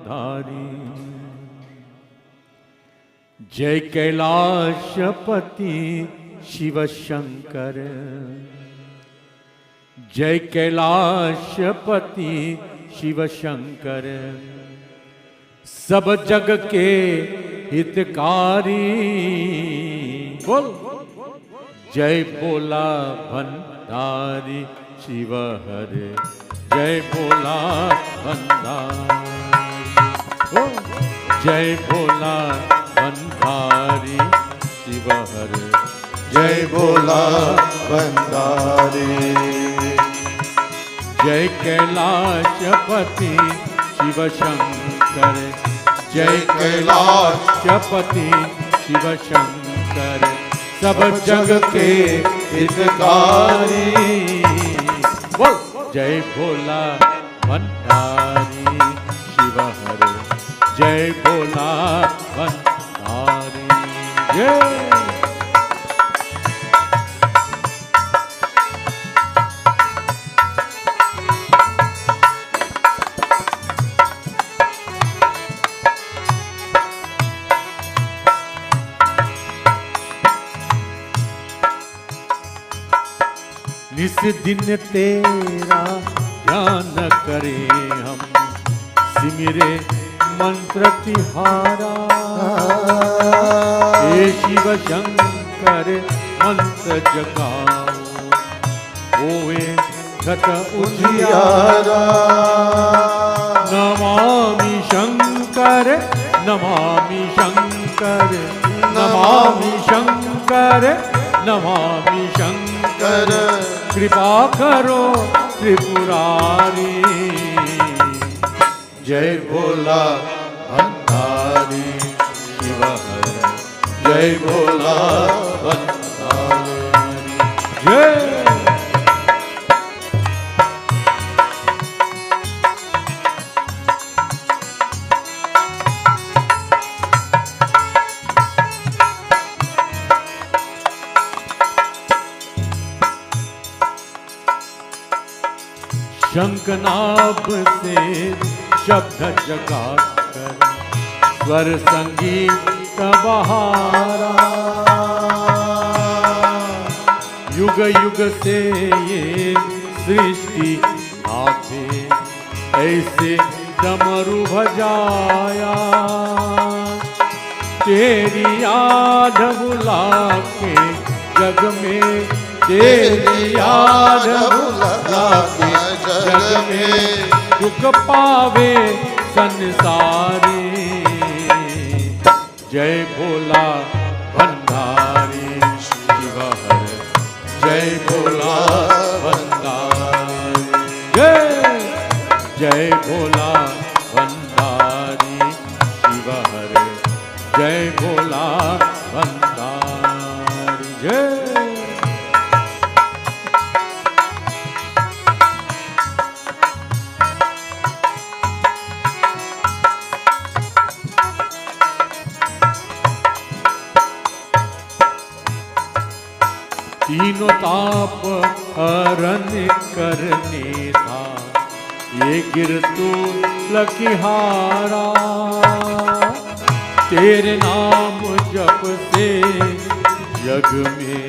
बंधारी। जय कैलाशपति शिव शंकर, जय कैलाशपति शिव शंकर, सब जग के हितकारी। बोल जय बोला भंडारी शिव हरे, जय बोला भंडारी, जय बोला भंडारी शिव हरे, जय बोला भंडारी। जय कैलाशपति शिव शंकर, जय कैलाशपति शिव शंकर, सब जग के हितकारी। बोल जय भोला भंडारी शिव हरे, जय भोला भंडारी। जय निस दिन तेरा ध्यान करें हम, सिमरे मंत्र तिहारा। हे शिव शंकर मंत्र जगाओ, होवे घट उजियारा। नमामि शंकर, नमामि शंकर, नमामि शंकर, नमामि शंकर, कृपा करो त्रिपुरारी। जय भोला भंडारी शिव हरे, जय भोला भंडारी। जय शंखनाभ से शब्द जगाकर, स्वर संगीत बहारा। युग युग से ये सृष्टि आते, ऐसे डमरू बजाया। तेरी याद बुला के जग में, तेरी याद बुला के जग में, दुख पावे संसारी। जय भोला भंडारी शिव हरे, जय भोला भंडारी। जय जय भोला भंडारी शिव हरे, जय भोला भंडारी। जय तीनों ताप हरण करने था, ये गिरतु लकीहारा। तेरे नाम जप से जग में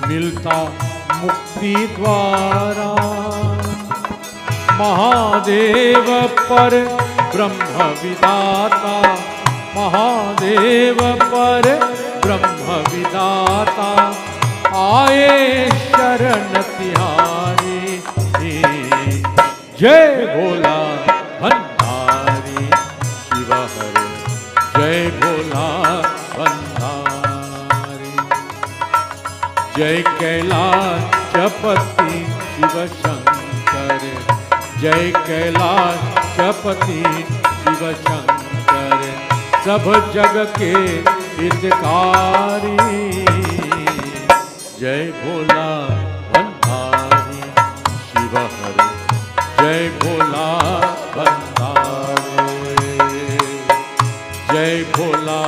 मिलता मुक्ति द्वारा। महादेव पर ब्रह्म विदाता, महादेव पर ब्रह्म विदाता, आए शरण तिहारी। जय भोला भंडारी शिव हरे, जय भोला भंडारी। जय कैलाशपति शिव शंकर, जय कैलाशपति शिव शंकर, सब जग के हितकारी। जय भोला भंडारी शिव हरे, जय भोला भंडारी, जय भोला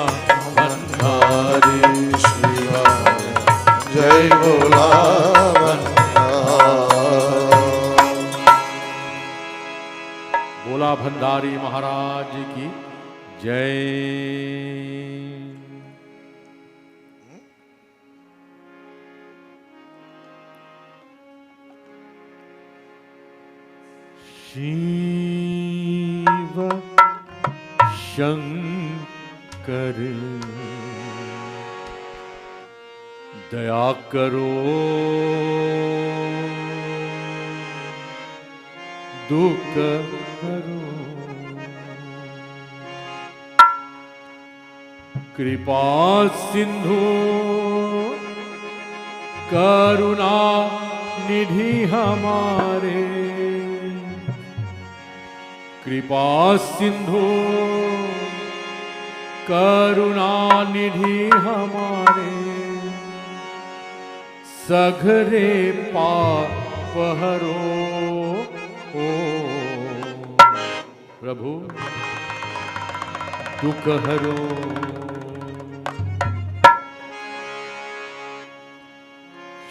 भंडारी शिव हरे, जय भोला भंडारी। बोला भंडारी महाराज की जय। शिव शंकर दया करो, दुख हरो, कृपा सिंधु करुणा निधि हमारे, कृपा सिंधु करुणा निधि हमारे, सघरे पाप हरो ओ प्रभु दुख हरो।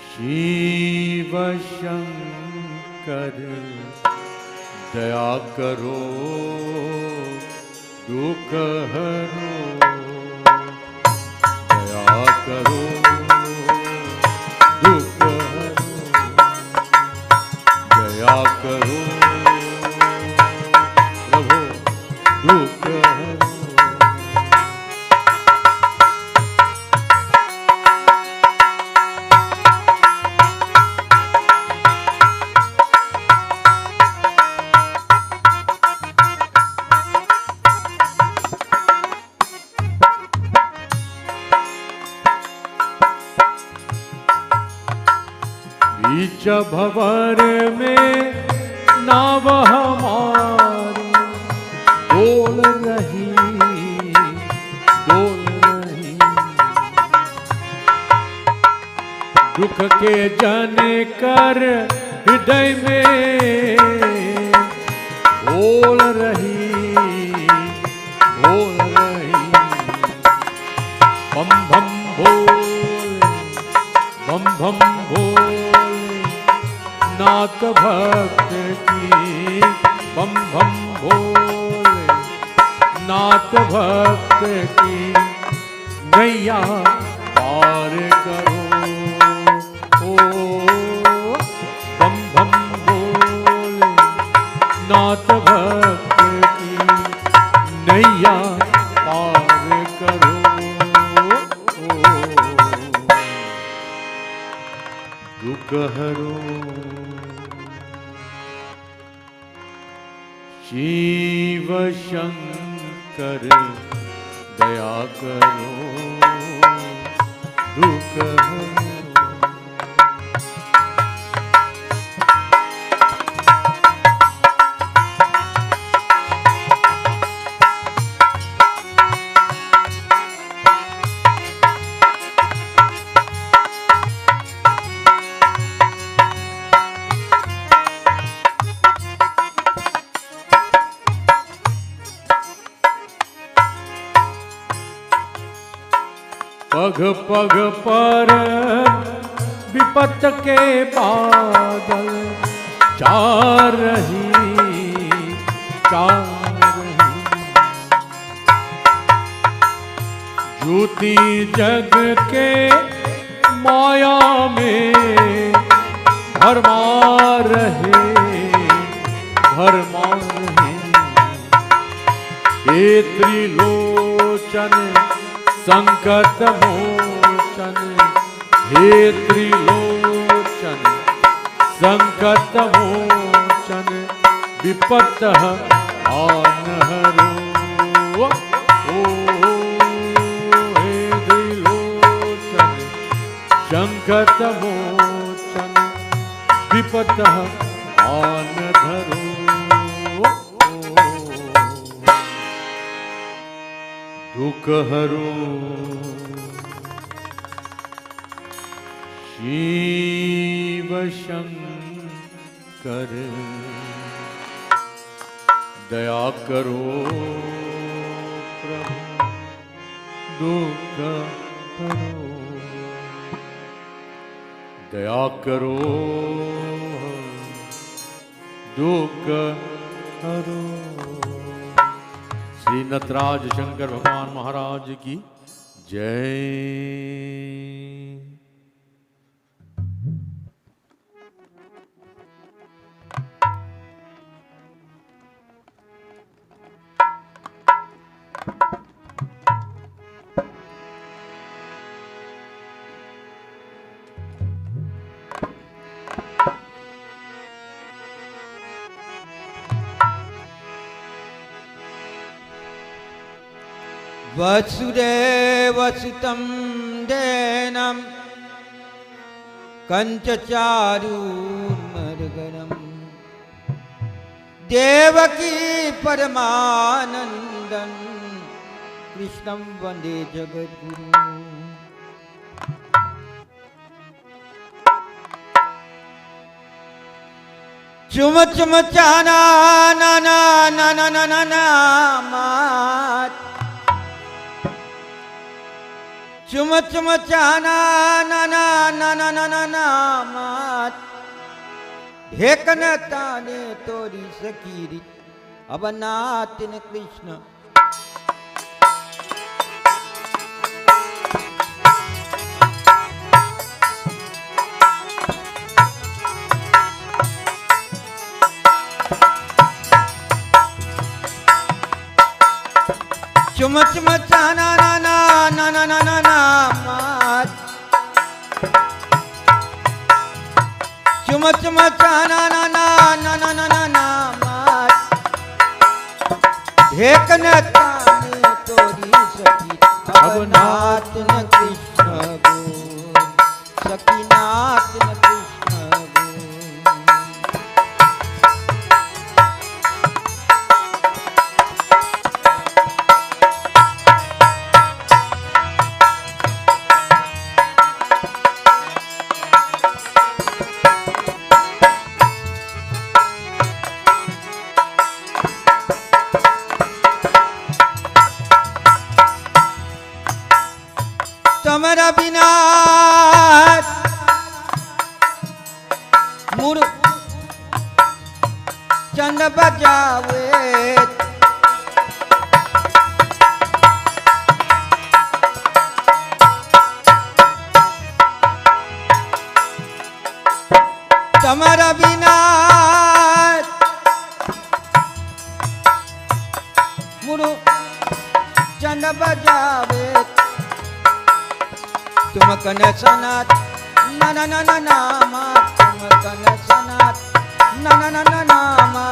शिव शंकर दया करो, दुख हरो, दया करो, दुख हरो, दया करो प्रभु दुख हरो। बीच भंवर में नाव हमारी डोल रही, डोल रही, दुख के जन कर हृदय में बोल रही, बोल रही, बम बम बोल, बम बम बोल, नाथ भक्त की बम बम भोले, नाथ भक्त की नैया पार करो ओ बम बम भोले, नाथ भक्त की नैया पार करो ओ दुख हरो। शिव शंकर दया करो, दुख हरो। पग पग पर विपत के बादल चार रही, चार रही, ज्योति जग के माया में भरमा रहे, भरमा रहे, हे त्रिलोचन संकट मोचन, हे त्रिलोचन संकट मोचन, विपत आन हरो ओ हे त्रिलोचन संकट मोचन, विपत आन धरो दुख हरो। शिव शंकर दया करो प्रभु दुख हरो, दया करो दुख हरो। श्री नटराज शंकर भगवान महाराज की जय। वसुदेवसुतं देनं कंचचारूर्मर्गनं देवकी परमानन्दं कृष्णं वन्दे जगद्गुरुं। चुम चुम चाना ना ना ना ना ना ना ना मात चुम चुम चाना ना ना ना ना ना ना ना मात ढेकन ताने तोरी सकीरी अब नातिन कृष्ण। चुम चुम चाना ना ना ना ना ना ना ना मात चुम चुम चाना ना ना ना ना ना ना ना मात ढेकन ताने तोरी सखी अब नाथ न कृष्ण गुण सखी नाथ न कृष्ण गुण। तमरा बिना मुर चंद बजावे तमरा बिना मुर चंद बजावे तुम कन सनात ना ना ना ना नामा तुम कन सनात ना ना ना ना नामा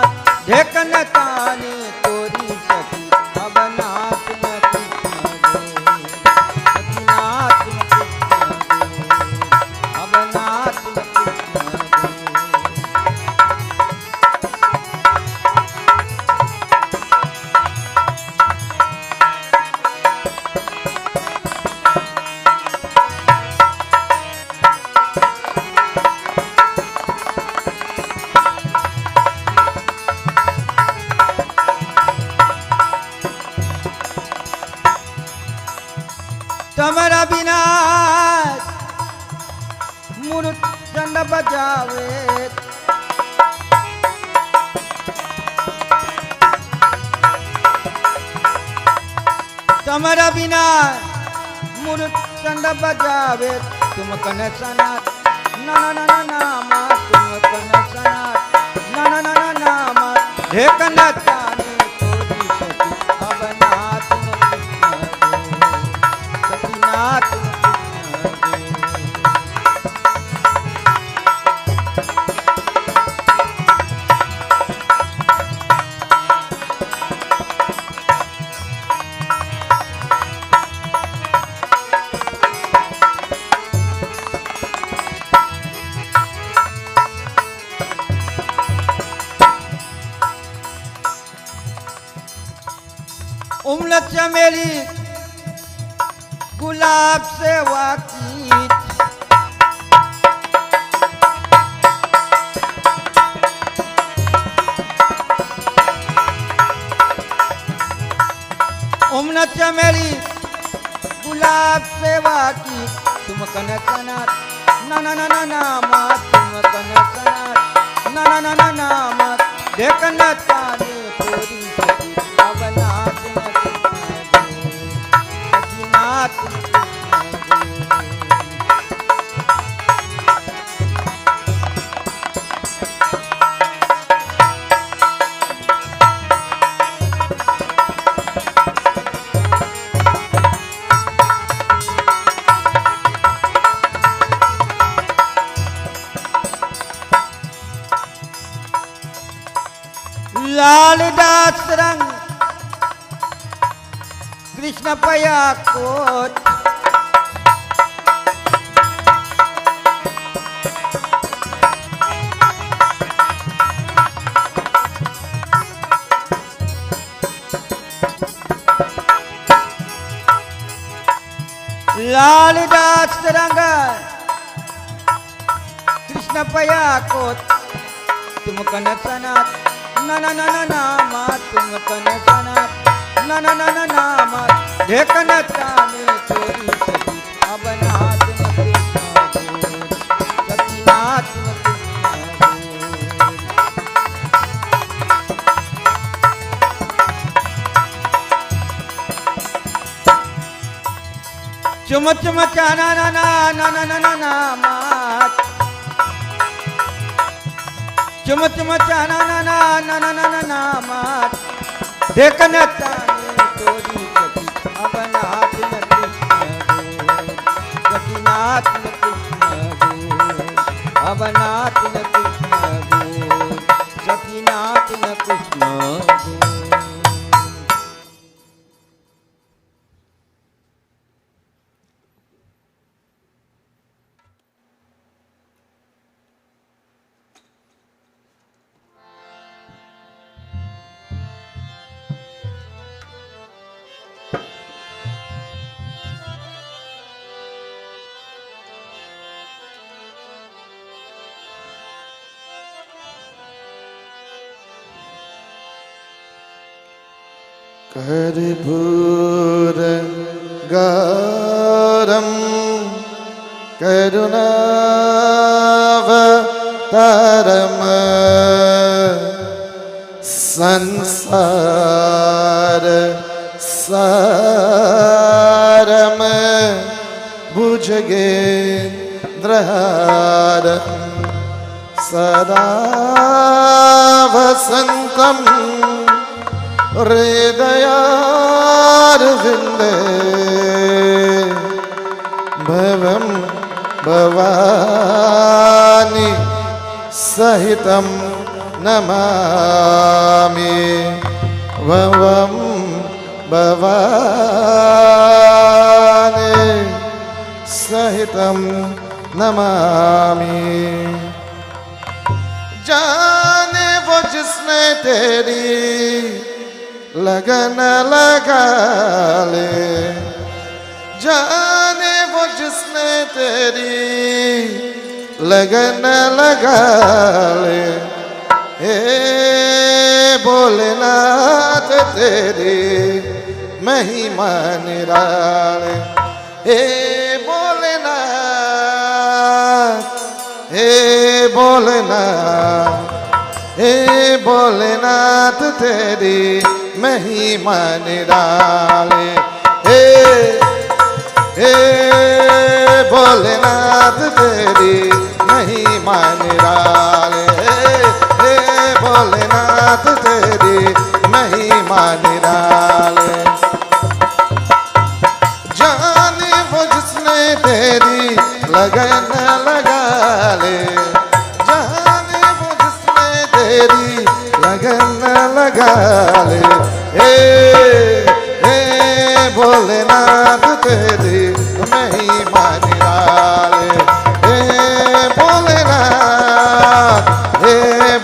ढेकन ताने तोरी सखी अब नाथ न कृष्ण गुण सखी नाथ न कृष्ण गुण अब नाथ न कृष्ण गुण। तमरा बिना मुरुत चंद बजावे तमरा बिना मुरुत चंद बजावे तुम कन सनात ना ना ना ना नामा तुम कन सनात ना ना ना ना नामा ढेकन ताने तोरी सखी अब नाथ न कृष्ण गुण सखी नाथ न कृष्ण गुण। उम्र चमेली गुलाब से वाकिफ उम्र चमेली गुलाब से वाकिफ तुम कन सनात ना ना ना ना नामा तुम कन सनात ना ना ना ना नामा ढेकन ताने तोरी सखी अब नाथ न कृष्ण सखी नाथ न कृष्ण लाल दास रंग कृष्ण पया कोट लाल दास रंग कृष्ण पया कोट तुम कन सनात न न न न नामा तुम कन सनात न न न न नामा ढेकन ताने तोरी सखी अब नाथ न कृष्ण सखी नाथ न कृष्ण चुम चुम चाना ना ना ना ना ना ना नामा चुम चुम चाना ना ना ना ना ना ना नामा देखन ताने तोरी सखी अब नाथ न कृष्ण सखी नाथ न कृष्ण अब नाथ न कृष्ण सखी नाथ न कृष्ण कर्पूर गारम करुणावतारम संसार सारम भुजगेन्द्रहारम सदा वसंतम हृदयारविन्दे भवं भवानी सहितं नमामि भवं भवानी सहितं नमामि जाने वो जिसने तेरी लगन लगा ले जाने वो जिसने तेरी लगन लगा ले हे भोलेनाथ तेरी महिमा निराले हे भोलेनाथ हे भोलेनाथ हे भोलेनाथ तेरी महिमा निराले हे हे भोलेनाथ तेरी महिमा निराले हे भोलेनाथ तेरी महिमा निराले जाने वो जिसने तेरी लगन लगा ले जाने वो जिसने तेरी लगन लगा ले हे भोलेनाथ तेरी महिमा निराले हे भोलेनाथ हे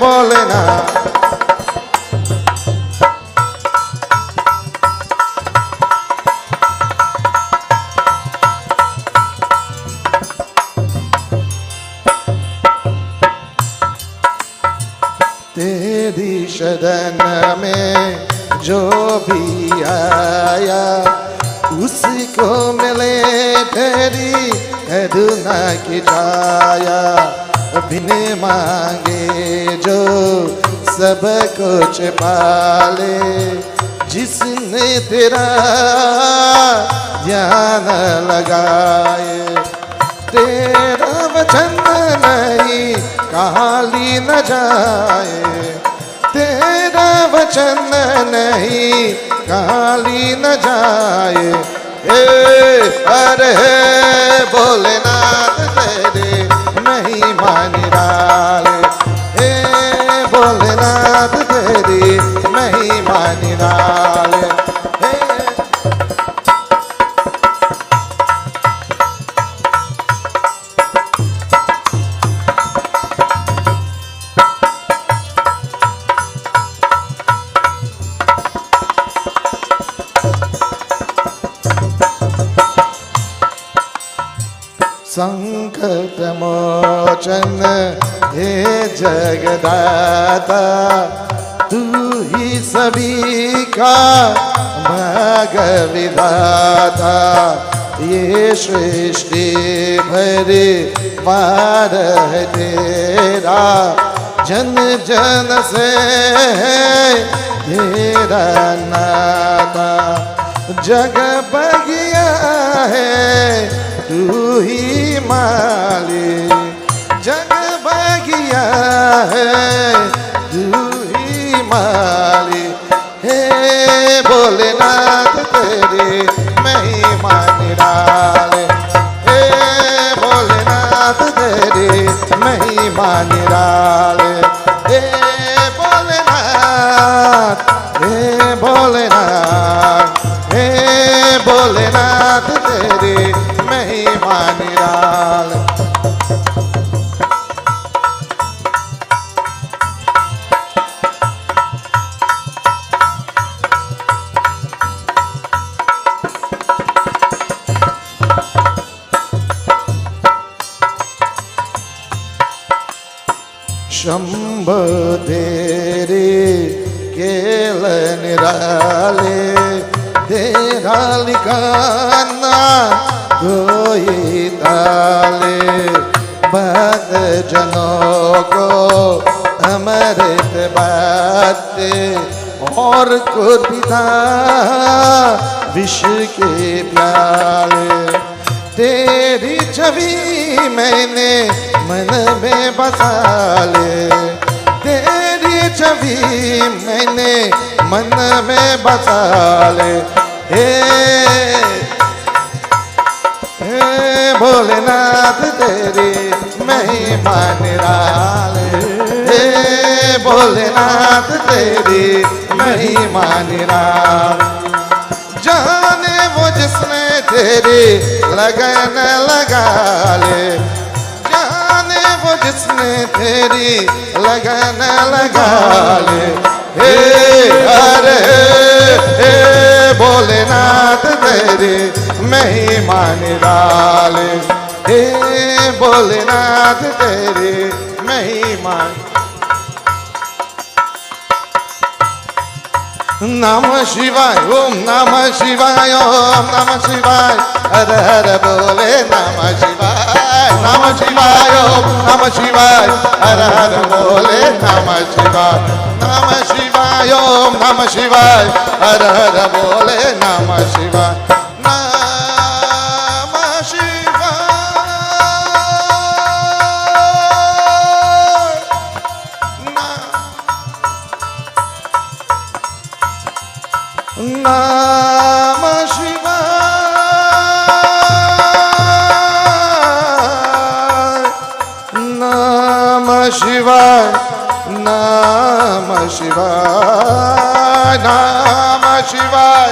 भोलेनाथ तेरी शरण में जो भी आया उसी को मिले तेरी करुणा की छाया बिन मांगे जो सब कुछ पाले जिसने तेरा ध्यान लगाए। तेरा वचन नहीं काली न जाए, तेरा वचन नहीं काली न जाए। अरे भोलेनाथ तेरे महिमा निराले, हे भोलेनाथ तेरी महिमा निराले। संकट मोचन हे जगदाता, तू ही सभी का भाग विधाता। ये सृष्टि भरे पार है तेरा, जन जन से है तेरा नाता। जग बगिया है तू ही माली, जग बगिया है तू ही माली। हे भोलेनाथ तेरी महिमा निराले, हे भोलेनाथ तेरी महिमा निराले। हे भोलेनाथ, हे भोलेनाथ, हे भोलेनाथ तेरी महिमा निराले। शंभो तेरे केल निराले, तेरा लिखाना कोई ताले। भक्त जनों को अमृत बातें और को पिता विष के प्याले। तेरी छवि मैंने मन में बसा ले, तेरी छवि मैंने मन में बसा ले। हे भोलेनाथ तेरी महिमा निराले, हे भोलेनाथ तेरी महिमा निराले। जाने वो जिसने तेरी लगन लगा ले, जाने वो जिसने तेरी लगन लगा ले। हे अरे हे भोलेनाथ तेरी महिमा निराले, हे भोलेनाथ तेरी महिमा। नमः शिवाय ओम नमः शिवाय ओम नमः शिवाय, हर हर बोले नमः शिवाय। नमः शिवाय ओम नमः शिवाय, हर हर बोले नमः शिवाय। नमः शिवाय ओम नमः शिवाय, हर हर बोले नमः शिवाय। नमः शिवाय, नमः शिवाय, नमः शिवाय, नमः शिवाय, नमः शिवाय,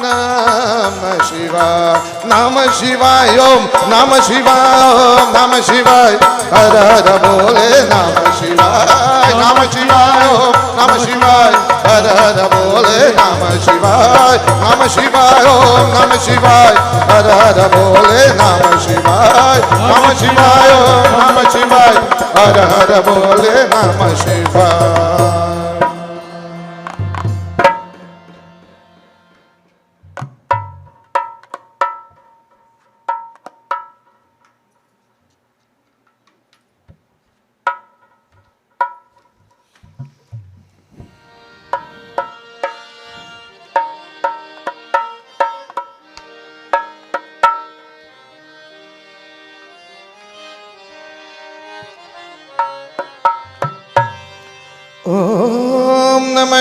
नमः शिवाय। नमः शिवाय ओम नमः शिवाय ओम नमः शिवाय, हर हर बोले नमः शिवाय। नमः शिवाय ओम नमः शिवाय, हर हर बोले नमः शिवाय। नमः शिवाय ओम नमः शिवाय, हर हर बोले नमः शिवाय। नमः शिवाय ओम नमः शिवाय, हर हर बोले नमः शिवाय।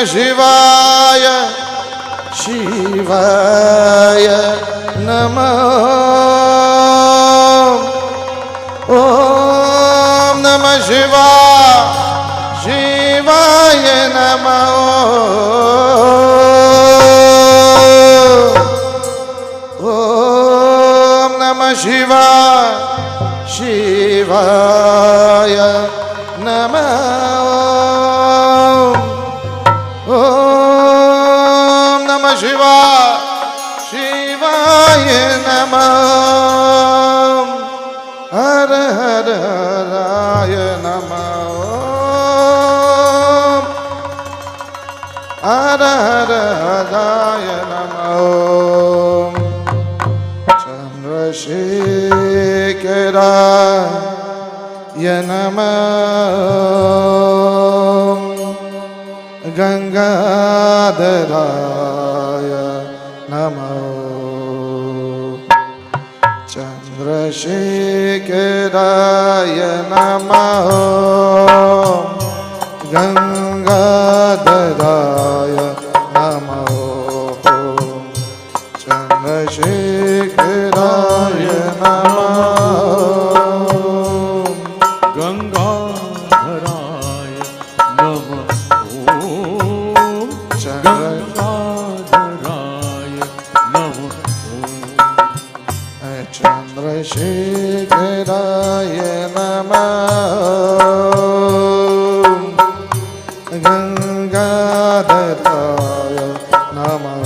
शिवाय शिवाय नमः ओम नमः शिवाय शिवाय नमः ओम नमः शिवाय शिवाय नमः ओम नमः शिवाय शिवाय नमः हर हर हराय नमः हर हर हराय नमः चंद्रशेखराय नमः गंगाधराय नमः चंद्रशेखराय नमः गंगाधराय नमः चंद्रशेखराय चंद्रशेखराय नमः गंगाधराय नमः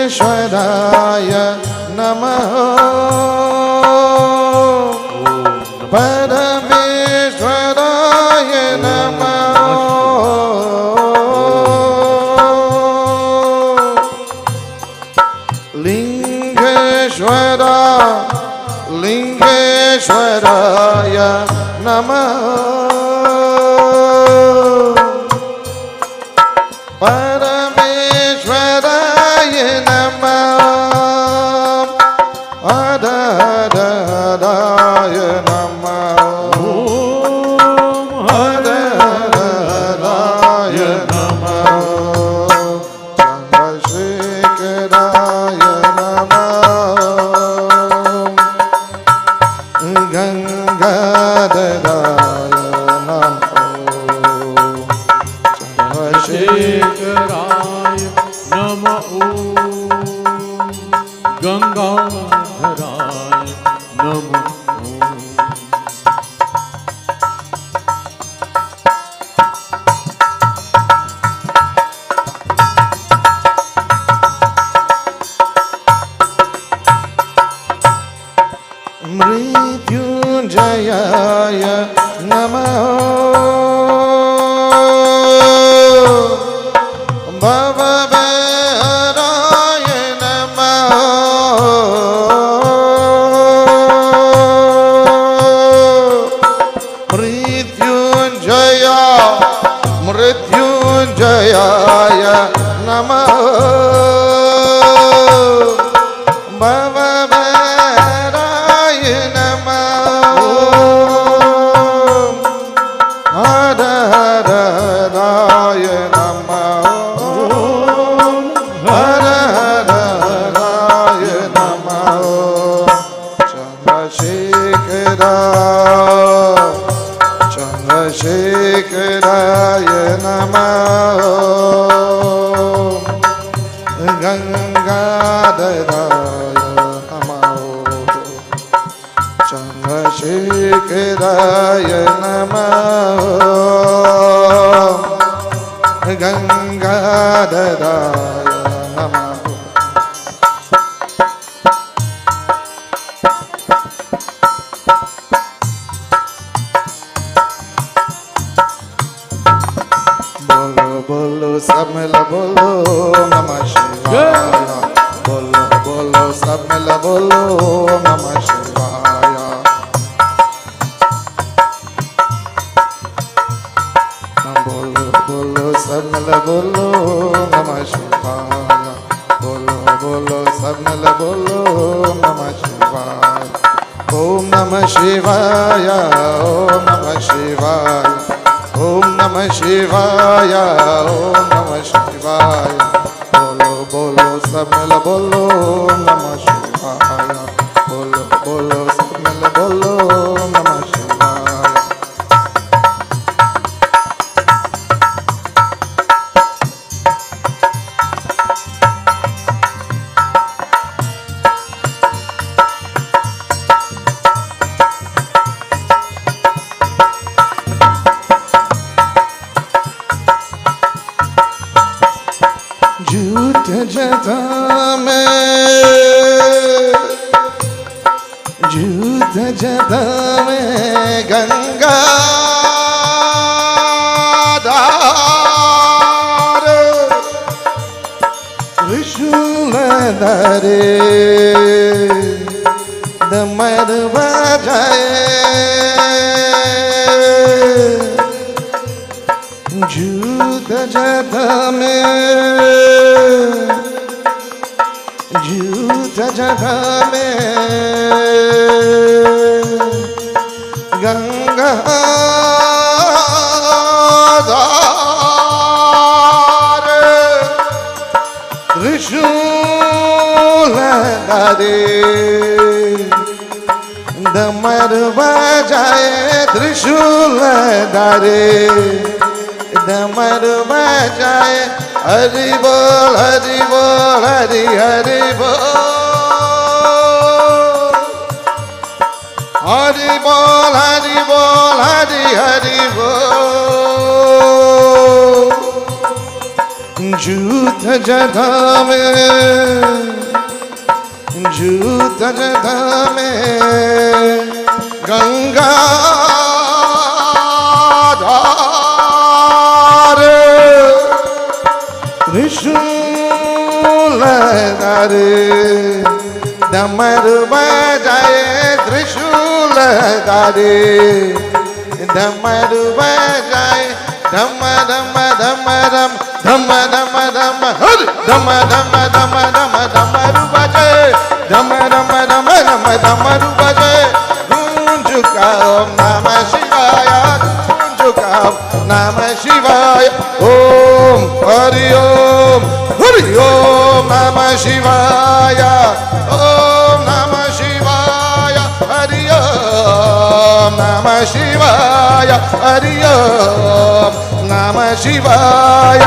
लिंगेश्वराय नमः परमेश्वराय नमः लिंगेश्वराय नमः परमेश्वराय नमः हरहराय नमः हरहराय नमः चंद्रशेखराय नमः गंगाधराय नमः चंद्रशेखराय नमः गंगाधराय नमः मृत्युंजयाय नमः भवभयहराय नमः मृत्युंजयाय नमः भवभयहराय नमः हरहराय नमः हरहराय नमः चंद्रशेखराय नमः गंगाधराय नमः चंद्रशेखराय नमः गंगाधराय नमः बोलो बोलो सब मिल बोलो नमः शिवाय बोलो बोलो सब मिल बोलो नमः शिवाय बोलो बोलो सब मिल बोलो नमः शिवाय, बोलो बोलो सब मिल बोलो नमः शिवाय। ओम नमः शिवाय, ओम नमः शिवाय, ओम नमः शिवाय, ओम नमः शिवाय। बोलो बोलो सब मिल बोलो नमः शिवाय, बोलो बोलो सब मिल बोलो नमः शिवाय। झूठ जता में, झूठ जता में गंगा धार, त्रिशूल धरे डमर बजाए। झूठ जता में, झूठ जता में गंगा धार, त्रिशूल धरे डमर बजाए। त्रिशूल धरे डमर बजाए। हरि बोल हरि बोल हरि हरि बोल, हरि बोल हरि बोल हरि हरि बोल। झूठ जगह में, झूठ जगह में गंगा त्रिशूल धरे डमर बजाए। त्रिशूल धरे डमर बजाए। धम धम धम धम धम धम धम हरि धम धम धम धम डमरू बजाए। धम धम धम धम डमरू बजाए। गूंज का ओम नमः शिवाय, गूंज का ओम नमः शिवाय। ओम हरि ओम, हरि ओम नमः शिवाय, ओम नमः शिवाय, हरि ओम नमः शिवाय, हरि ओम नमः शिवाय।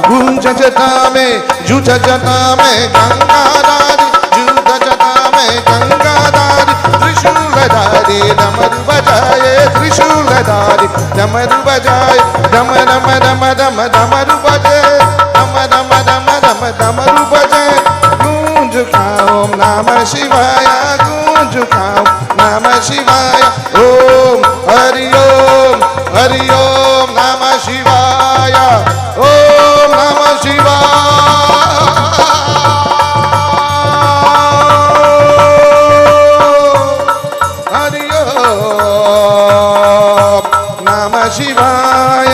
गूंज जटा में, जूझ जटा में गंगा धारी, जूझ जटा में गंगा धारी। त्रिशूल धारी डमरू बजाए। त्रिशूल धारी डमरू बजाए। डम डम डम डम डमरू बजे। डम डम डम डम डमरू बजे। गूंज का ओम नमः शिवाय, गूंज का ओम नमः शिवाय। ओम हरि ओम, हरि ओम नमः शिवाय, ओम नमः शिवाय। हरि ओम नमः शिवाय।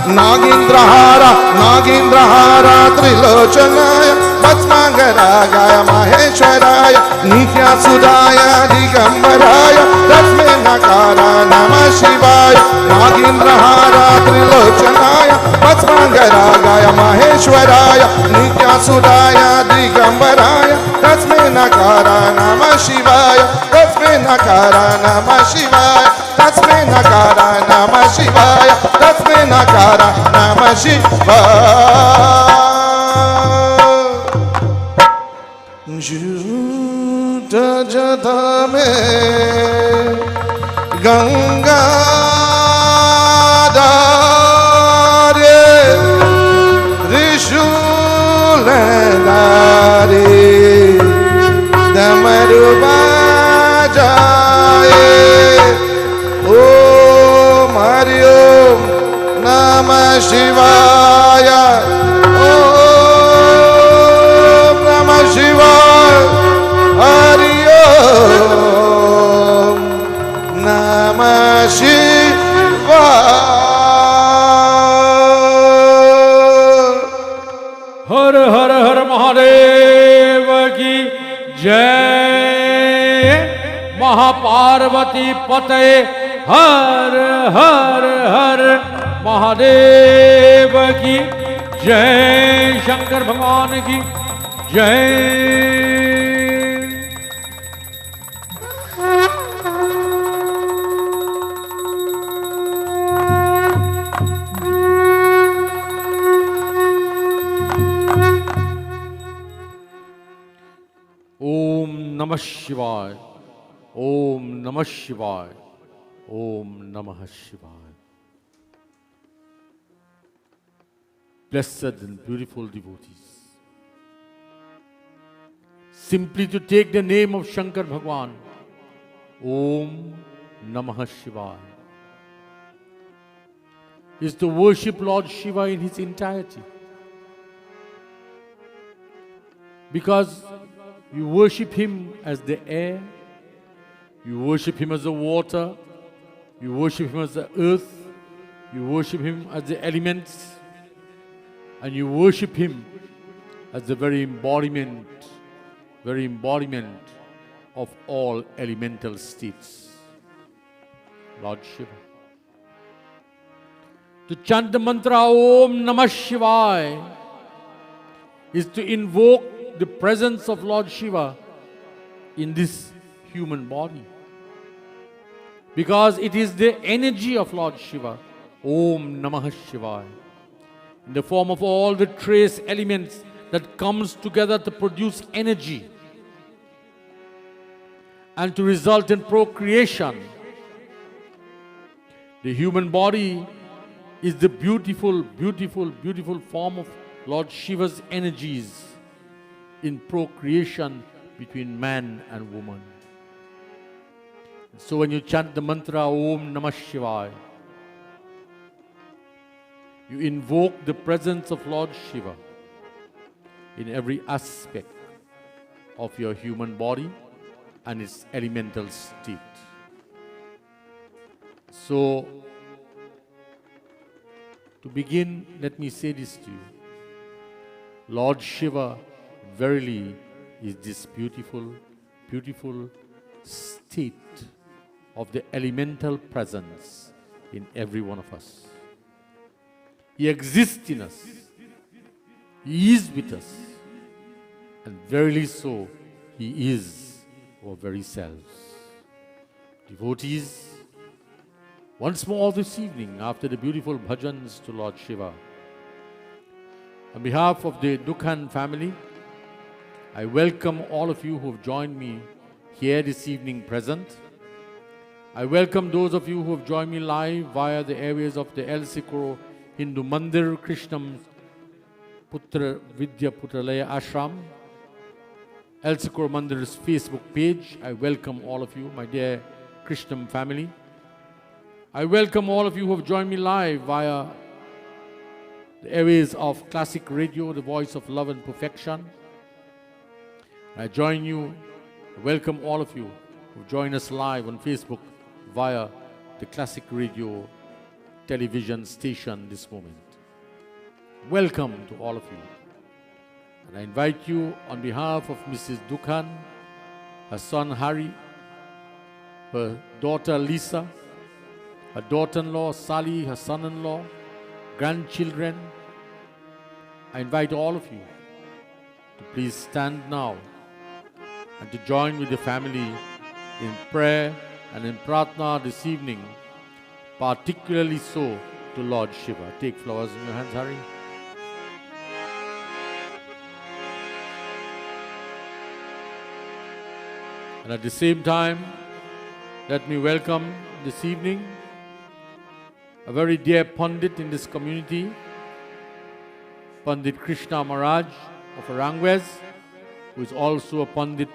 नागेन्द्रहारा, नागेन्द्रहारा त्रिलोचनाय भस्मांगरागाय माहेश्वराय नित्यासुराय दिगंबराय तस्मै नकारा नमः शिवाय। नागेन्द्रहारा त्रिलोचनाय भस्मांगरागाय माहेश्वराय नित्यासुराय दिगंबराय तस्मै नकारा नमः शिवाय। तस्मै नकारा नमः शिवाय। तस्मै नकारा नमः शिवाय। तस्मै नकारा नमः शिवाय। झूठ जटा में गंगा धारे, त्रिशूल धारे डमरू बजाए। ओम हरि ओम नमः शिवाय, ओम नमः शिवाय। हरि ओम नमः शिवाय। हर हर हर महादेव की जय। महापार्वती पते हर हर हर महादेव की जय। शंकर भगवान की जय। ओम नमः शिवाय। ओम नमः शिवाय। ओम नमः शिवाय। Blessed and beautiful devotees, simply to take the name of Shankar Bhagwan, Om Namah Shivaya, is to worship Lord Shiva in his entirety. Because you worship him as the air, you worship him as the water, you worship him as the earth, you worship him as the elements, and you worship him as the very embodiment of all elemental states, Lord Shiva. To chant the mantra Om Namah Shivaya is to invoke the presence of Lord Shiva in this human body. Because it is the energy of Lord Shiva, Om Namah Shivaya, in the form of all the trace elements that comes together to produce energy and to result in procreation. The human body is the beautiful form of Lord Shiva's energies in procreation between man and woman. So when you chant the mantra Om Namah Shivaya, you invoke the presence of Lord Shiva in every aspect of your human body and its elemental state. So, to begin, let me say this to you. Lord Shiva verily is this beautiful state of the elemental presence in every one of us. He exists in us. He is with us. And verily so, He is our very selves. Devotees, once more this evening, after the beautiful bhajans to Lord Shiva, on behalf of the Dookhan family, I welcome all of you who have joined me here this evening present. I welcome those of you who have joined me live via the airways of the El Sikro Hindu Mandir Krishnam Putra Vidya Putralaya Ashram, El Sikro Mandir's Facebook page. I welcome all of you, my dear Krishnam family. I welcome all of you who have joined me live via the airways of Classic Radio, the voice of love and perfection. I welcome all of you who join us live on Facebook via the Classic Radio television station this moment. Welcome to all of you. And I invite you on behalf of Mrs. Dookhan, her son Hari, her daughter Lisa, her daughter-in-law Sally, her son-in-law, grandchildren. I invite all of you to please stand now and to join with the family in prayer and in pratna this evening, particularly so to Lord Shiva. Take flowers in your hands, Hari. And at the same time, let me welcome this evening a very dear Pandit in this community, Pandit Krishna Maharaj of Arangwez, who is also a Pandit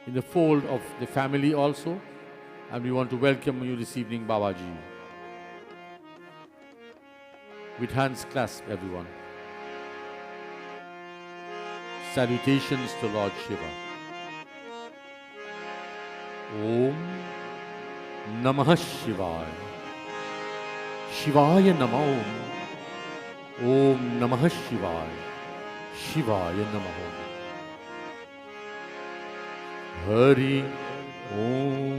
in the fold of the family also. And we want to welcome you this evening, Babaji. With hands clasped, everyone. Salutations to Lord Shiva. Om Namah Shivaya. Shivaya Namo. Om Namah Shivaya. शिवाय नमः। हरि ओम।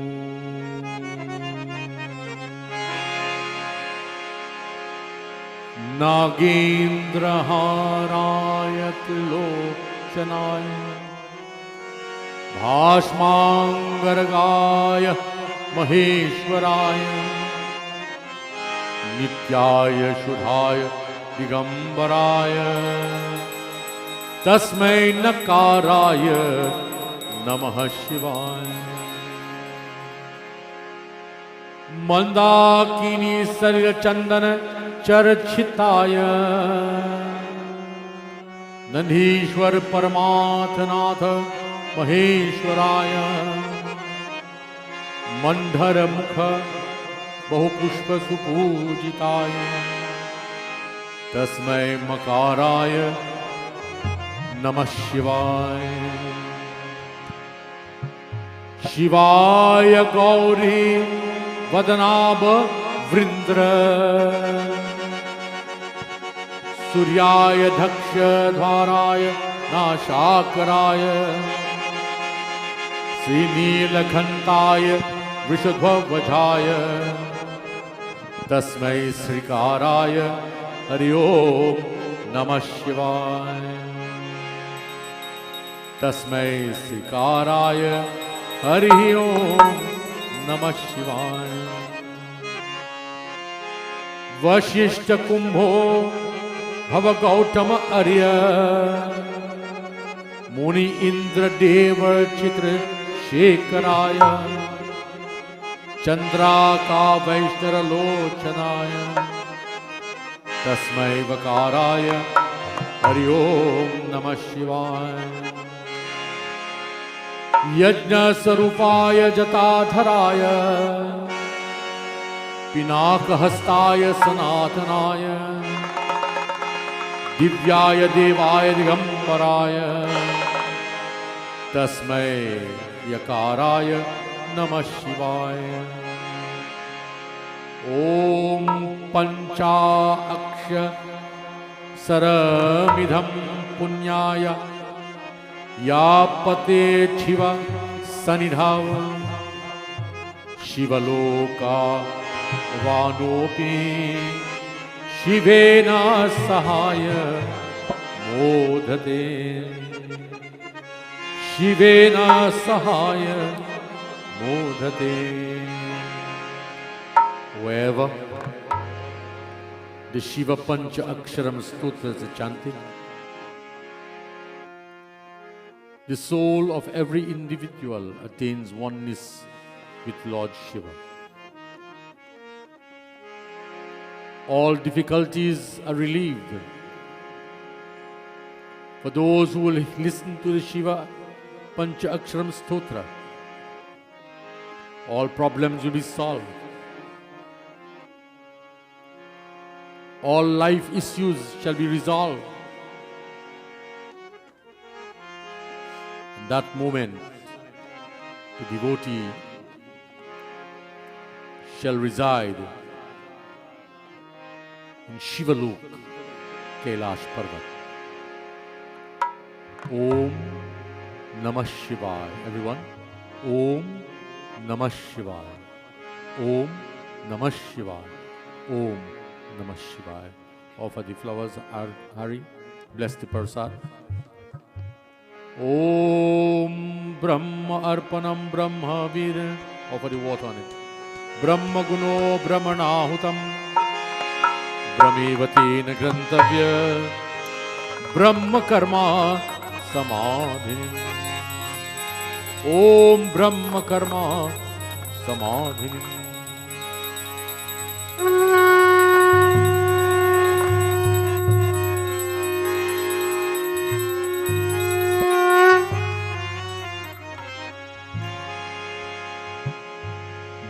नागेन्द्रहाराय त्रिलोचनाय भाष्मांगर्गाय महेश्वराय नित्याय शुद्धाय दिगंबराय तस्मै नकाराय नमः शिवाय। मंदाकिनी सलिल चंदन चर्चिताय नंदीश्वर परमार्थनाथ महेश्वराय मंधर मुख बहुपुष्प सुपूजिताय तस्मै मकाराय नमः शिवाय। शिवाय गौरी वदनाभ वृंद्र सूर्याय दक्ष द्वाराय नाशाकराय श्रीनीलकंठाय वृषध्वजाय तस्मै श्रीकाराय हरि ओम नमः शिवाय। तस्मै श्रीकाराय हरि ओम नमः शिवाय। वशिष्ठ कुंभो भव गौतम आर्य मुनि इंद्र देव चित्र शेखराय चंद्राका वैष्णव लोचनाय तस्मै वकाराय हरि ओम नमः शिवाय। यज्ञ स्वरूपाय जटाधराय पिनाकहस्ताय सनातनाय दिव्याय देवाय दिगंबराय तस्मै यकाराय नमः शिवाय। ओम पंचाक्षरमिदं पुण्याय यापते शिव सनिधाव शिवलोका वानोपि शिवेन सहाय मोदते शिवेन सहाय मोदते। Wherever the Shiva Pancha Aksharam Stotras are chanted, the soul of every individual attains oneness with Lord Shiva. All difficulties are relieved. For those who will listen to the Shiva Pancha Aksharam Stotra, all problems will be solved. All life issues shall be resolved. In that moment, the devotee shall reside in Shivalok, Kailash Parvat. Om Namah Shivaya. Everyone, Om Namah Shivaya. Om Namah Shivaya. Om Namah Shivaya. Offer the flowers, Hari. Bless the prasad. Om Brahma Arpanam Brahma Vir. Offer the water on it. Brahma Guno Brahmanahutam. Brahmevatena Grantavya. Brahma Karma Samadhi. Om Brahma Karma Samadhi.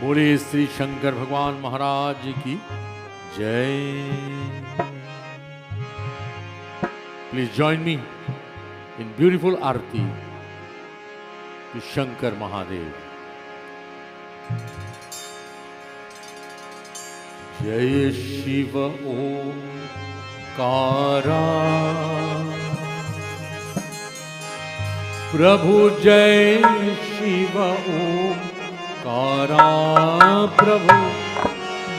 बोले श्री शंकर भगवान महाराज की जय। Please join me in beautiful arti to Shankar Mahadev. Jai Shiva Omkara प्रभु जय शिव ओंकारा, प्रभु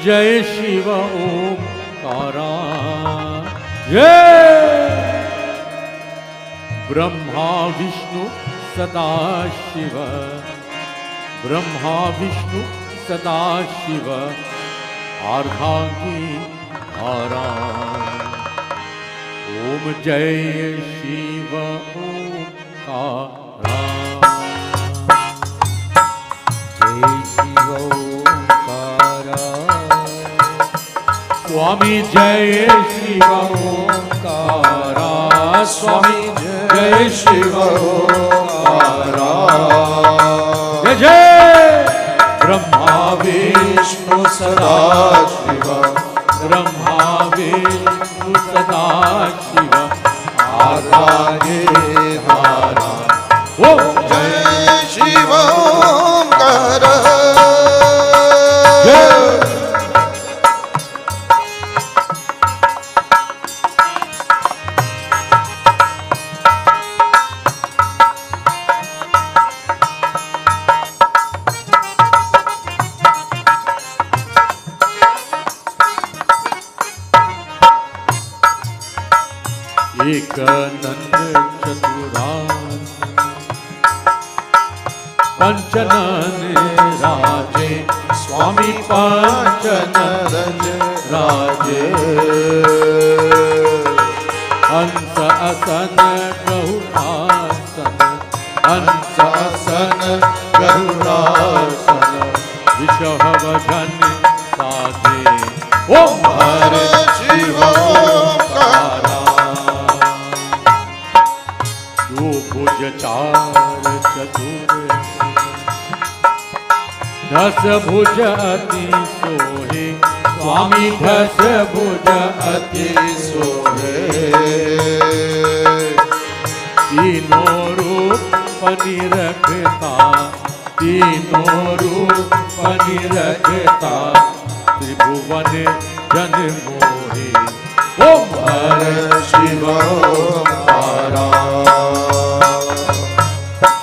जय शिव ओंकारा, जय ब्रह्मा विष्णु सदा शिव, ब्रह्मा विष्णु सदा शिव अर्धांगी धारा। ओम जय शिव ओंकारा, जय शिव ओंकारा, स्वामी जय शिव ओंकारा, स्वामी जय शिव ओंकारा, जय जय ब्रह्मा विष्णु सदा शिव, ब्रह्मा विष्णु सदा शिव आरागे धारा। ओ जय शिव ओंकारा, एक नंद चतुरान पंचनन राजे, स्वामी पंचनन राजे, हंस असन गरुड़ासन, हंस असन गरुड़ासन, विषभजन साधे। ओम हर शिव ओंकारा, भुज चार चतुर, दस भुज अति सोहे, स्वामी दस भुज अति सोहे, तीनों रूप निरखता, तीनों रूप निरखता, त्रिभुवन जन मोहे। ओम हर शिव ओंकारा,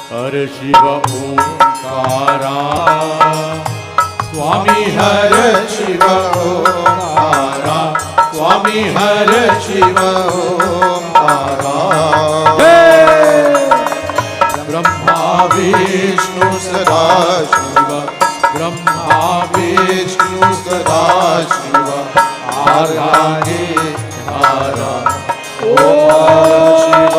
हर शिव ओंकारा, स्वामी हर शिव ओंकारा, स्वामी हर शिव ओंकारा, ब्रह्मा विष्णु सदा शिव, ब्रह्मा विष्णु सदा शिव आरागे धारा। ओम शिव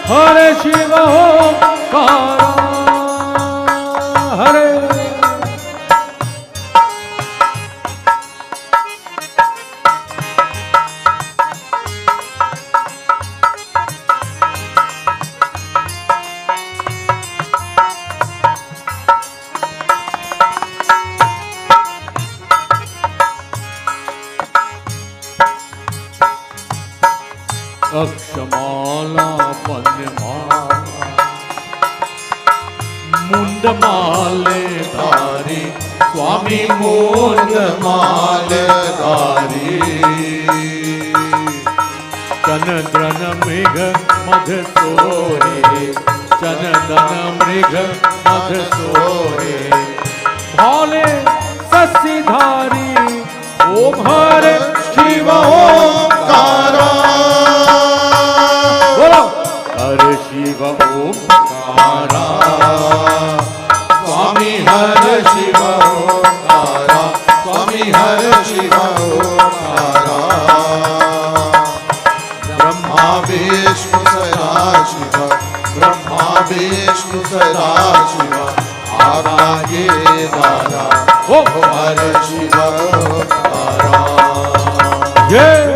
हरे शिव ओंकारा, हरे अक्षमाला पन्नमाला, मुंड माले धारी, स्वामी मुंड माले धारी, चंद्रन मृग मध सोहे, चंदन मृग मध सोहे, भाले शशिधारी। ओम हरे शिव ओंकारा, हर शिव ओंकारा, स्वामी हर शिव ओंकारा, स्वामी हर शिव ओंकारा, ब्रह्मा विष्णु सदा शिव, ब्रह्मा विष्णु सदा शिव आरागे धारा। ओम हर शिव ओंकारा, जय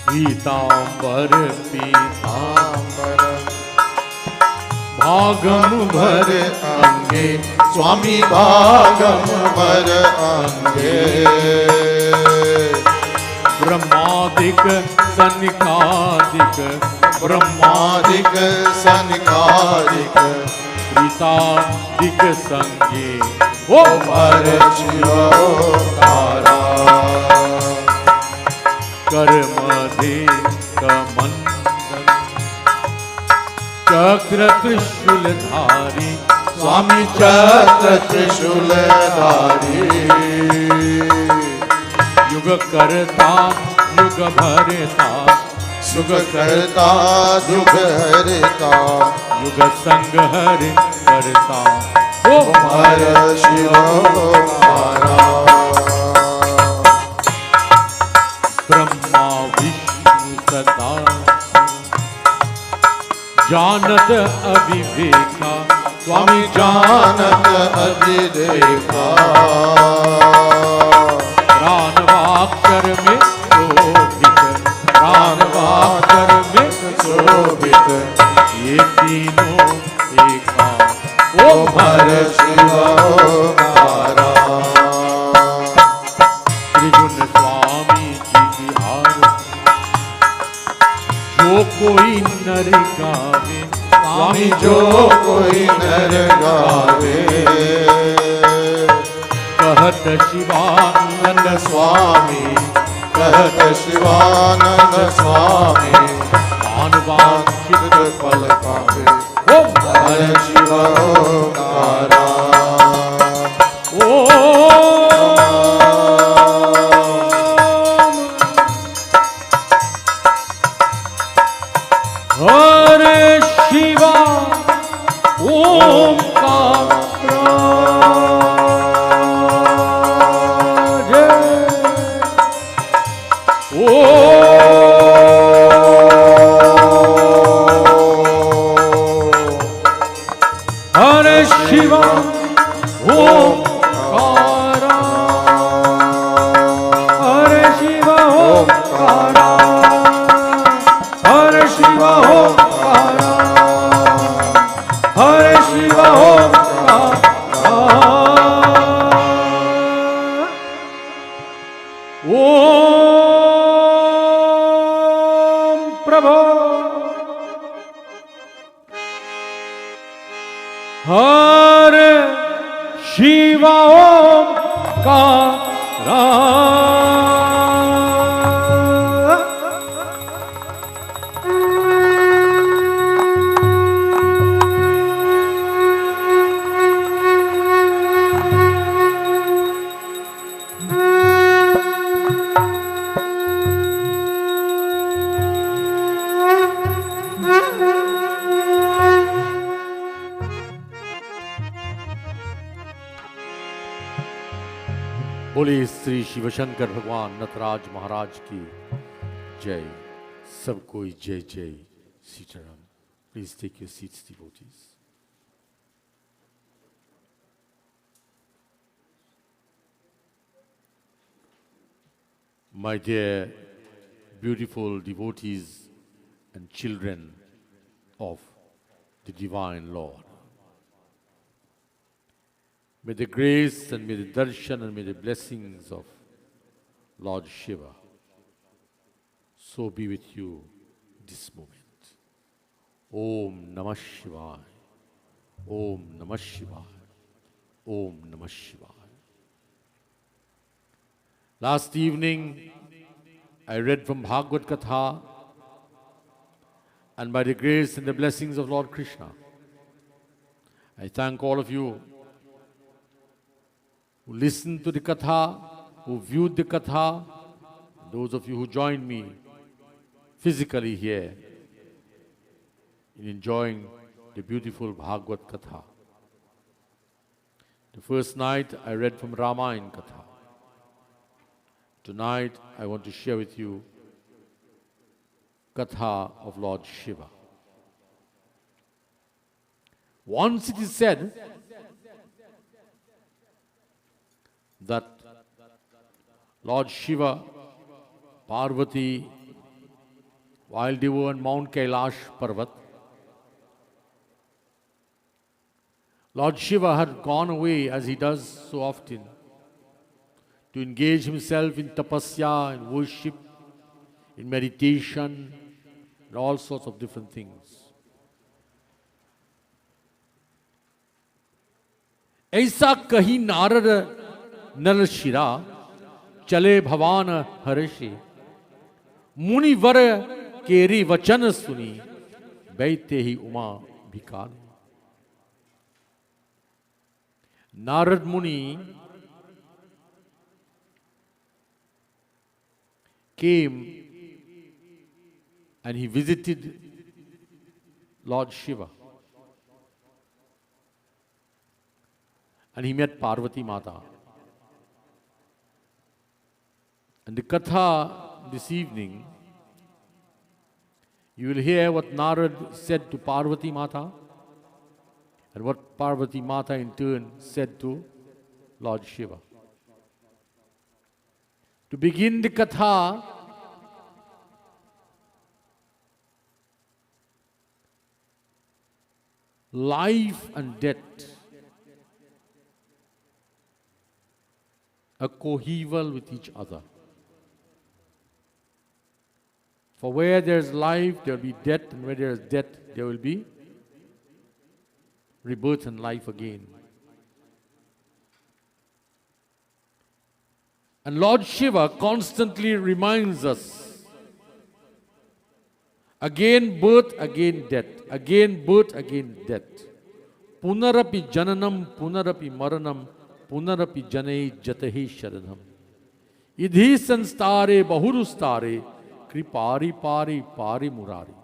पीतांबर पीतांबर भागम भर अंगे स्वामी भागम भर अंगे ब्रह्मादिक सनिकादिक ब्रह्मादिक सनिकादिक प्रीतादिक संगे ओम हर शिवोकारा कर्मधे कमंडल चक्र त्रिशूलधारी स्वामी चक्र त्रिशूलधारी युग करता युग भरता सुख करता दुख हरता युग संग हरि करता ओम हर शिवोकारा ब्रह्मा विष्णु सदा जानत अविवेका स्वामी जानत अविवेका प्राणवाक्षर में शोभित प्राणवाक्षर में शोभित ये तीनों एका ओम हर शिवोकारा त्रिगुण स्वामी जी बिहार जो कोई नर गावे स्वामी जो कोई नर गावे कहत शिवानंद स्वामी कहत शिवानंद स्वामी मानवांछित फल पावे ओम हर शिवोकारा हरे शिवा ओम का हरे शिवा ओम कारा हरे शिवा ओम कारा हरे शिवा ओम कारा हरे शिवा ओम कारा ओम प्रभो हरे शिवा ओम कारा बोले श्री शिवशंकर भगवान नटराज महाराज की जय। सबको जय जय Sitaram. Please take your seats devotees. My dear beautiful devotees and children of the Divine Lord, may the grace and may the darshan and may the blessings of Lord Shiva so be with you this moment. Om Namah Shivaya. Om Namah Shivaya. Om Namah Shivaya. Last evening, I read from Bhagavad Katha, and by the grace and the blessings of Lord Krishna, I thank all of you who listened to the Katha, who viewed the Katha, those of you who joined me physically here in enjoying the beautiful Bhagavad Katha. The first night I read from Ramayana Katha. Tonight I want to share with you Katha of Lord Shiva. Once it is said that Lord Shiva, Parvati, while they were on Mount Kailash Parvat, Lord Shiva had gone away, as he does so often, to engage himself in tapasya, in worship, in meditation, and all sorts of different things. ऐसा कही नारद नर शिरा चले भवान Hershey मुनिवर केरी वचन सुनी बैते ही Uma भिकार. Narad Muni came and he visited Lord Shiva. And he met Parvati Mata. And the Katha this evening, you will hear what Narad said to Parvati Mata and what Parvati Mata in turn said to Lord Shiva. To begin the Katha, life and death are coeval with each other. For where there is life, there will be death, and where there is death, there will be rebirth and life again. And Lord Shiva constantly reminds us, again birth, again death, again birth, again death. Punarapi jananam, punarapi maranam, punarapi jane jatahi sharanam. Idhi sanstare bahurustare, kripari pari pari murari.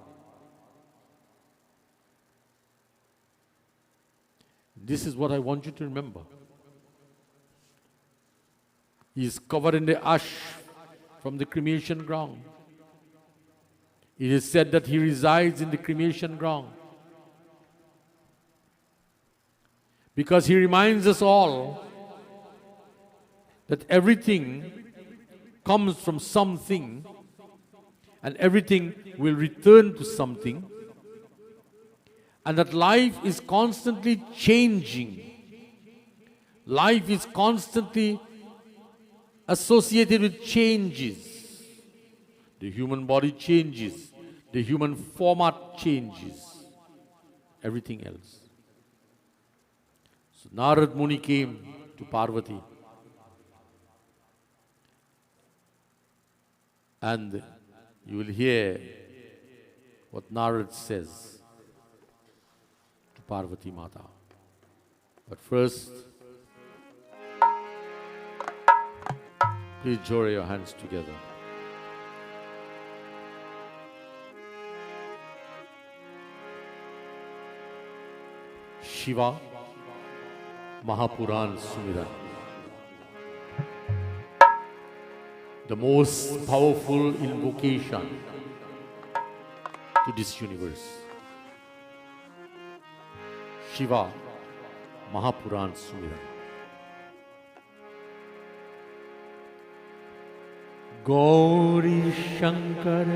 This is what I want you to remember. He is covered in the ash from the cremation ground. It is said that he resides in the cremation ground because he reminds us all that everything comes from something and everything will return to something, and that life is constantly changing. Life is constantly associated with changes. The human body changes. The human format changes. Everything else. So Narad Muni came to Parvati. And you will hear what Narad says to Parvati Mata. But first, please join your hands together. Shiva Mahapuran Sumiran, the most powerful invocation to this universe. Shiva Mahapuran Sumiran. Gauri Shankar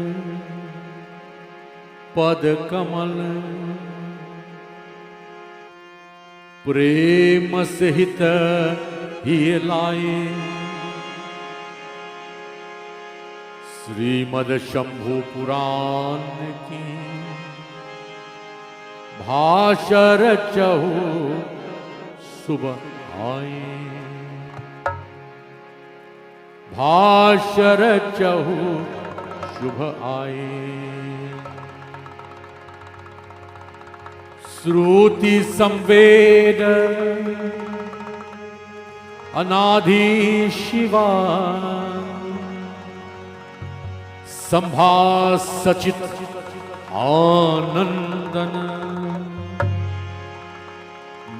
Pad Kamal Prema Sahita Hilaye Srimad Shambhu Puran Ki Bhasha Rachahu Subh Aaye Bhasha Rachahu Shubh Aaye Shruti Samveda Anadhi Shiva Sambha Sachit Anandana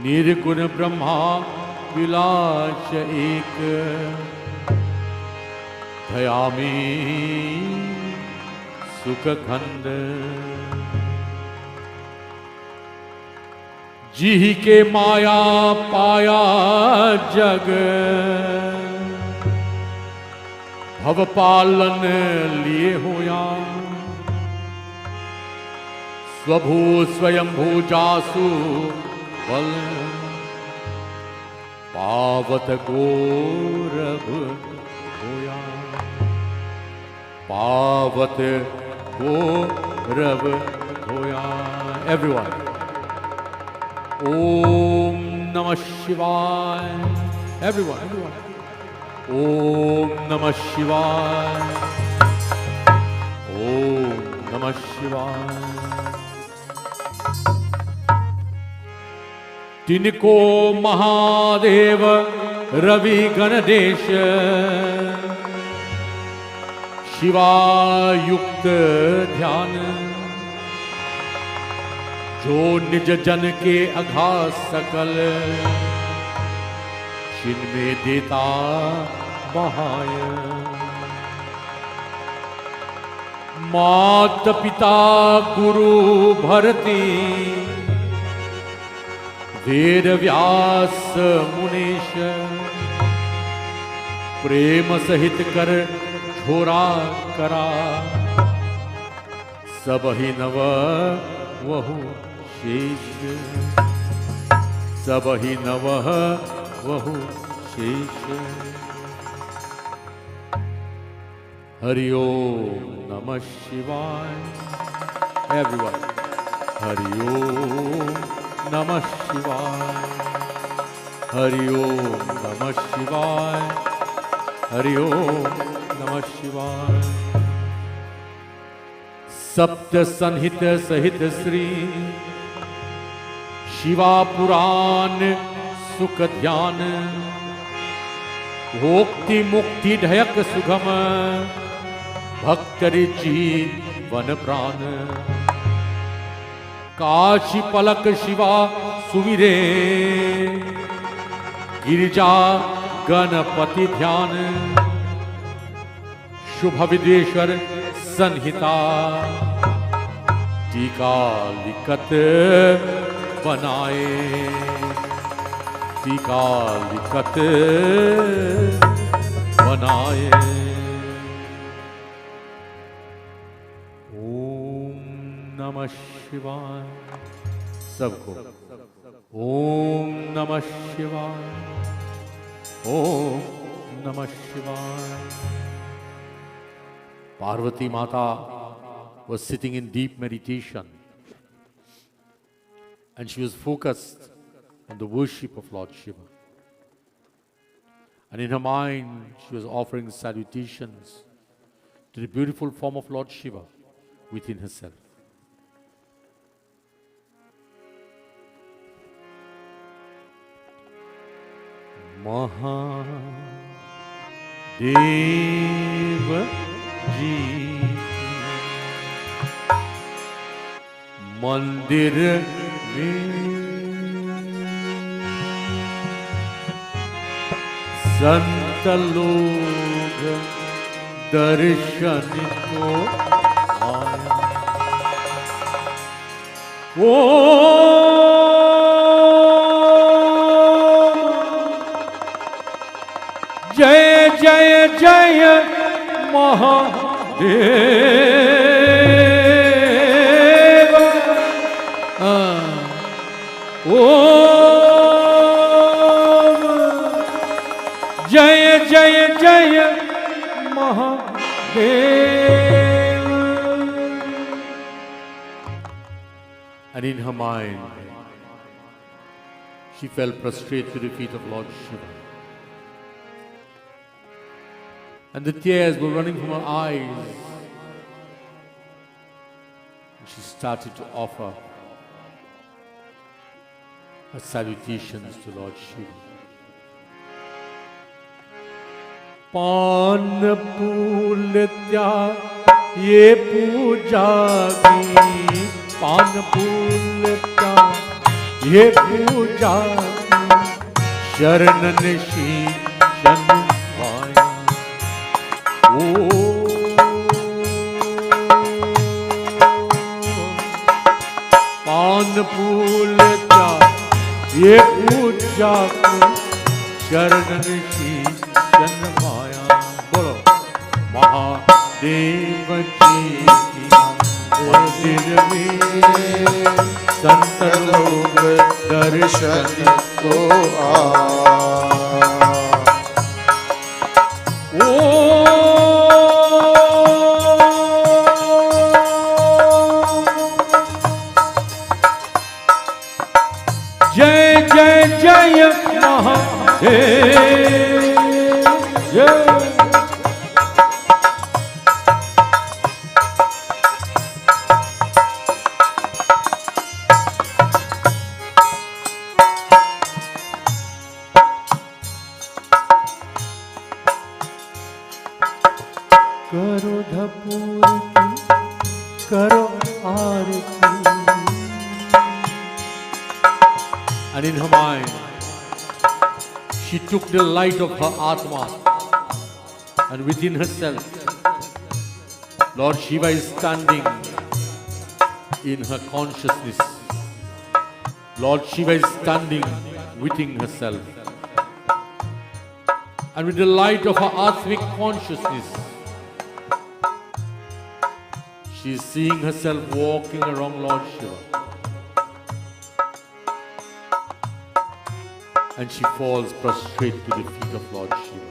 Nirgun Brahma Vilash Ek Dhayami Sukha Khand जी के माया पाया जग भव पालन लिए होया स्वभू स्वयंभू जासु बल पावत गौरव होया, पावत गौरव होया। Everyone. Om Namah Shivaya. Everyone, everyone. Om Namah Shivaya. Om Namah Shivaya. तिनको महादेव रवि गणदेश शिवायुक्त ध्यान, जो निज जन के अघात सकल जिनमें देता बहाय। मात पिता गुरु भरती वेद व्यास मुनीश, प्रेम सहित कर छोरा करा, सब ही नव वहु शेष, सब ही नव वहु शेष। हरि ओम नमः शिवाय। एवरीवन, हरि ओम नमः शिवाय, हरि ओम नमः शिवाय, हरि ओम नमः शिवाय। सप्त संहित सहित श्री शिवा पुराण सुख ध्यान, भोक्ति मुक्ति ढयक सुगम, भक्तरि जीवन प्राण। काशी पलक शिवा सुमिरे, गिरिजा गणपति ध्यान, शुभ विदेश्वर संहिता, टीका लिखत बनाए, टीका लिखत बनाए। ओम नमः शिवाय। सबको ओम नमः शिवाय, ओम नमः शिवाय। Parvati Mata was sitting in deep meditation and she was focused on the worship of Lord Shiva. And in her mind, she was offering salutations to the beautiful form of Lord Shiva within herself. Mahadev जी मंदिर में संत लोग दर्शन को आया। ओ जय जय जय महादेव। ओम जय जय जय Mahadev. And in her mind, she fell prostrate to the feet of Lord Shiva. And the tears were running from her eyes. And she started to offer her salutations to Lord Shiva. पान फूल त्या ये पूजा की, पान फूल त्या ये पूजा की, शरणन शीशन पाया। ओ पान फूल त्या ये पूजा की, शरणन शीशन पाया। बोलो महादेव जी की मंदिर में संत लोग दर्शन को आ। जय जय जय महादेव जय। करो धपूर की करो आरती। And in her mind, she took the light of her Atma, and within herself, Lord Shiva is standing in her consciousness. Lord Shiva is standing within herself. And with the light of her Atmic consciousness, she is seeing herself walking around Lord Shiva. And she falls prostrate to the feet of Lord Shiva.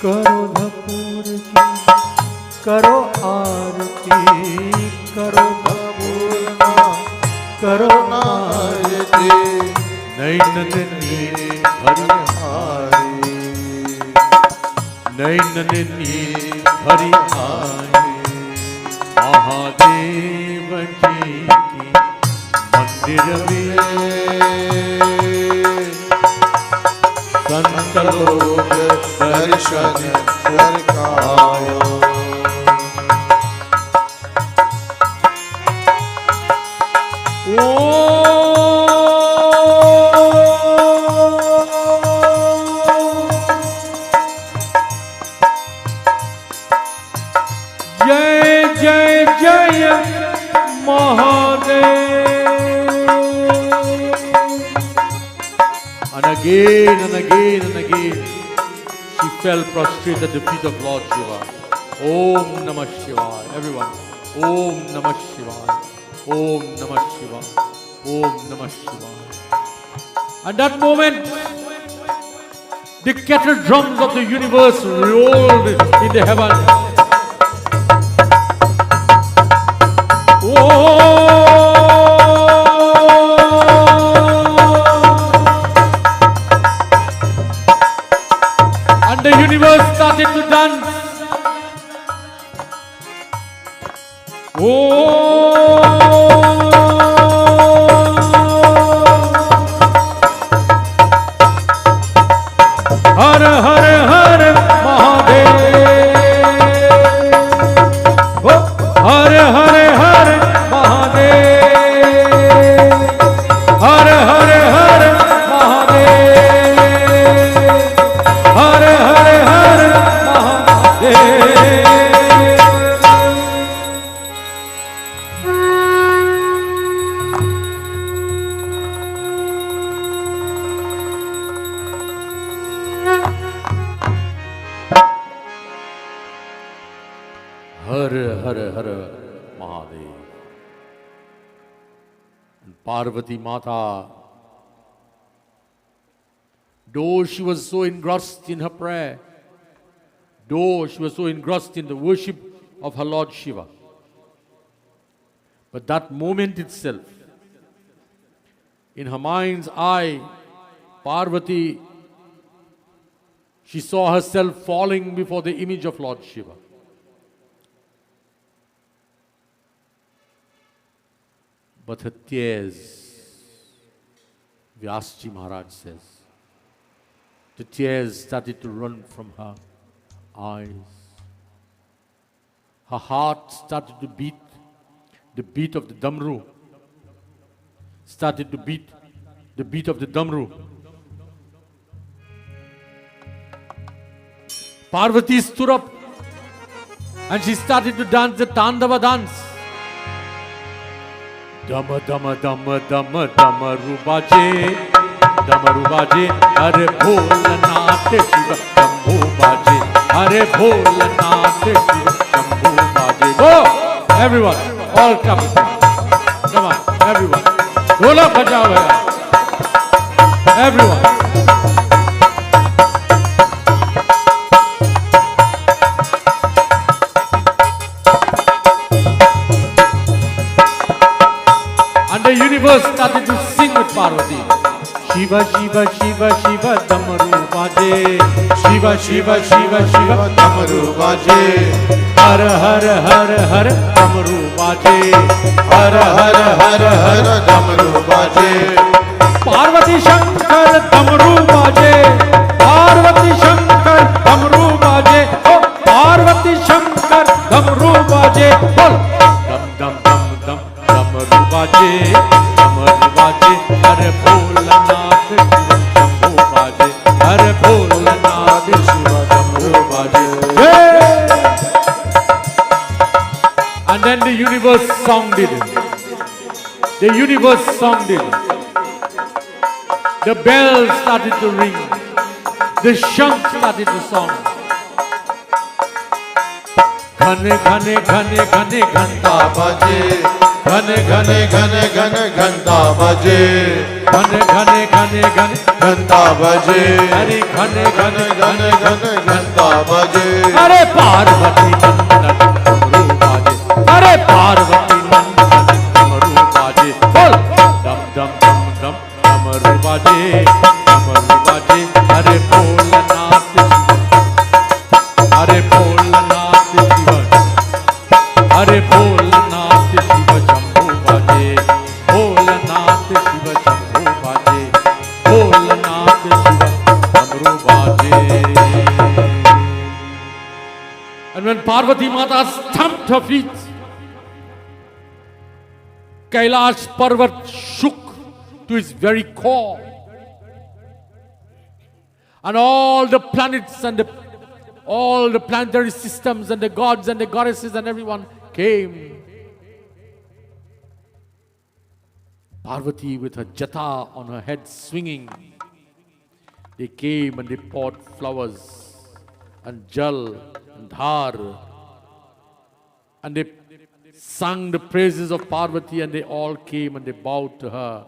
करो धपूर की करो आरती। करो धपूर करो आरती। नैन नीर हरि नैन नीर हरि आए। महादेव जी की मंदिर में संत लोग दर्शन कर आयो। जय जय जय Mahadev. And again and again and again she fell prostrate at the feet of Lord Shiva. Om Namah Shivaya. Everyone. Om Namah Shivaya. Om Namah Shivaya. Om Namah Shivaya. At that moment, the kettle drums of the universe rolled in the heavens. And the universe started to dance. Har Har Har Mahadev. Har Har Har Mahadev. Har Har Har Mahadev. Har Har Har Mahadev. Har Har Har Mahadev. And Parvati Mata, though she was so engrossed in her prayer, though she was so engrossed in the worship of her Lord Shiva, but that moment itself, in her mind's eye, Parvati, she saw herself falling before the image of Lord Shiva. But her tears, Vyasji Maharaj says, the tears started to run from her eyes. Her heart started to beat, the beat of the Damru. Started to beat, the beat of the Damru. Parvati stood up and she started to dance the Tandava dance. Dama dama dama dama dama rubaje, डमरू बाजे, अरे भोलनाथ शिव शंभू बाजे, अरे भोलनाथ शिव शंभू बाजे। Go! Everyone, all come. Come on, everyone. ढोलक बजाओ यार. Everyone. And the universe started to sing with Parvati. Shiva, Shiva, Shiva, Shiva, Damaru baje. Shiva, Shiva, Shiva, Shiva, Damaru baje. Har, har, har, har, Damaru baje. Har, har, har, har, Damaru baje. Parvati Shankar, Damaru baje. Parvati Shankar, Damaru baje. Oh, Parvati Shankar, Damaru baje. Bol. Dum, dum, dum, dum. डमरू बाजे, अरे भोलनाथ शिव शंभू बाजे, अरे भोलनाथ शिव शंभू बाजे। And then the universe sounded. The universe sounded. The bells started to ring. The shank started to sound. घने घने घने घने घंटा बजे, घने घने घने घने घंटा बजे, घने घने घने घने घंटा बजे, अरे घने घने घने घने घंटा बजे। अरे पार्वती नंदन डमरू बाजे, अरे पार्वती नंदन डमरू बाजे। बोल डम डम डम डम डमरू बाजे, डमरू बाजे। अरे भोलनाथ शिव, अरे भोलनाथ शिव, अरे भोलनाथ शिव शंभू बाजे, भोलनाथ शिव शंभू बाजे, भोलनाथ शिव डमरू बाजे। And when Parvati Mata stamped her feet, Kailash Parvat shook to its very core, and all the planets and all the planetary systems and the gods and the goddesses and everyone came. Parvati with her jata on her head swinging. They came and they poured flowers and jal and dhar. And they sang the praises of Parvati, and they all came and they bowed to her.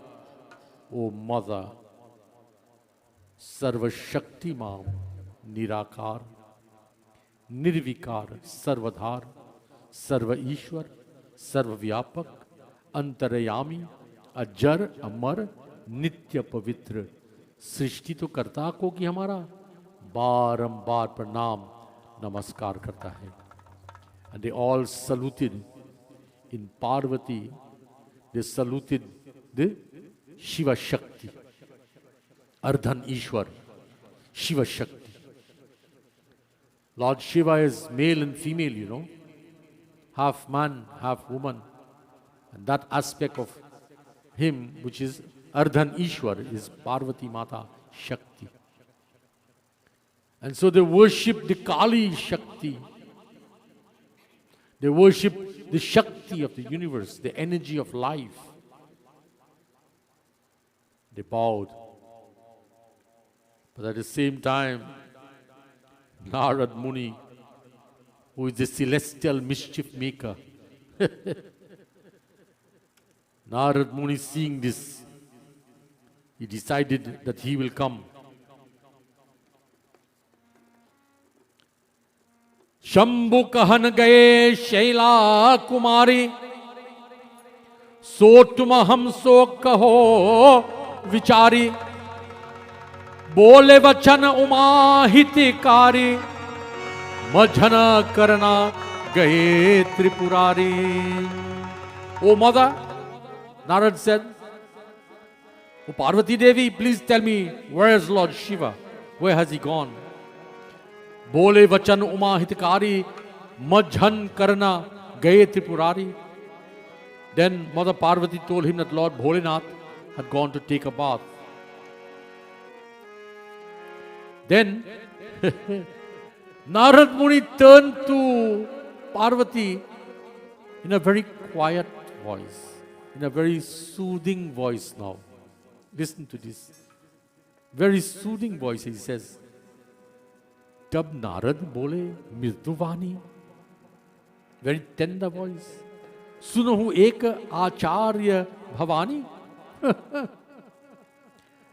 O Mother, Sarva Shakti Mam, Nirakar, निर्विकार, सर्वधार, सर्व ईश्वर, सर्वव्यापक, अंतर्यामी, अजर, अमर, नित्य पवित्र। सृष्टि तो करता को कि हमारा बारंबार प्रणाम नमस्कार करता है। And they all saluted in Parvati. They saluted the Shiva Shakti, Ardhan Ishwar, Shiva Shakti. Lord Shiva is male and female, you know, half man, half woman. And that aspect of him, which is Ardhan Ishwar, is Parvati Mata Shakti. And so they worship the Kali Shakti. They worship the Shakti of the universe, the energy of life. They bowed. But at the same time, Narad Muni, who is the celestial mischief maker, Narad Muni, seeing this, he decided that he will come. Shambhu कहन गए शैला कुमारी, सो तुम हम सो कहो विचारी, बोले वचन उमा हितकारी, मझन करना गए Tripurari. O mother, Narad said, O Parvati Devi, please tell me, where is Lord Shiva? Where has he gone? बोले वचन उमा हितकारी, मज्झन करना गए Tripurari. Then Mother Parvati told him that Lord Bholenath had gone to take a bath. Then Narad Muni turned to Parvati in a very quiet voice, in a very soothing voice now. Listen to this. very soothing voice, he says, तब नारद बोले मृदुवाणी, very tender voice, सुनहु एक आचार्य भवानी,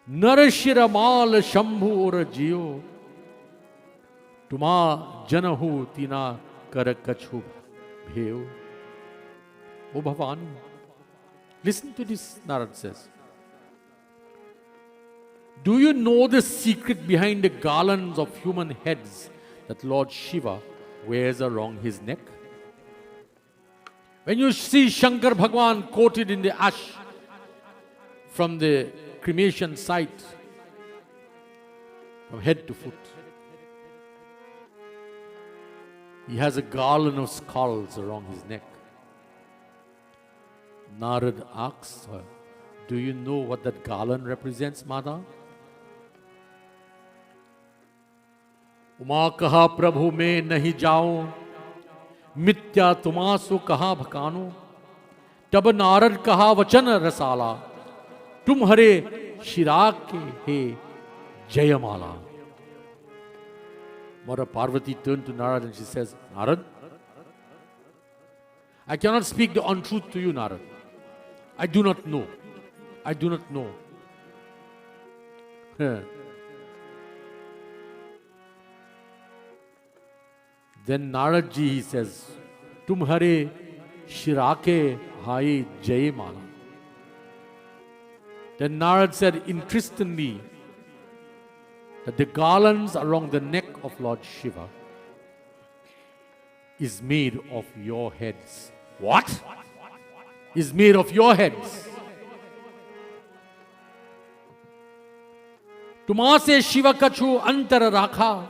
नर शिरमाल शंभु और जियो, तुमा जनहु तीना कर कछु भेव. O Bhavani, listen to this, Narad says. Do you know the secret behind the garlands of human heads that Lord Shiva wears around his neck? When you see Shankar Bhagwan coated in the ash from the cremation site, from head to foot, he has a garland of skulls around his neck. Narad asks her, do you know what that garland represents, Mata? Uma कहा प्रभु मैं नहीं जाऊं, मिथ्या तुमासु कहा भकानो. तब नारद कहा वचन रसाला, तुम हरे शिराग के हे जयमाला. Mother Parvati turned to Narad and she says, Narad, I cannot speak the untruth to you, Narad. I do not know. I do not know. Then Narad ji, he says, Tumhare shirake hai jay mala. Then Narad said interestingly that the garlands around the neck of Lord Shiva is made of your heads. What? Is made of your heads. तुमा से शिव कछु अंतर राखा,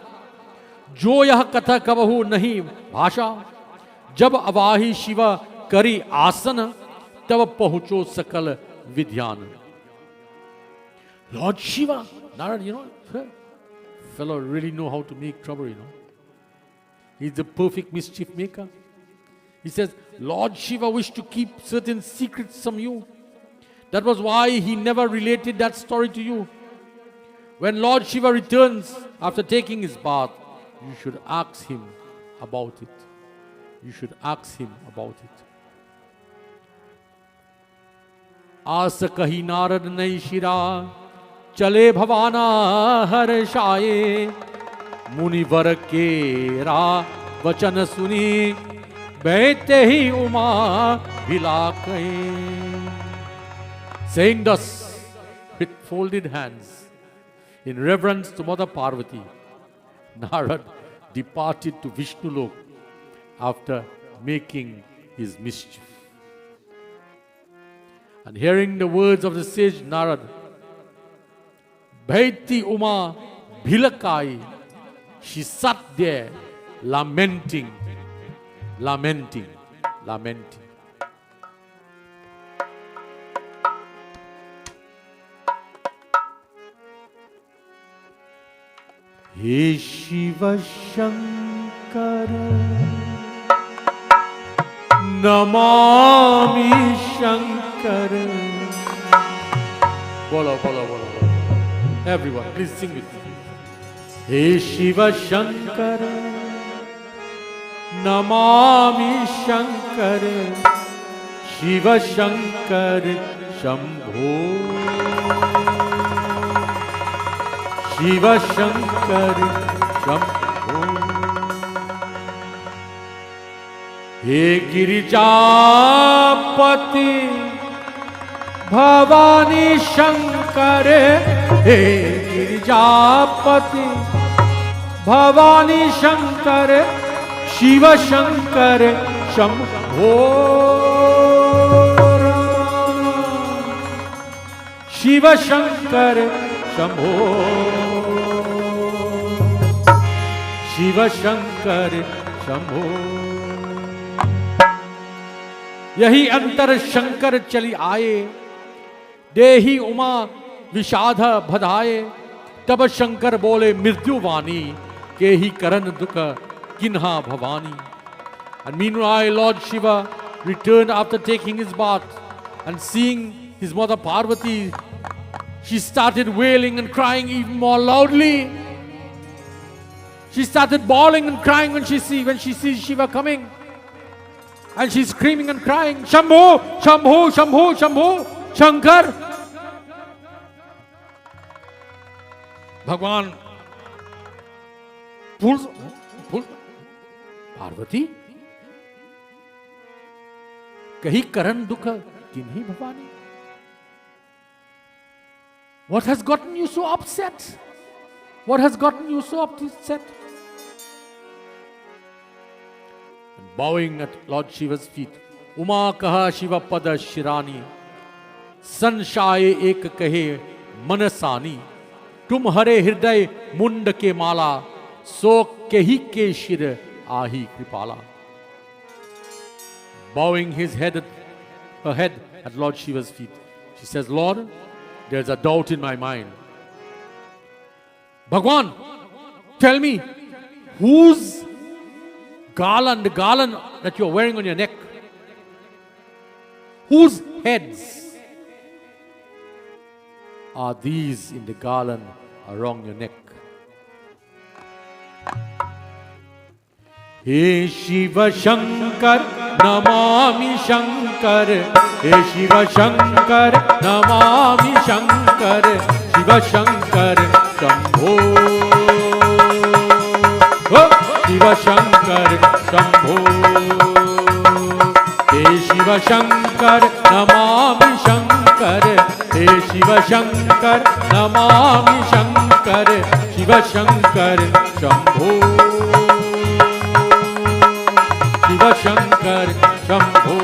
जो यह कथा कबहु नहीं भाषा. जब अवाही शिव करी आसन, तब पहुंचो सकल विद्यान. Lord Shiva, Narad, fellow really know how to make trouble, He's the perfect mischief maker. He says, Lord Shiva wished to keep certain secrets from you. That was why he never related that story to you. When Lord Shiva returns after taking his bath, you should ask him about it. You should ask him about it. आस कही नारद नई शिरा, चले भवाना हर्षाए. मुनिवर के रा वचन सुनी, बैठे ही Uma भिलाकए. Saying thus, with folded hands, in reverence to Mother Parvati, Narad departed to Vishnulok after making his mischief. And hearing the words of the sage Narad, Bhaiti Uma Bhilakai, she sat there lamenting. हे शिव शंकर नमामि शंकर. बोलो बोलो बोलो बोलो. Everyone, please sing with me. हे शिव शंकर नमामि शंकर. शिव शंकर शंभो. शिव शंकर शंभो. हे गिरिजापति भवानी शंकर. हे गिरिजापति भवानी शंकर. शिव शंकर शंभो. शिव शंकर शंभो. शिव शंकर शंभो. यही अंतर शंकर चली आए, देही उमा विषाद बधाए. तब शंकर बोले मृत्युवाणी, के ही करन दुख किन्हा Bhavani. And meanwhile, Lord Shiva returned after taking his bath, and seeing his mother Parvati she started wailing and crying even more loudly. She started bawling and crying when she sees Shiva coming. And she's screaming and crying, Shambhu, Shambhu, Shambhu, Shambhu, Shankar. Bhagwan pulls Parvati. Kahi karan dukha kinhi bhavani. What has gotten you so upset? What has gotten you so upset? And bowing at Lord Shiva's feet, Uma kaha Shiva pada shirani, Sanshaye ek kahe manasani, Tum hare hriday mund ke mala, So kehi ke shir ahi kripala. Bowing her head at Lord Shiva's feet, she says, Lord, there's a doubt in my mind. Bhagwan, tell me, whose garland, the garland that you're wearing on your neck, whose heads are these in the garland around your neck? He Shiva Shankar, Namami Shankar. He Shiva Shankar, Namami Shankar. Shiva Shankar, Shambho. Oh, Shiva Shankar, Shambho. He Shiva Shankar, Namami Shankar. He Shiva Shankar, Namami Shankar. Shiva Shankar, Shambho. Shiva Shankar Shambho.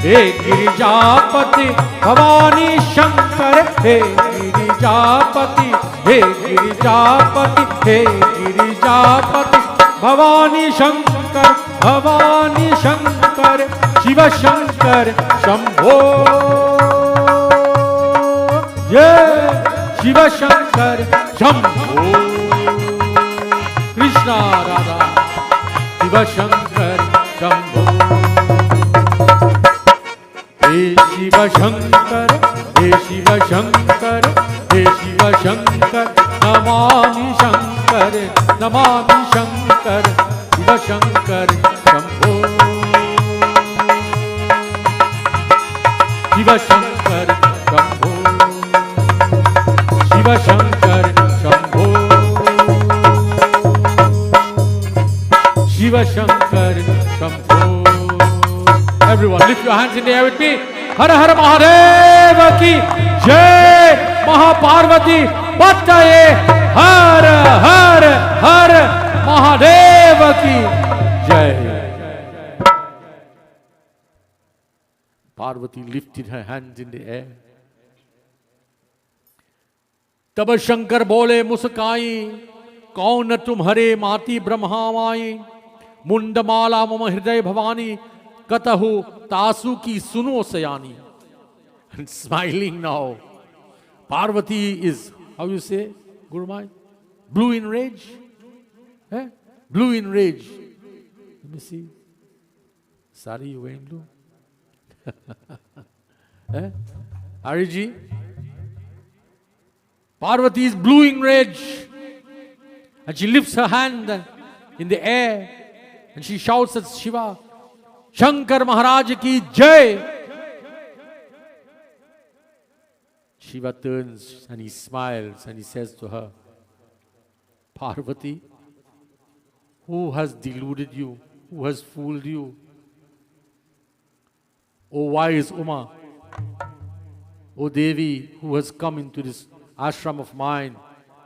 He Girijapati Bhavani Shankar. He Girijapati, He Girijapati, He Girijapati Bhavani Shankar, Bhavani Shankar. Shiva Shankar Shambho. Yeah, Shiva Shankar Shambho. Krishna Radha Shiva Shankar Shambho. He Shiva Shankar, He Shiva Shankar, He Shiva Shankar, Namami Shankar, Namami Shankar, Shiva Shankar Shambho. Shiva Shankar Shambho. Shiva Shankar Shambho. Shiva Shankar Shambho. Everyone lift your hands in the air with me. Har Har Mahadev ki Jai. Mahaparvati Bataye. Har Har Har Mahadev ki Jai. Parvati lifted her hands in the air. तब शंकर बोले मुस्काई, कौन तुम्हारे माती ब्रह्मामाई, मुंडमाला मम हृदय भवानी, कतहु तासु की सुनो सयानी. And smiling now, Parvati is, how you say, Guru Mai? Blue in rage? Eh? Blue in rage. Let me see. Sari, you wearing blue? Eh? Ariji? Parvati is blue in rage. And she lifts her hand in the air and she shouts at Shiva, Shankar Maharaj ki Jai. Shiva turns and he smiles and he says to her, Parvati, who has deluded you? Who has fooled you? O wise Uma, O Devi, who has come into this ashram of mine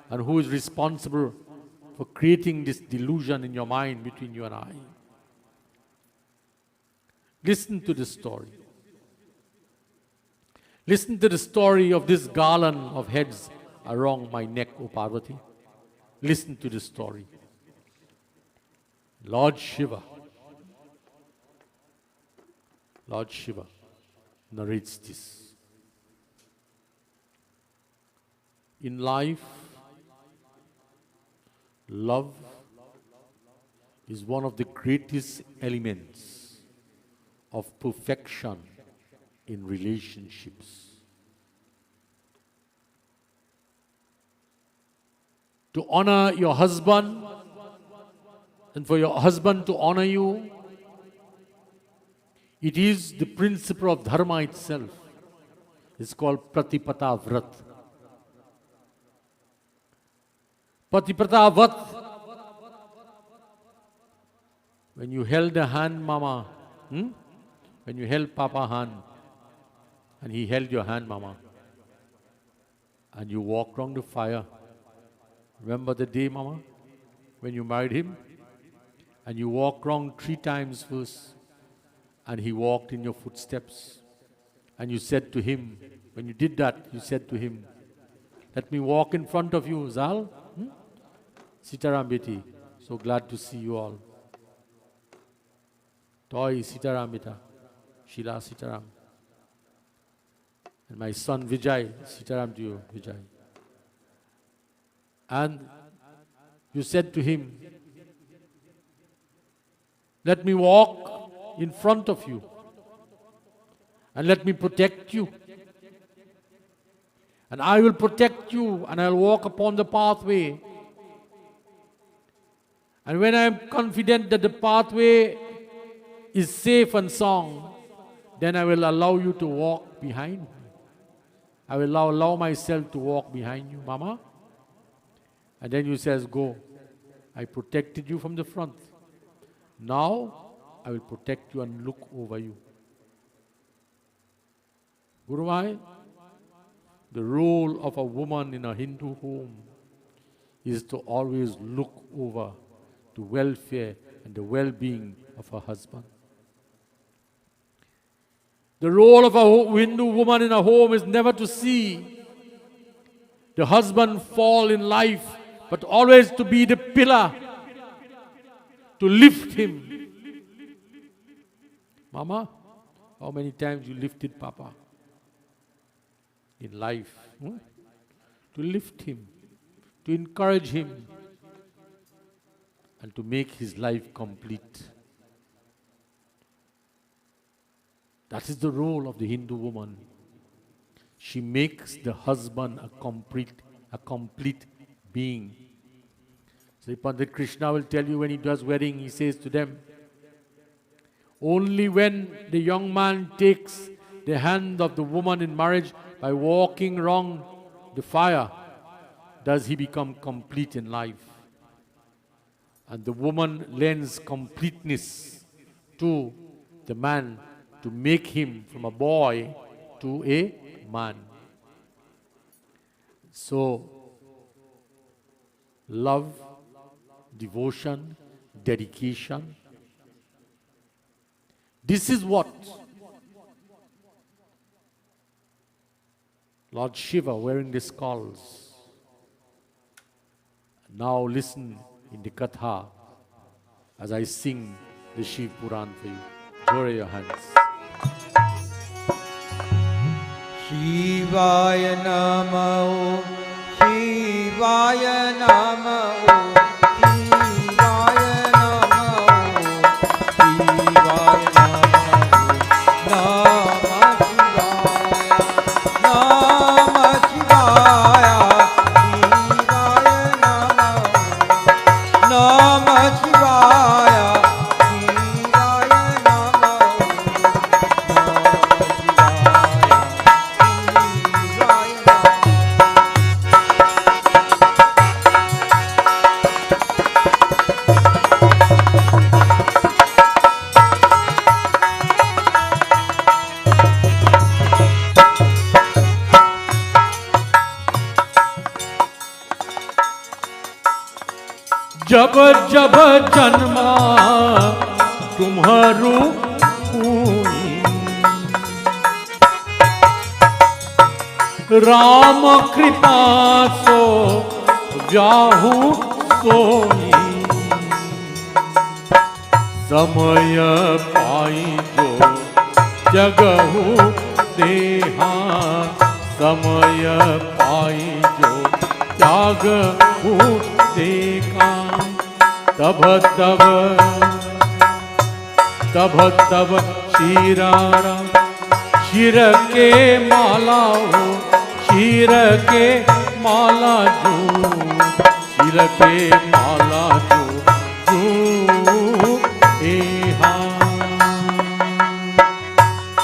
and who is responsible for creating this delusion in your mind between you and I. Listen to the story. Listen to the story of this garland of heads around my neck, O Parvati. Listen to the story. Lord Shiva narrates this. In life, love is one of the greatest elements of perfection in relationships. to honor your husband and for your husband to honor you. It is the principle of dharma itself. It's called Pratipata Vrat. Pratipata Vrat. When you held the hand, Mama, when you held Papa hand, and he held your hand, Mama, and you walked around the fire. Remember the day, Mama, when you married him? And you walked around 3 times first, and he walked in your footsteps. And you said to him, when you did that, you said to him, let me walk in front of you, Zal. Sitaram Beti, so glad to see you all. Toy Sitaram Beta, Sheila Sitaram. And my son Vijay, Sitaram to you, Vijay. And you said to him, let me walk in front of you and let me protect you. And I will protect you and I'll walk upon the pathway. And when I am confident that the pathway is safe and sound, then I will allow you to walk behind me. I will allow myself to walk behind you, Mama. And then you says, go. I protected you from the front. Now, I will protect you and look over you. Guru Mai, the role of a woman in a Hindu home is to always look over the welfare and the well-being of her husband. The role of a Hindu woman in a home is never to see the husband fall in life, but always to be the pillar, to lift him. Mama, how many times you lifted Papa in life? To lift him, to encourage him, and to make his life complete. That is the role of the Hindu woman. She makes the husband a complete being. So Pandit Krishna will tell you when he does wedding, he says to them, only when the young man takes the hand of the woman in marriage by walking around the fire does he become complete in life. And the woman lends completeness to the man to make him from a boy to a man. So, love, devotion, dedication. This is what Lord Shiva wearing the skulls. Now listen in the Katha as I sing the Shiv Puran for you. Join your hands. Shivaya Namo, Shivaya Namo, Shivaya Namo, Shivaya Namo, Namah Shivaya, Namah Shivaya, Shivaya Namo, Namah Shivaya. जब जब जन्मा तुम्हारू हुई, राम कृपा सो व्याहु सोई, समय पाई जो जगहु देहा, समय पाई जो त्यागहु देखा, तब तब शीरारा शिर के माला हो, शिर के माला जो सिर के माला जो एहा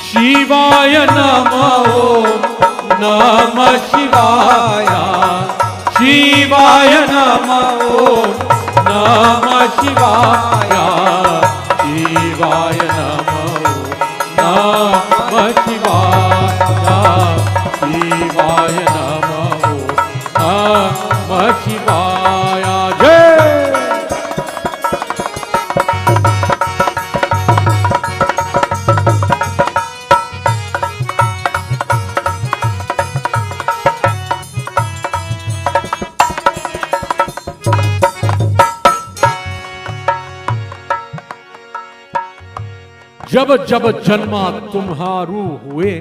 शिवाय नमो नमः शिवाय शिवाय नमो नमः शिवाय शिवाय नमो नमः शिवाय शिवाय नमो नमः शिवाय जय। जब जब जन्मा तुम्हारू हुए,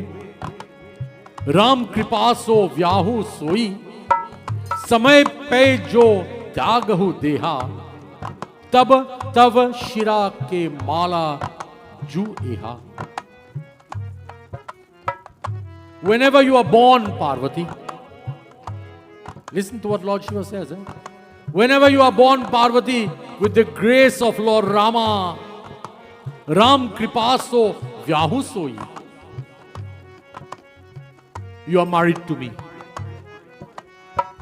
राम कृपा सो व्याहु सोई, समय पे जो त्यागहु देहा, तब तब शिरा के माला जू एहा। Whenever you are born, Parvati, listen to what Lord Shiva says. Whenever you are born, Parvati, with the grace of Lord Rama, Ram Kripaso Vyahu Soi, you are married to me.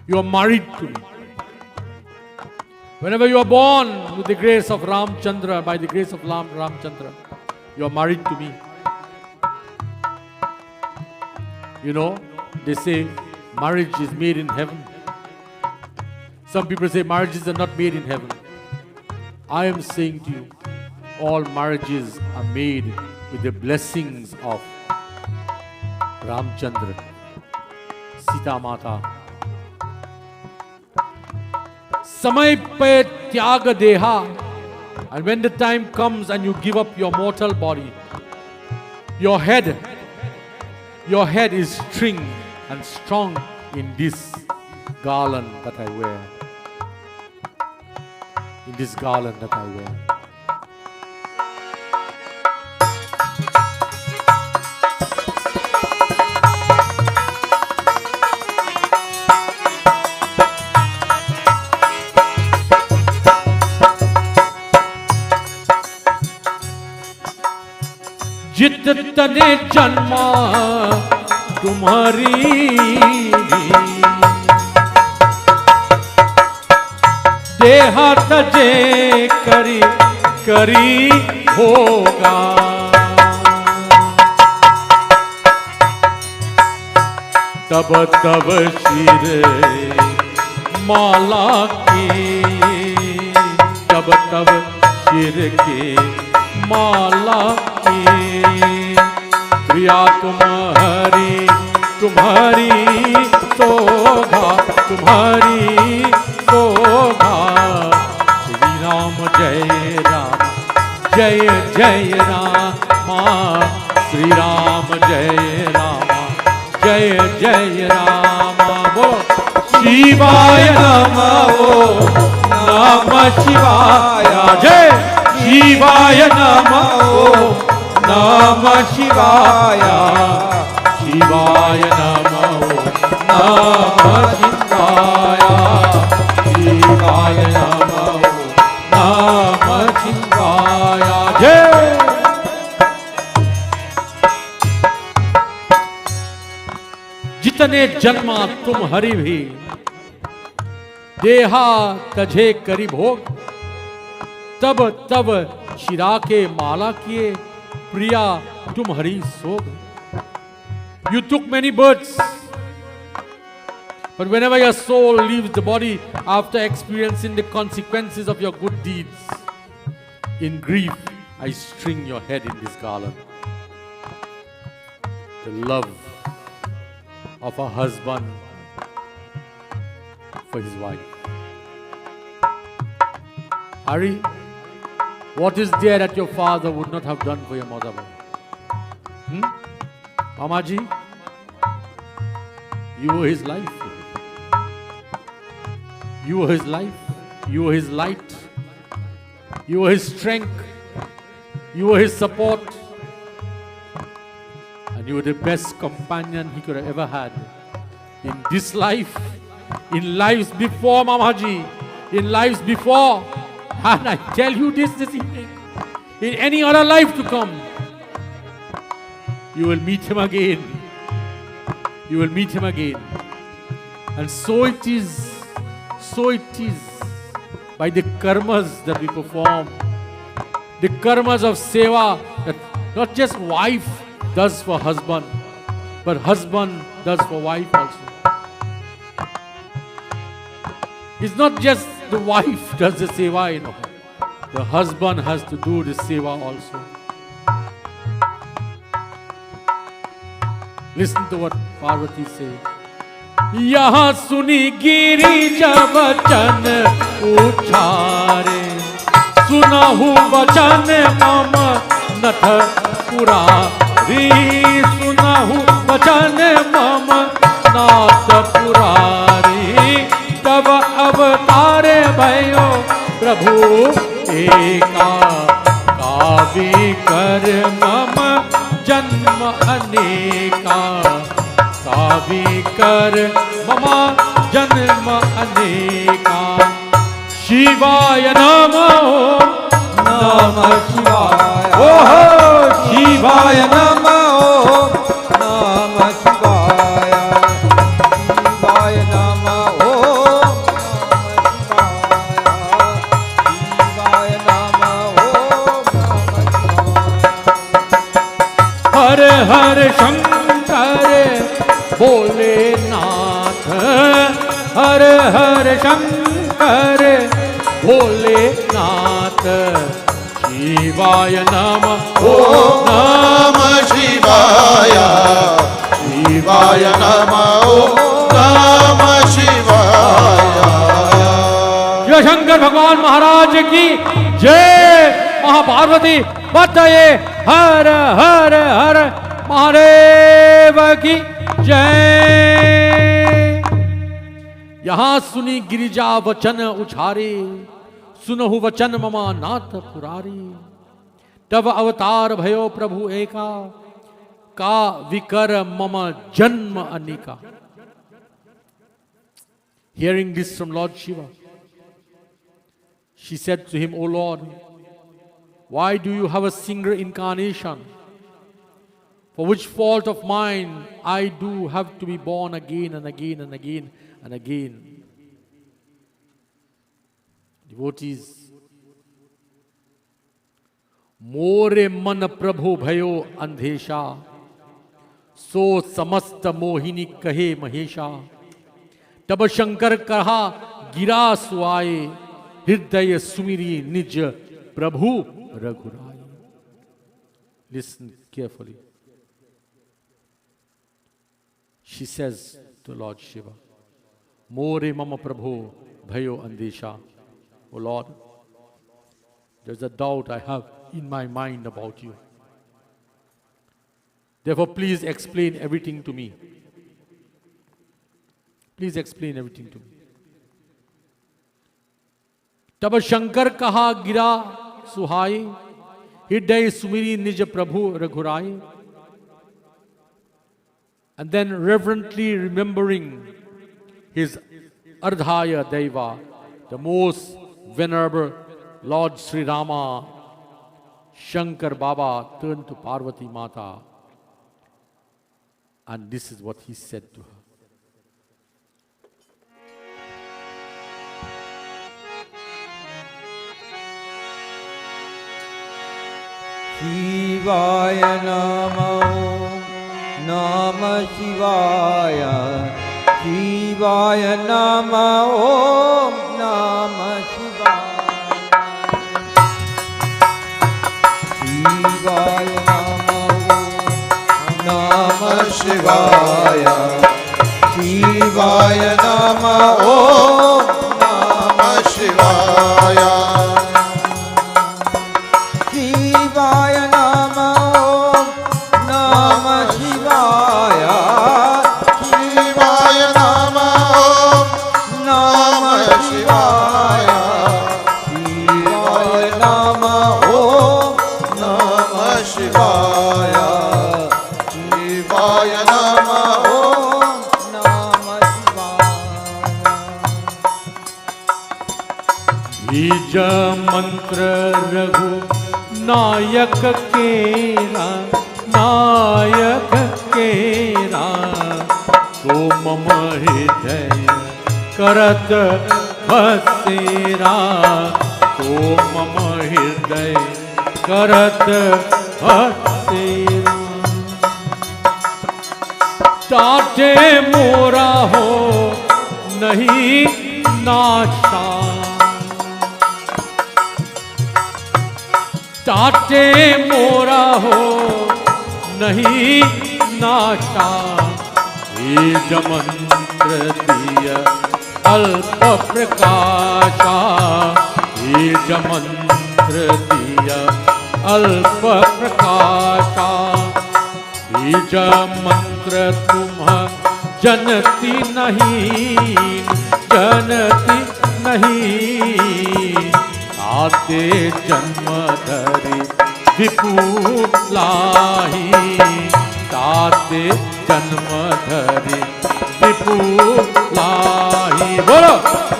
You are married to me. Whenever you are born with the grace of Ramchandra, by the grace of Ramchandra, you are married to me. You know, they say marriage is made in heaven. Some people say marriages are not made in heaven. I am saying to you, all marriages are made with the blessings of Ramchandra, Sita Mata. Samay pe tyaga deha. And when the time comes and you give up your mortal body, your head is string and strong in this garland that I wear. In this garland that I wear. जितने जन्मा तुम्हारी देहा तजे करी करी होगा। तब तब शिर माला के, तब तब शिर के माला प्रिया तुम्हारी तुम्हारी शोभा तुम्हारी शोभा। श्री राम जय जय रामा, श्री राम जय जय रामा। बोलो शिवाय नमो नमः शिवाय जय शिवाय नमो नमः शिवाय शिवाय नमो नमः शिवाय शिवाय नमो नमः शिवाय जय। जितने जन्मा तुम हरि भी, देहा तझे करी भोग। तब तब शिरा के माला किए, प्रिया तुम हरि सोग। You took many births, but whenever your soul leaves the body after experiencing the consequences of your good deeds, in grief I string your head in this garland. The love of a husband for his wife. Hari, what is there that your father would not have done for your mother? Mamaji, you were his life. You were his life. You were his light. You were his strength. You were his support. And you were the best companion he could have ever had. In this life, in lives before Mamaji, in lives before. And I tell you this evening, in any other life to come, you will meet him again. You will meet him again. And so it is by the karmas that we perform, the karmas of seva, that not just wife does for husband, but husband does for wife also. It's not just the wife does the seva, you know. The husband has to do the seva also. Listen to what Parvati says. यहाँ सुनी गिरिजा वचन उछारे, सुनहु वचन मम नथ पुरारी, सुनहु वचन मम नाथ पुरारी, तब अवतारे भयो प्रभु एका, कावी कर मम जन्म अनेका, कावी कर मम जन्म अनेका। शिवाय नमो नमः शिवाय, ओहो शिवाय नमो नमः शिवाय, शिवाय नमो नमः शिवाय, शिवाय नमो नमः। हर हर शंकर भोलेनाथ, हर हर शंकर भोलेनाथ, शिवाय नमः ओम नमः शिवाय, शिवाय नमः ओम नमः शिवाय। जय शंकर भगवान महाराज की जय। महापार्वती बताए हर हर हर महादेव की जय। यहाँ सुनी गिरिजा वचन उछारे, सुनहु वचन ममा नाथ पुरारी, तब अवतार भयो प्रभु एका, का विकर मम जन्म अनेका। Hearing this from Lord Shiva, she said to him, O Lord, why do you have a single incarnation? For which fault of mine I do have to be born again and again and again and again. Devotees, मोरे मन प्रभु भयो अंधेशा, सो समस्त मोहिनी कहे महेशा, तब शंकर कहा गिरा सुआए, हृदय सुमिरी निज प्रभु रघुराई। Listen carefully. She says to Lord Shiva, More mama prabhu bhayo andesha. O Lord, there's a doubt I have in my mind about you. Therefore, please explain everything to me. Please explain everything to me. तब शंकर कहा गिरा सुहाई, हृदय सुमिरी निज प्रभु रघुराई. And then reverently remembering his Ardhaya Deva, the most venerable Lord Sri Rama, Shankar Baba turned to Parvati Mata, and this is what he said to her. Shivaya Namo, Namah Shivaya, Shivaya Namo, Namah Shivaya, Shivaya Namo, Namah Shivaya, Shivaya Namo, Namah Shivaya. Shivaya Namo, Namah Shivaya, Shivaya Namo, Namah Shivaya, Shivaya Namo, Namah Shivaya, Shivaya Namo, Namah Shivaya. बीज मंत्र रघु नायक केरा, नायक केरा, तो मम हृदय करत बसेरा, तो मम हृदय करत बसेरा। टाटे मोरा हो नहीं नाशा, टाटे मोरा हो नहीं नाशा, बीज मंत्र दिय अल्प प्रकाशा, बीज मंत्र दिय अल्प प्रकाशा, बीज मंत्र तुम जनती नहीं, जनती नहीं, आते जन्म धरि विपुलाही, ताते जन्म धरि विपुलाही। बोलो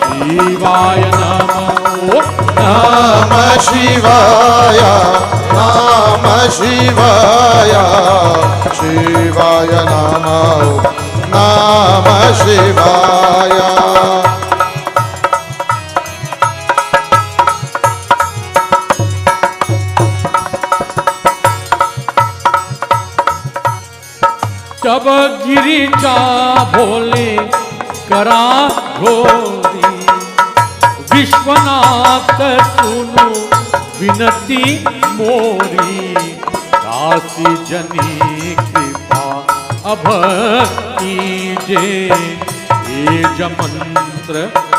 शिवाय नमो, नमः शिवाय, नमः शिवाय, शिवाय नमः, नमः शिवाय। तब गिरिजा भोले करा घोरी, विश्वनाथ सुनो विनती मोरी, दासी जनी कृपा अब कीजे, बीज मंत्र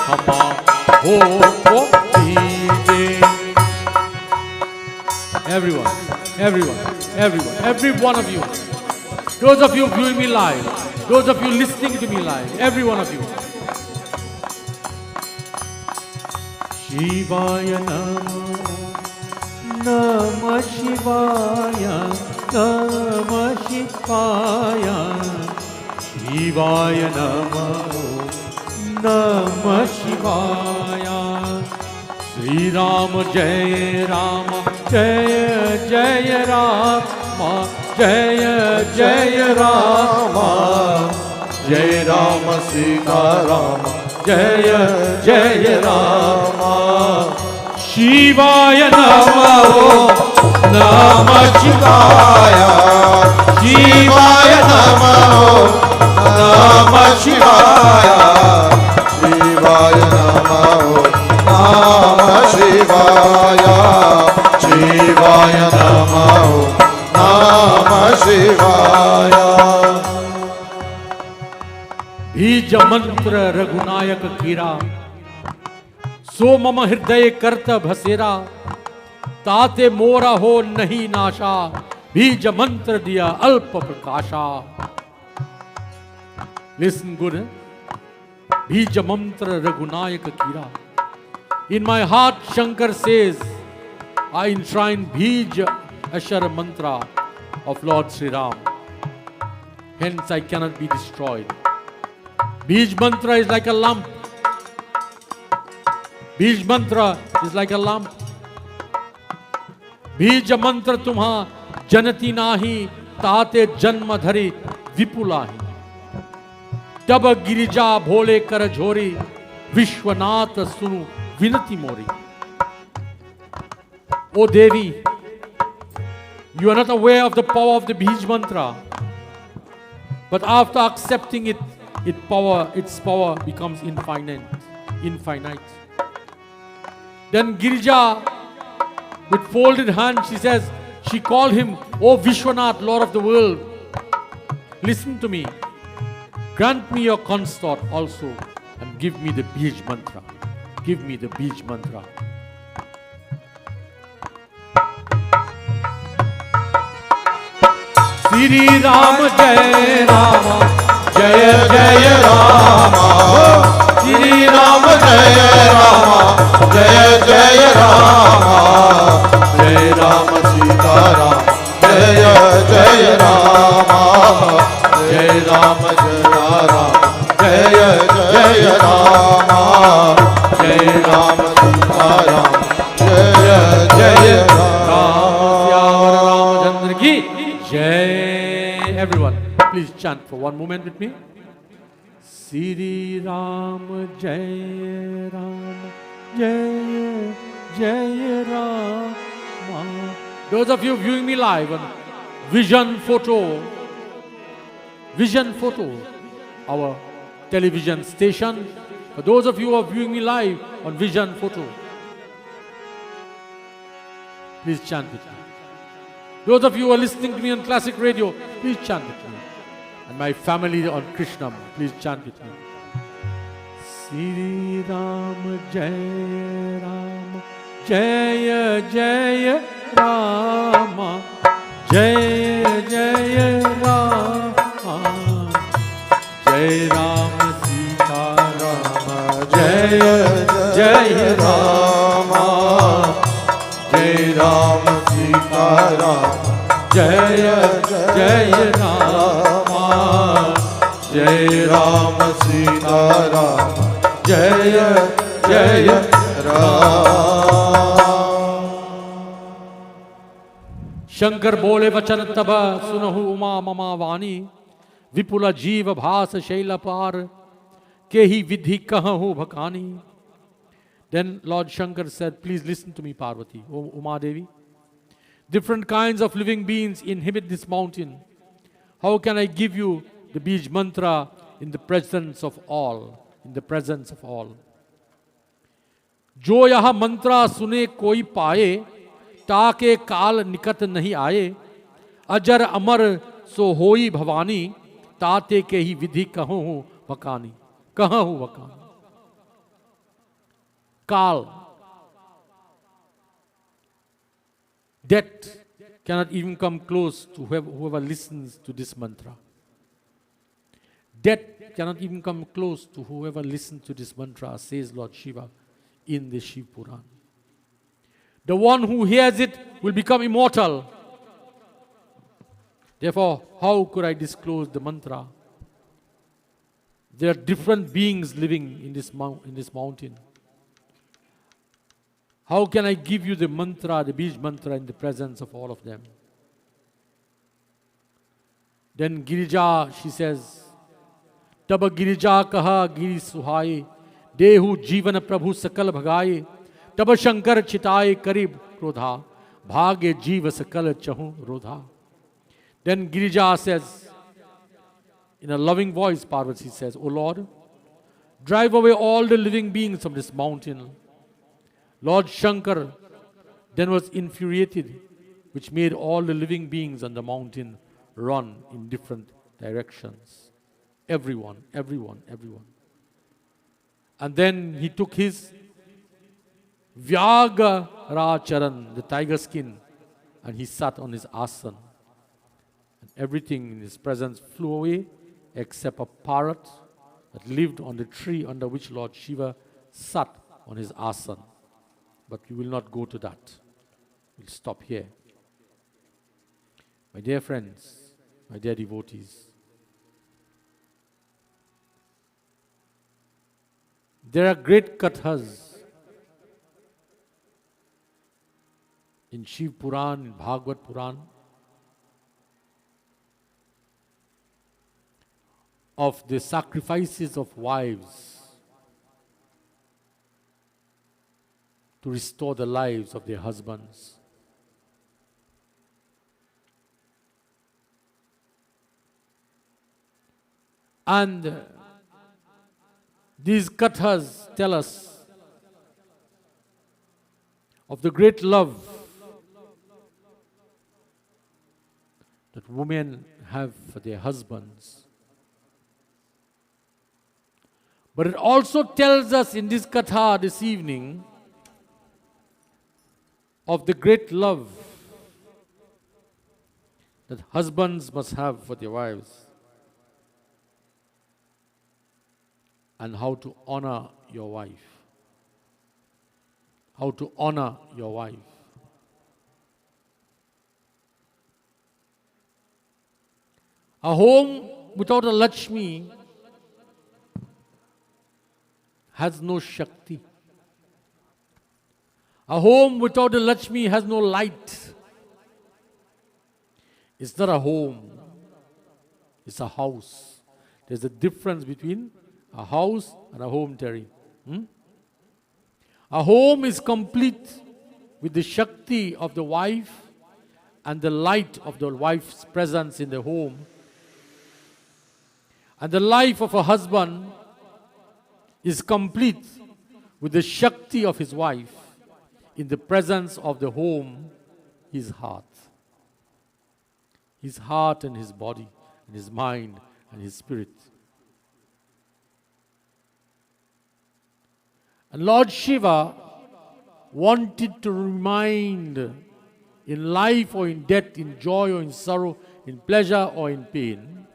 हमा हो कीजे। Everyone, everyone, everyone, every one of you, those of you viewing me live, those of you listening to me live, every one of you. Shivaya Namah, Namah Shivaya, Namah Shivaya, Shivaya Namah, Namah Shivaya. Sri Ram Jai Ram, Jai Jai Rama, Jai Jai Rama, Jai Rama Sita Rama, Jai Jai Rama. Shivaya Namah, Namah Shivaya, Shivaya Namah, Namah Shivaya, शिवाय नमः, नमः शिवाय, शिवाय नमः, नमः शिवाय। बीज मंत्र रघुनायक कीरा, सो मम हृदय करत भसेरा, ताते मोरा हो नहीं नाशा, बीज मंत्र दिया अल्प प्रकाशा। Listen good. बीज मंत्र रघुनायक कीरा. In my heart, Shankar says, I enshrine Bij Ashara mantra of Lord Sri Ram. Hence, I cannot be destroyed. Bij mantra is like a lamp. Bij mantra is like a lamp. Bij mantra tumha janati nahi, ताते जन्म धरि विपुलाही. तब गिरिजा भोले कर झोरी, विश्वनाथ सुनु विनती मोरी. O Devi, you are not aware of the power of the Bij mantra, but after accepting it, its power becomes infinite. Then Girija, with folded hands, she called him, O Vishwanath, Lord of the world, listen to me. Grant me your consort also and give me the Bij mantra. Give me the Bij mantra. Shri Ram Jai Rama, Jai Jai Rama. Shri Ram Jai Rama, Jai Jai Rama, Jai Ram Sita Ram, Jai Jai Rama, Jai Ram Jai Ram, Jai Jai Rama, Jai Ram Sita Ram, chant for one moment with me. Sri Ram Jai Ram Jai Jai Rama. Those of you viewing me live on Vision Photo, our television station. For those of you who are viewing me live on Vision Photo, please chant with me. Those of you who are listening to me on classic radio, please chant with me. And my family on Krishnam, please chant with me. Sri Ram Jai Ram Jaya Jaya Rama Jaya Jaya Rama Jai Ram Sita Rama Jaya Jaya Rama Jai Ram Sita Rama Jaya Jaya Rama Jai Ram Sita Rama Jaya Jaya Rama. Shankar बोले वचन तब सुनहु Uma mama वाणी विपुल जीव भास शैल पार के ही विधि कहूँ भकानी. Then Lord Shankar said, please listen to me, Parvati, O Uma Devi. Different kinds of living beings inhabit this mountain. How can I give you the Bij mantra in the presence of all? In the presence of all. जो यह मंत्रा सुने कोई पाए ताके काल निकट नहीं आए अजर अमर सो होई भवानी ताते के ही विधि कहूँ भकानी. कहूँ भकानी. Kal, death cannot even come close to whoever listens to this mantra. Death cannot even come close to whoever listens to this mantra, says Lord Shiva in the Shiv Puran. The one who hears it will become immortal. Therefore, how could I disclose the mantra? There are different beings living in this mountain. How can I give you the mantra, the Bij mantra, in the presence of all of them? Then Girija, she says, Tab Girija kaha giri suhaye, dehu jivan prabhu sakal bhagaye, tab shankar chitaye karib krodha, bhage jiva sakal chahu rodha. Then Girija says, in a loving voice, Parvati says, O Lord, drive away all the living beings from this mountain. Lord Shankar then was infuriated, which made all the living beings on the mountain run in different directions. Everyone. And then he took his Charran, the tiger skin, and he sat on his asan. And everything in his presence flew away except a parrot that lived on the tree under which Lord Shiva sat on his asan. But we will not go to that. We'll stop here. My dear friends, my dear devotees, there are great kathas in Shiv Puran, in Bhagavad Puran, of the sacrifices of wives to restore the lives of their husbands. And these kathas tell us of the great love that women have for their husbands. But it also tells us in this katha this evening of the great love that husbands must have for their wives, and how to honor your wife. How to honor your wife. A home without a Lakshmi has no Shakti. A home without a Lakshmi has no light. It's not a home. It's a house. There's a difference between a house and a home, Terry. A home is complete with the Shakti of the wife and the light of the wife's presence in the home. And the life of a husband is complete with the Shakti of his wife in the presence of the home, his heart. His heart and his body and his mind and his spirit. And Lord Shiva wanted to remind in life or in death, in joy or in sorrow, in pleasure or in pain.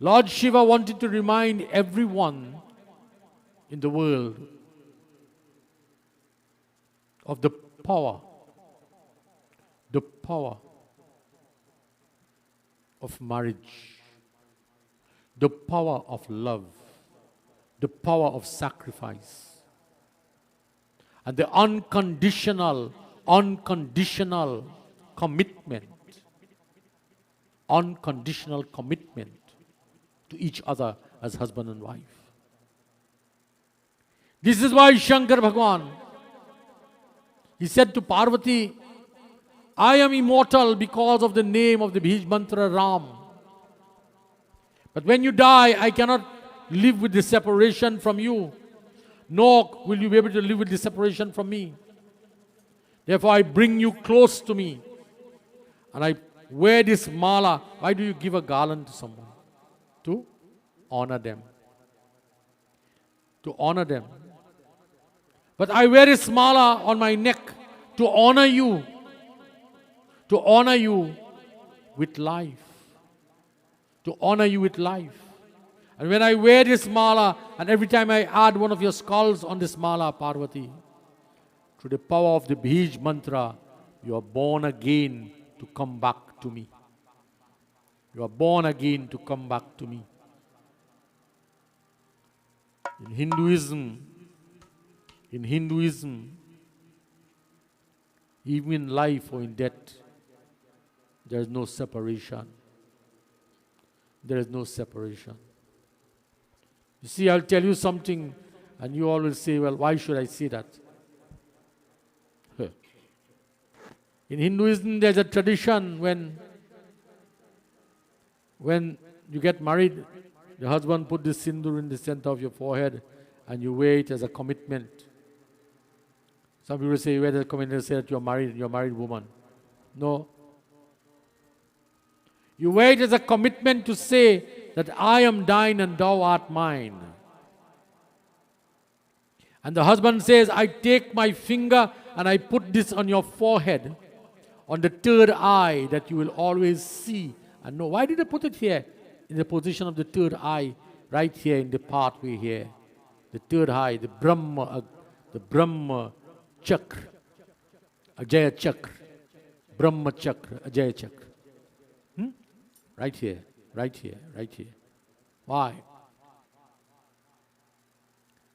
Lord Shiva wanted to remind everyone in the world of the power of marriage, the power of love, the power of sacrifice, and the unconditional commitment to each other as husband and wife. This is why Shankar Bhagwan, he said to Parvati, I am immortal because of the name of the Bij mantra Ram. But when you die, I cannot live with the separation from you, nor will you be able to live with the separation from me. Therefore, I bring you close to me, and I wear this mala. Why do you give a garland to someone? To honor them. To honor them. But I wear this mala on my neck to honor you. To honor you with life. To honor you with life. And when I wear this mala, and every time I add one of your skulls on this mala, Parvati, through the power of the Bij mantra, you are born again to come back to me. You are born again to come back to me. In Hinduism, even in life or in death, there is no separation. There is no separation. You see, I'll tell you something, and you all will say, well, why should I say that? In Hinduism, there's a tradition when you get married, the husband put the sindoor in the center of your forehead, and you wear it as a commitment. Some people say, wear the commitment, say that you're a married woman. No. You wear it as a commitment to say that I am thine and thou art mine. And the husband says, I take my finger and I put this on your forehead, on the third eye, that you will always see and know. Why did I put it here? In the position of the third eye, right here in the pathway here. The third eye, the Brahma Chakra, Ajaya Chakra, Brahma Chakra, Ajaya Chakra. Right here, right here, right here. Why?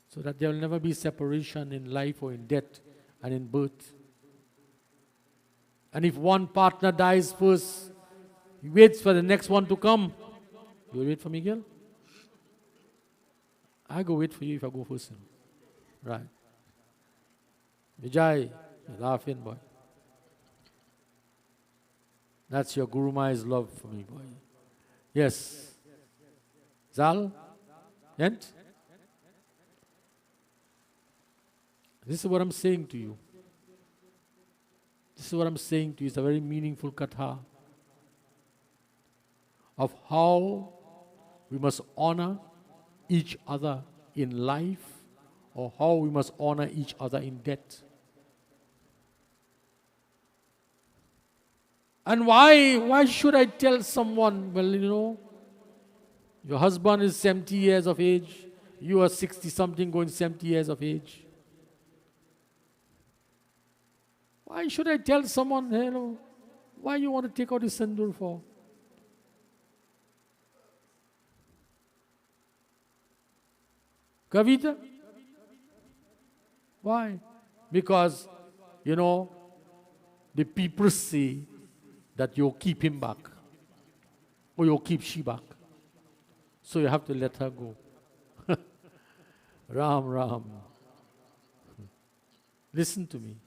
So that there will never be separation in life or in death and in birth. And if one partner dies first, he waits for the next one to come. You wait for me, girl? I go wait for you if I go first. Right. Vijay, you're laughing, boy. That's your Guru Ma's love for me, boy. Yes. Zal? Yent? This is what I'm saying to you. This is what I'm saying to you. It's a very meaningful katha of how we must honor each other in life, or how we must honor each other in death. And why should I tell someone, well, your husband is 70 years of age, you are 60-something going 70 years of age. Why should I tell someone, why you want to take out the sindoor for? Kavita? Why? Because, the people say that you keep him back. or you'll keep she back. So you have to let her go. Ram, Ram. Listen to me.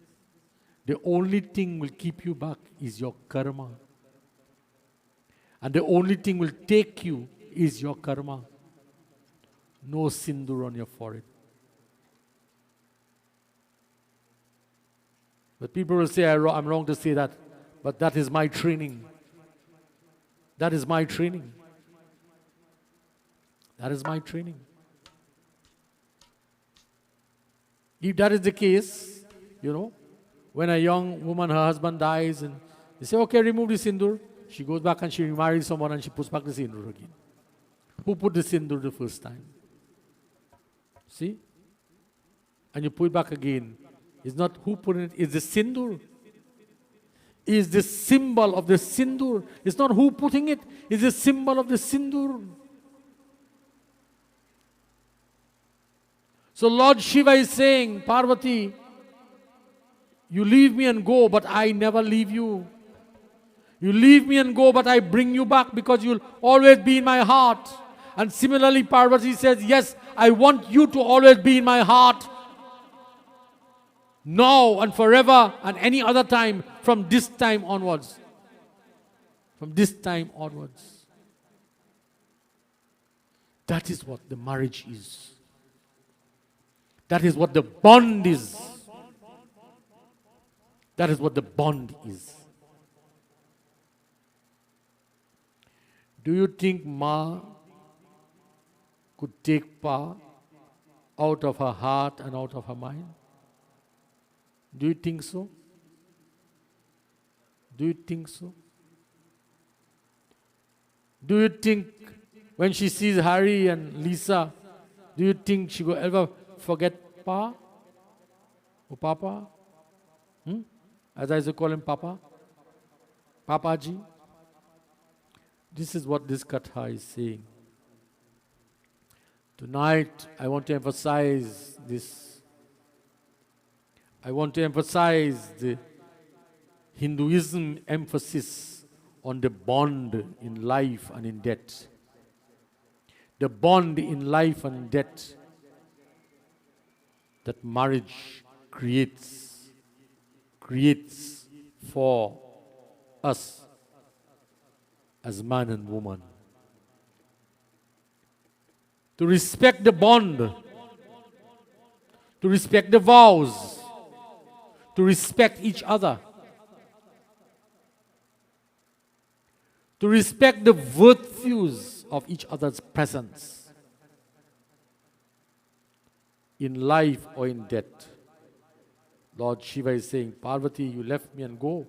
The only thing will keep you back is your karma. And the only thing will take you is your karma. No sindur on your forehead. But people will say, I'm wrong to say that. But that is my training. That is my training. That is my training. If that is the case, when a young woman, her husband dies, and they say, okay, remove the sindur. She goes back and she remarries someone and she puts back the sindur again. Who put the sindur the first time? See? And you put it back again. It's not who put it, it's the sindur. It's the symbol of the sindur. It's not who putting it, it's the symbol of the sindur. So Lord Shiva is saying, Parvati, you leave me and go, but I never leave you. You leave me and go, but I bring you back because you'll always be in my heart. And similarly, Parvati says, yes, I want you to always be in my heart. Now and forever and any other time from this time onwards. From this time onwards. That is what the marriage is. That is what the bond is. That is what the bond is. Do you think Ma could take Pa out of her heart and out of her mind? Do you think so? Do you think so? Do you think when she sees Harry and Lisa, do you think she will ever forget Pa or Papa? As I used to call him Papa. Papaji. This is what this Katha is saying. Tonight, I want to emphasize this. I want to emphasize the Hinduism emphasis on the bond in life and in death. The bond in life and death that marriage creates for us as man and woman. To respect the bond, to respect the vows, to respect each other, to respect the virtues of each other's presence in life or in death. Lord Shiva is saying, Parvati, you left me and go,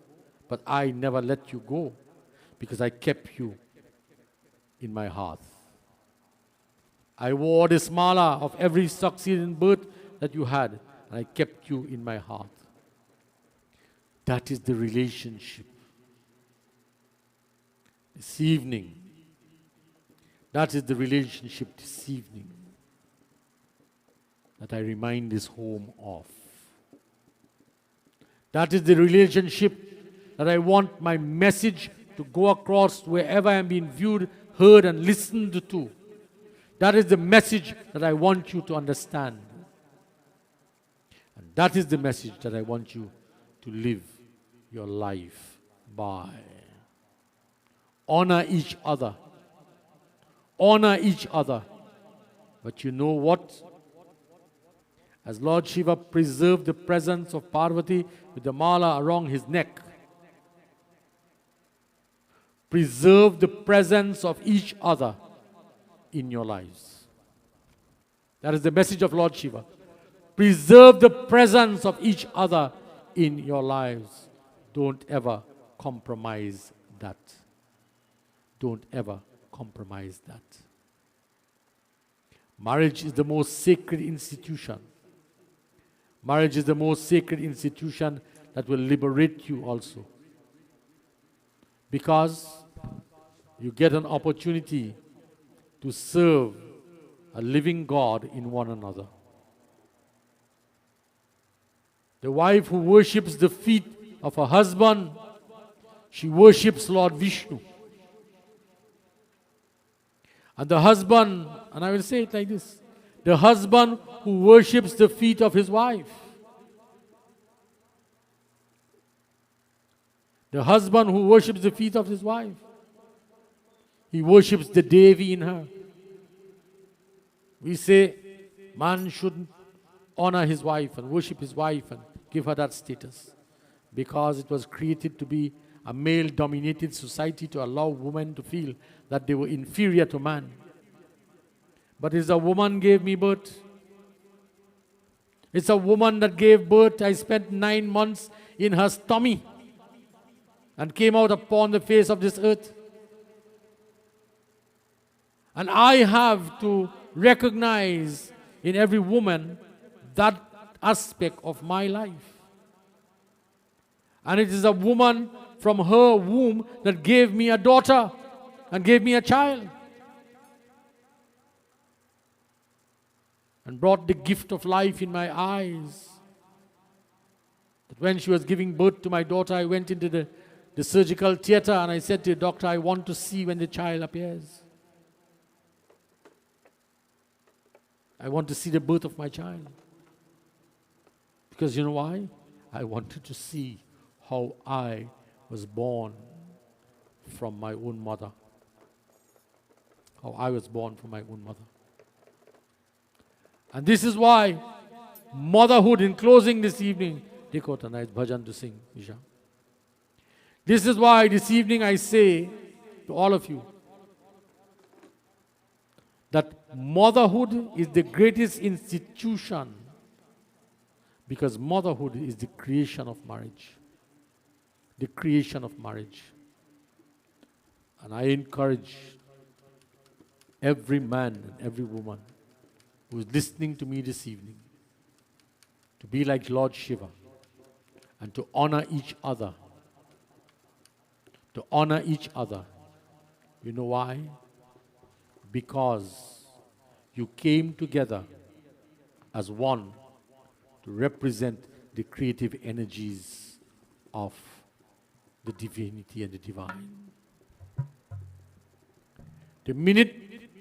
but I never let you go because I kept you in my heart. I wore this mala of every succeeding birth that you had, and I kept you in my heart. That is the relationship. This evening, that is the relationship this evening that I remind this home of. That is the relationship that I want my message to go across wherever I am being viewed, heard, and listened to. That is the message that I want you to understand. And that is the message that I want you to live your life by. Honor each other. Honor each other. But you know what? As Lord Shiva preserved the presence of Parvati with the mala around his neck, preserve the presence of each other in your lives. That is the message of Lord Shiva. Preserve the presence of each other in your lives. Don't ever compromise that. Don't ever compromise that. Marriage is the most sacred institution. Marriage is the most sacred institution that will liberate you also. Because you get an opportunity to serve a living God in one another. The wife who worships the feet of her husband, she worships Lord Vishnu. And the husband, and I will say it like this, the husband who worships the feet of his wife. The husband who worships the feet of his wife. He worships the Devi in her. We say man should honor his wife and worship his wife and give her that status, because it was created to be a male-dominated society to allow women to feel that they were inferior to man. But it's a woman gave me birth. It's a woman that gave birth. I spent 9 months in her tummy and came out upon the face of this earth. And I have to recognize in every woman that aspect of my life. And it is a woman from her womb that gave me a daughter and gave me a child. And brought the gift of life in my eyes. That when she was giving birth to my daughter, I went into the surgical theater and I said to the doctor, I want to see when the child appears. I want to see the birth of my child. Because you know why? I wanted to see how I was born from my own mother. How I was born from my own mother. And this is why motherhood, in closing this evening, dekho ta nice bhajan to sing, Isha. This is why this evening I say to all of you that motherhood is the greatest institution, because motherhood is the creation of marriage. The creation of marriage. And I encourage every man and every woman who is listening to me this evening to be like Lord Shiva and to honor each other. To honor each other. You know why? Because you came together as one to represent the creative energies of the divinity and the divine. The minute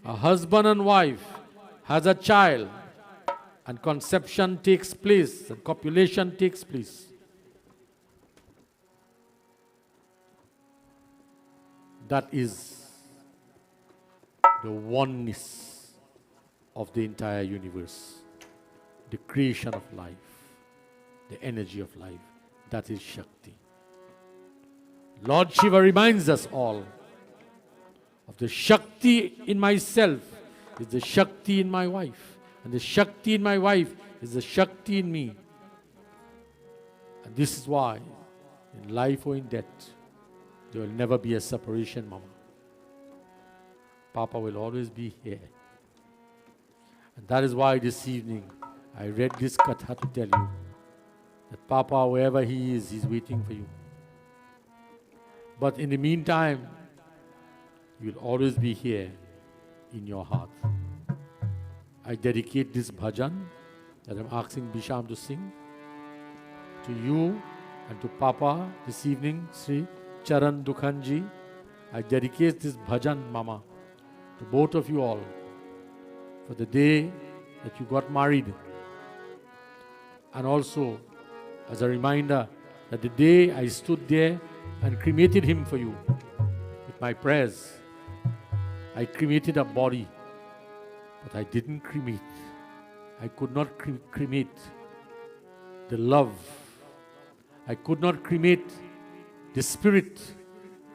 a husband and wife has a child and conception takes place and copulation takes place, that is the oneness of the entire universe, the creation of life, the energy of life. That is Shakti. Lord Shiva reminds us all of the Shakti in myself is the Shakti in my wife, and the Shakti in my wife is the Shakti in me. And this is why in life or in death there will never be a separation, Mama. Papa will always be here. And that is why this evening I read this katha to tell you that Papa, wherever he is, he's waiting for you. But in the meantime, he will always be here in your heart. I dedicate this bhajan that I'm asking Bisham to sing to you and to Papa this evening, Sri Charran Dookhan ji. I dedicate this bhajan, Mama, to both of you all for the day that you got married, and also as a reminder that the day I stood there and cremated him for you with my prayers. I cremated a body, but I didn't cremate. I could not cremate the love. I could not cremate the spirit.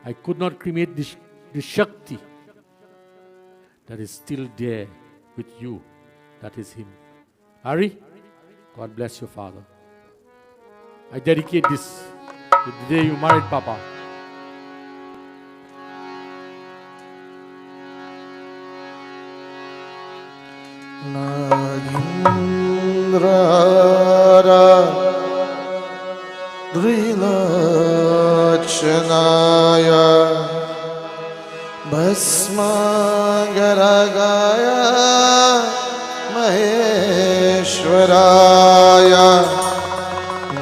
I could not cremate the Shakti that is still there with you. That is him. Hari, God bless your father. I dedicate this to the day you married Papa. Nagindrara Drilachanaya Bhasmagaragaya Maheshwaraya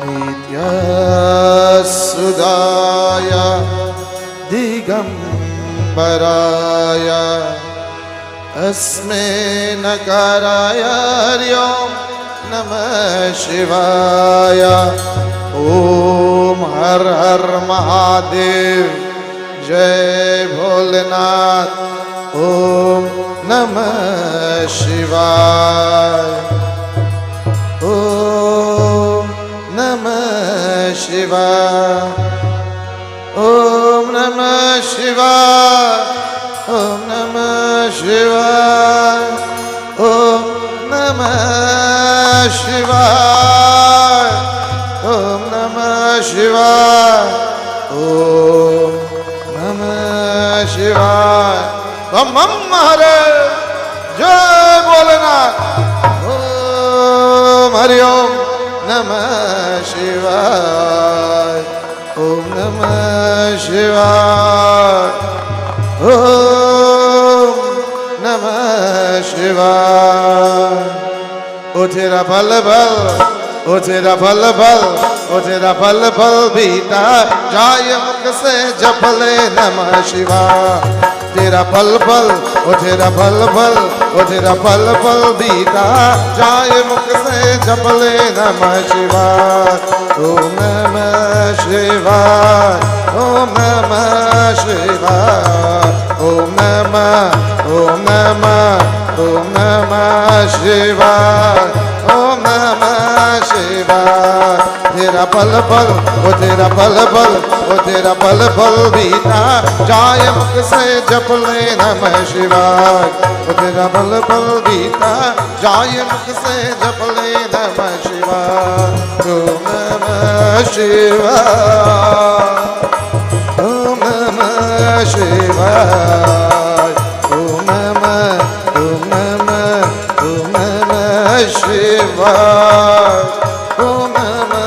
Nityasudaya Digambaraya अस्मै नकाराय हरि ओम नमः शिवाय। ओम हर हर महादेव, जय भोलेनाथ। ओम नमः शिवाय। ओम नमः शिवाय। ओम नमः शिवाय। ओम नमः शिवाय। ओम नमः शिवाय। ओम नमः शिवाय। ओम नमः शिवाय। बम हरे, जय भोलेनाथ। ओम हरि ओम नमः शिवाय। ओम नमः शिवाय। ओम नमः शिवाय। ओ तेरा बल बल, ओ तेरा बल बल, ओ तेरा बल बल बीता जाय मुख से जप ले नमः शिवाय। तेरा बल बल, ओ तेरा बल बल, ओ तेरा बल बल बीता जाय मुख से जप ले नमः शिवाय। ओम नमः शिवाय। ओम नमः शिवाय। ओम नमः, ओम नमः, ओम नमः शिवाय। ओम नमः शिवाय। तेरा बल बल, ओ तेरा बल बल, ओ तेरा बल बल बीता जाय मुख से जप ले नमः शिवाय। ओ तेरा बल बल बीता जाय मुख से जप ले नमः शिवाय। ओम नमः शिवाय। ओम नमः शिवाय। ओम नमः, ओम नमः, ओम नमः शिवाय। ओम नमः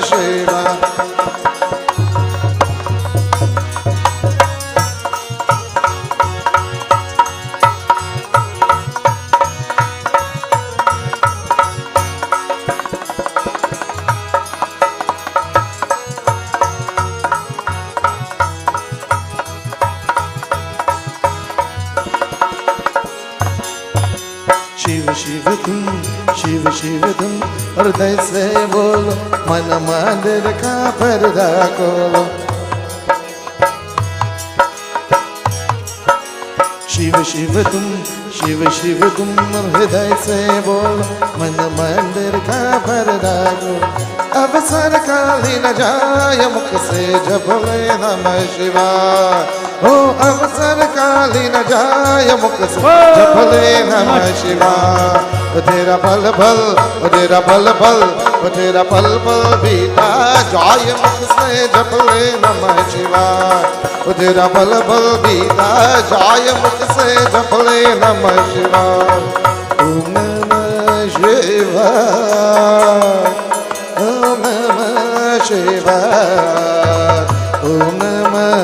शिवाय। शिव शिव तुम, शिव शिव तुम, हृदय से बोलो, मन मंदिर का पर्दा खोलो। शिव शिव तुम, शिव शिव तुम, हृदय से बोलो, मन मंदिर का पर्दा खोलो। अवसर काली न जाय मुख से जप ले नमः शिवाय। ओ अवसर काली न जाय मुख से जप ले नमः शिवाय। ओ तेरा बल बल, ओ तेरा बल बल, ओ तेरा बल बल बीता जाय मुख से जप ले नमः शिवाय। ओ तेरा बल बल बीता जाय मुख से जप ले नमः शिवाय। ओम नमः शिवाय। ओम नमः शिवाय। ओम नमः,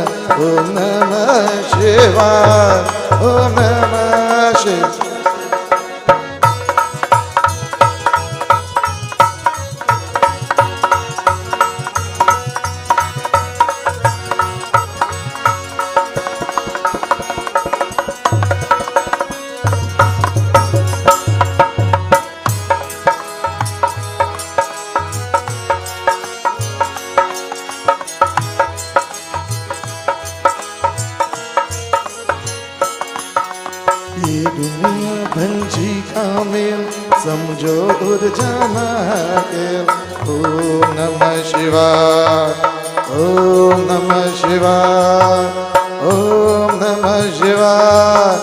ओम नमः शिवाय। ओम नमः शिवाय। ये दुनिया भंजी का मेल, समझो उड़ जाना खेल। ओम नमः शिवाय। ओम नमः शिवाय। ओम नमः शिवाय।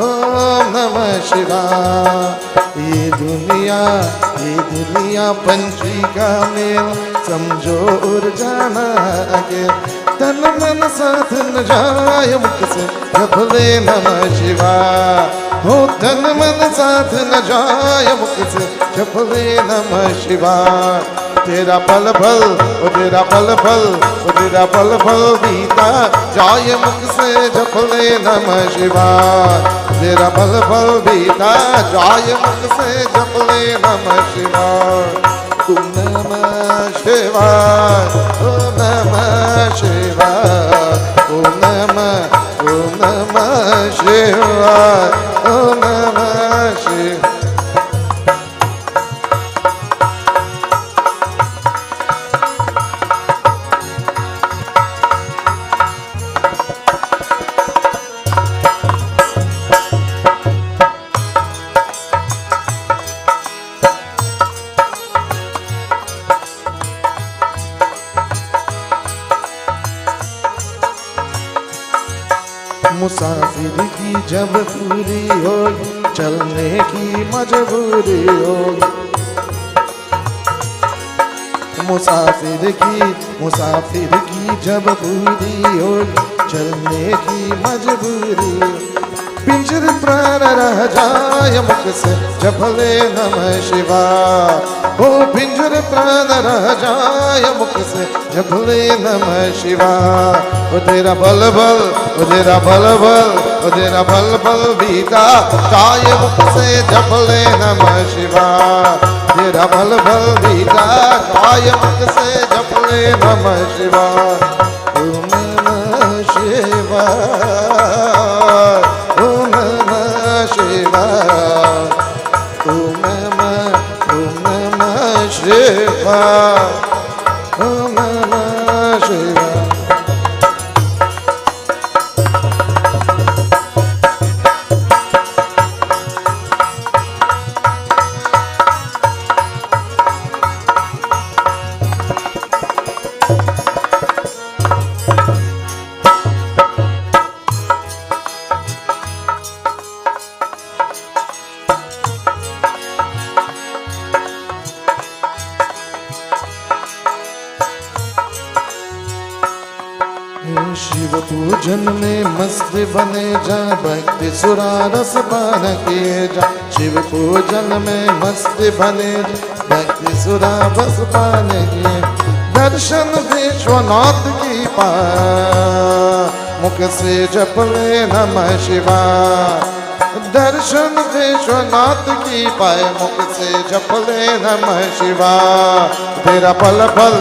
ओम नमः शिवाय। ये दुनिया पंछी का मेल, समझो उड़ जाना खेल। तन मन साथ न जाय मुख से जप ले नमः शिवाय। हो तन मन साथ न जाय मुख से जप ले नमः शिवाय। तेरा पल भल, ओ तेरा पल भल, ओ तेरा पल भल बीता जाय मुख से जप ले नमः शिवाय। तेरा पल भल बीता जाय मुख से जप ले नमः शिवाय। ओम नमः शिवाय। ओम नमः शिवाय। ओम नमः शिवाय। ओम मुसाफिर की जब पूरी होगी चलने की मजबूरी होगी। मुसाफिर की जब पूरी होगी चलने की मजबूरी। पिंजर प्राण रह जाए मुख से जब ले नमः शिवाय। ओ पिंजर प्राण रह जाए मुख से जब ले नमः शिवाय। ओ तेरा बल बल, ओ तेरा बल बल, ओ तेरा बल बल बीता जाए मुख से जब ले नमः शिवाय। तेरा बल बल बीता जाए मुख से जब ले नमः शिवाय। ओम नमः शिवाय, ओम नमः शिवाय, ओम नमः शिवाय, ओम नमः शिवाय। शिव पूजन में मस्त बने जा भक्ति सुरा रस पान किए जा। शिव पूजन में मस्त बने जा भक्ति सुरा रस पान किए। दर्शन विश्वनाथ की पाए मुख से जप ले नमः शिवाय। दर्शन विश्वनाथ की पाए मुख से जप ले नमः शिवाय। तेरा पल पल,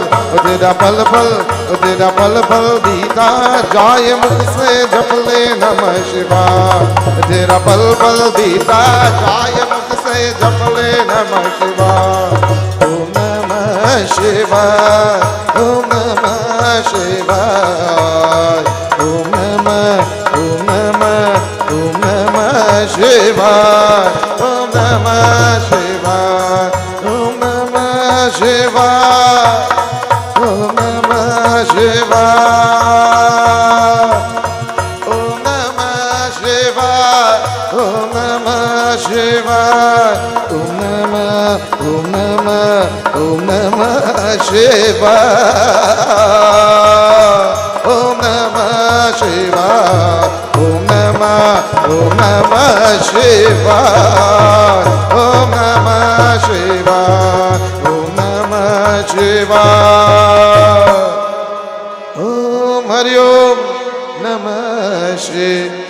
तेरा पल पल, तेरा पल पल बीता जाए मुख से जप ले नमः शिवाय। तेरा पल पल बीता जाए मुख से जप ले नमः शिवाय। ओम नमः शिवाय, ओम नमः शिवाय, ओम नमः, ओम नमः, ओम नमः शिवाय, ओम नमः शिवाय, ओम नमः शिवाय, ओम नमः शिवाय, ओम नमः शिवाय, ओम नमः शिवाय, ओम नमः, ओम नमः, ओम नमः शिवाय, ओम नमः शिवाय, ओम नमः, ओम नमः शिवाय, ओम नमः शिवाय, ओम नमः शिवाय, ओम हरि ओम नमः शिवाय।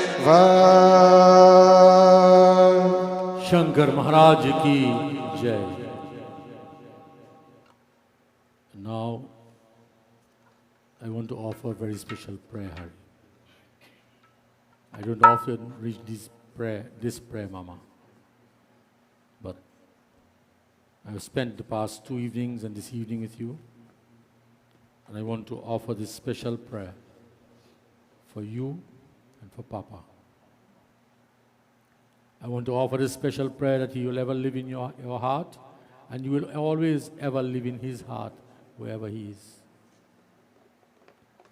शंकर महाराज की जय। Now I want to offer a very special prayer, Hari. I don't often reach this prayer, Mama. But I have spent the past 2 evenings and this evening with you, and I want to offer this special prayer for you and for Papa. I want to offer this special prayer that He will ever live in your heart, and you will always ever live in His heart wherever He is.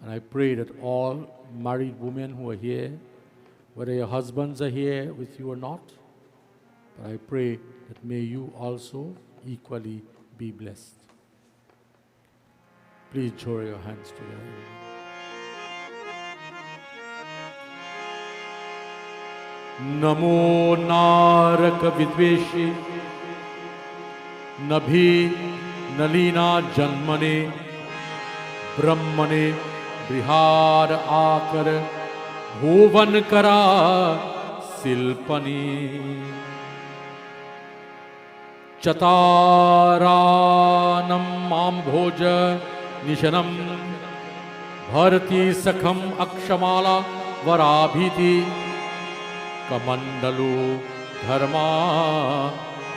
And I pray that all married women who are here, whether your husbands are here with you or not, but I pray that may you also equally be blessed. Please join your hands together. नमो नारक विद्वेषे नभि नलीना जन्मने ब्रह्मणे बिहार आकर भुवन करा शिल्पनी चतारानं मां भोज निशनं भरती सखम अक्षमाला वराभिति कमंडलु धर्मा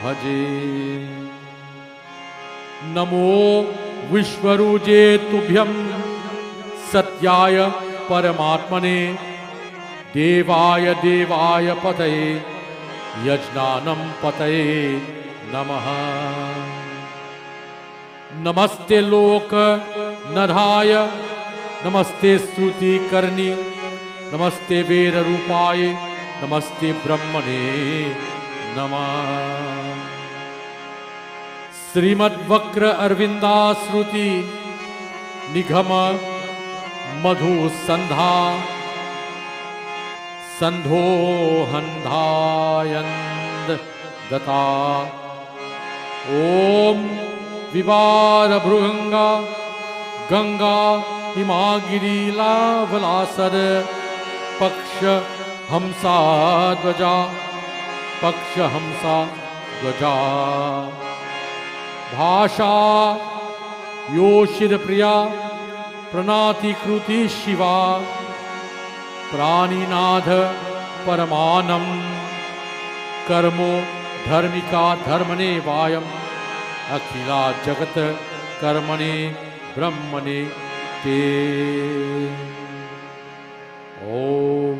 भजे नमो विश्वरूजे तुभ्यं सत्याय परमात्मने देवाय देवाय पतये यज्ञानं पतये नमः नमस्ते लोक नधाय नमस्ते स्तुति करनी नमस्ते वेद रूपाय नमस्ते ब्रह्मणे नमः। श्रीमद्वक्र अरविंदाश्रुति निगम मधु संधा संधोहंधायन्द दता। ओम विवार भृगंगा गंगा हिमागिरी लावलासर पक्ष हंसा ध्वजा पक्ष हंसा ध्वजा। भाषा योषिद प्रिया प्रणाति कृति शिवा प्राणिनाथ परमानम कर्मो धर्मिका धर्मणे वायम अखिला जगत कर्मणे ब्रह्मणे ते। ओम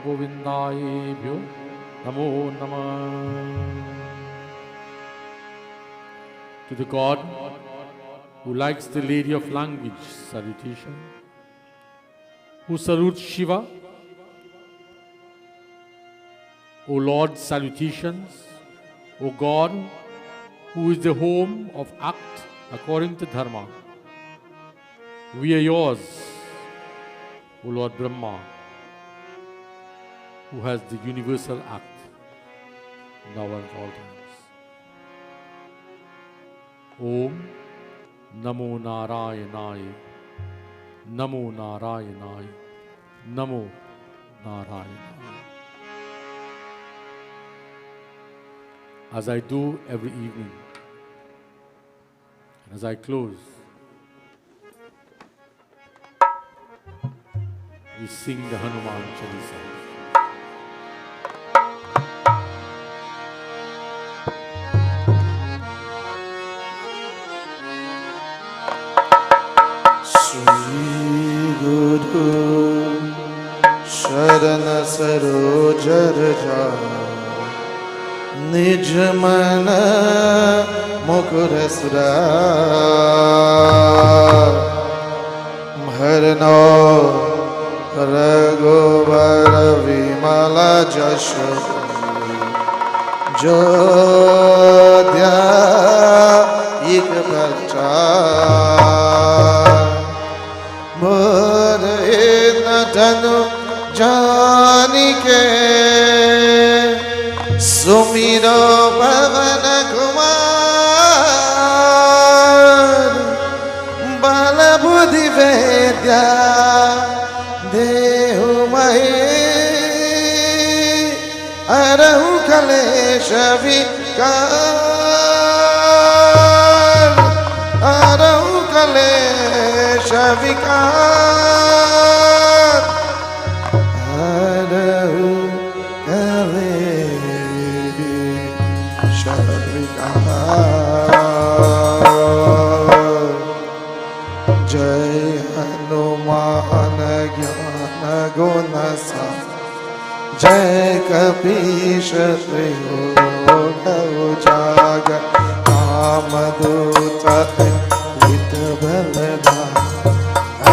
गोविंदायेभ्यो नमो नमः। To the God who likes the lady of language, salutation. Who salutes Shiva? O Lord, salutations. O God, who is the home of act according to Dharma. We are yours, O Lord Brahma, who has the universal act now and at all times. Om Namo Narayanaya, Namo Narayanaya, Namo Narayanaya. As I do every evening, and as I close, we sing the Hanuman Chalisa. गुरु शरण सरोज रजा निज मन मुकुर सुरा भरनो रघुवर विमल जश जो ध्यायिक प्रचार मोर तनु जानिके सुमिरो पवन कुमार बल बुद्धि वेद्या देहु महि अरहु कलेश विकार अरहु कलेश विकार अरहु कलेश विकार। जय हनुमान ज्ञान गुण सागर जय कपीश त्रिलोक उजागर कामदूत अतुलित बलधाम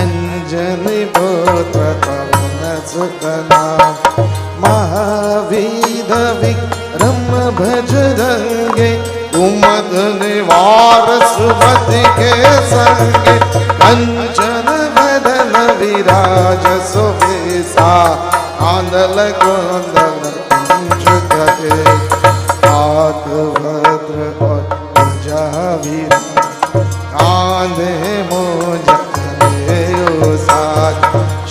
अंजनी पुत्र पवन सुत नाम महावीर विक्रम भजरंगे कुमद निवार सुमति के संगे कंचन बदन विराज सुबेसा आंदल कुंदल कुंज गए हाथ भद्र और भुजा वीरा कांधे मोज साथ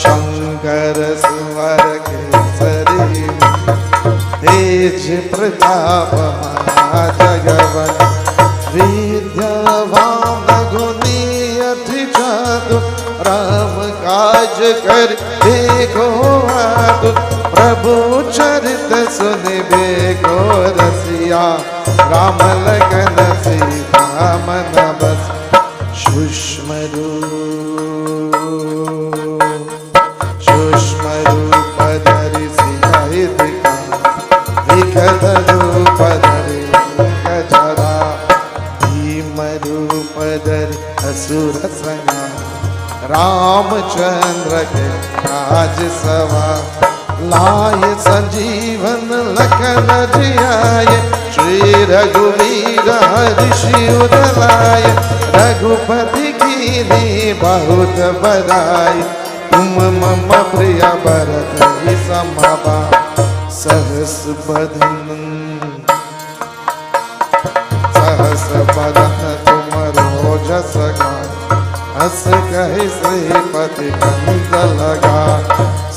शंकर सुवर केसरी तेज प्रताप महाजगवन विद्यावान गुणी अति चातुर राम काज कर देखो आतुर प्रभु चरित सुनिबे को रसिया राम लगन सीता मन बस सूक्ष्म रूप धरि सियाहित का विकट रूप धरि गजरा भीम रूप धरि असुर संहार राम रामचंद्र के काज सवार लाए संजीवन लखन जियाए श्री रघुवीर हर्षियुर लाए रघुपति कीनी बहुत बड़ाई तुम मम प्रिय भरत ही समबा सहस बदन तुम रोजस गान हस कहि श्रीपति कंद लगा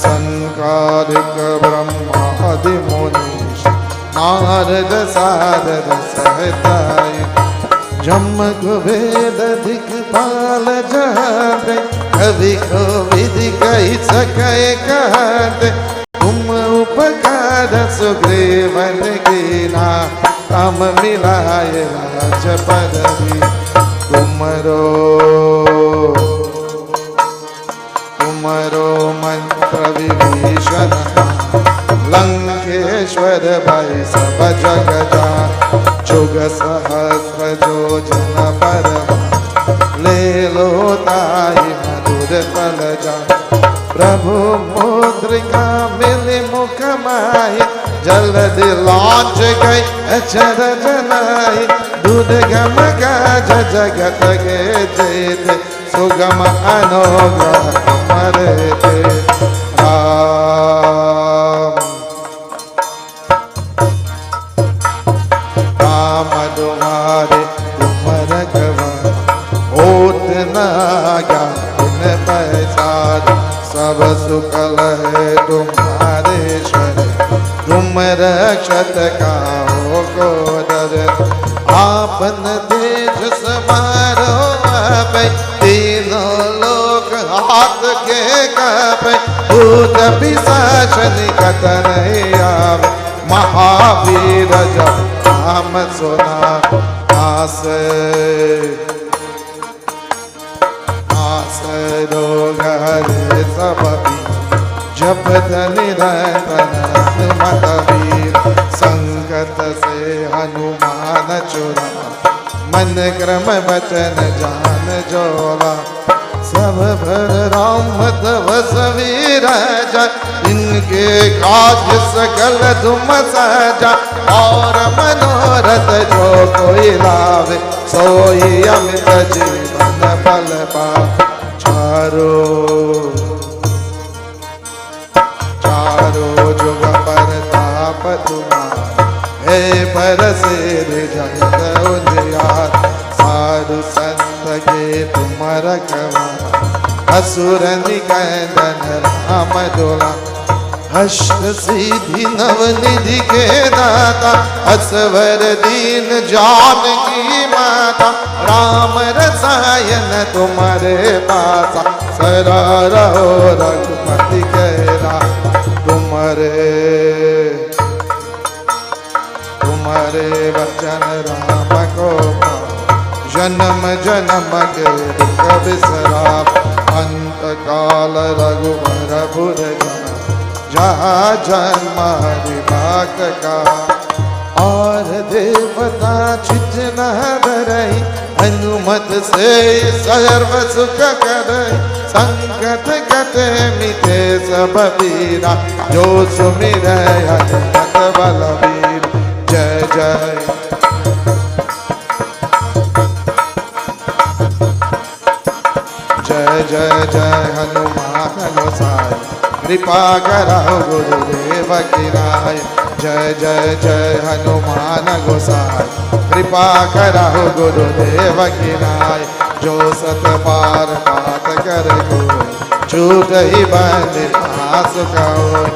संकारिक ब्रह्मादि मुनीश नारद सारद सहताय जम कुबेर दिक्पाल जहाते कवि कोविद कहि सकै कहते तुम उपकार सुग्रीवन कीना राम मिलाए राज पदवी तुमरो मंत्र विभीषण लंकेश्वर भय सब जग जान जुग सहस्र जो जन पर ले लो ताहि मधुर फल जान प्रभु मुद्रिका मिल मुख माहि जल्दी लांच गई अचर जनाई दूध गम गाज जगत के जेते सुगम अनुग्रह तुम्हारे ते राम तुम्हारे तुम रखवा होत न ज्ञान पैसार सब सुकल है तुम्हारे शरण तुम रक्षत काहो को डर आपन देश समारो अब तीनों लोग हाथ के कापे भूत पिशाच निकट नहीं आवे महावीर जब नाम सुना आस रोग हरे सब जप निरंतर मतवीर संकट से हनुमान चुरा मन क्रम वचन जान जोला सब भर राम तव सवीर इनके काज सकल तुम सजा और मनोरथ जो कोई लावे सोई अमित जीवन फल पा चारो जुग परताप तुम्हारा हे बरसे जगत उजियार साधु संत के तुम रखवारा असुर निकंदन राम दुला अष्ट सिद्धि नवनिधि के दाता असवर दीन जानकी माता राम रसायन तुम्हारे पासा सदा रहो रघुपति कहरा तुम्हारे वचन राम को जन्म जन्म के दुख बिसराप अंत काल रघुवर बुर जहाँ जन्म विभाग का और देवता चित न धरई अनुमत से सर्व सुख करई संकट कटे मिटे सब पीरा जो सुमिर हनुमत बलवीर जय जय जय जय जय हनुमान गोसाई कृपा करहु गुरुदेव की नाय जय जय जय हनुमान गोसाई कृपा करहु गुरुदेव की नाय जो सत पार बात कर कोई छूट ही बंद पास कहो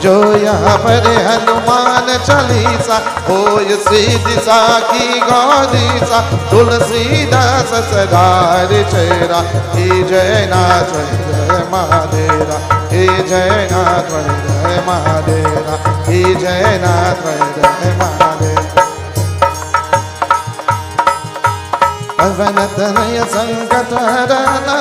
जो यहाँ पर हनुमान चालीसा हो सीधी सा की गौरीसा तुलसीदास सदार चेरा हे जय नाथ जय महादेरा हे जय नाथ जय महादेरा हे जय नाथ जय महादेरा पवन तनय संकट हरना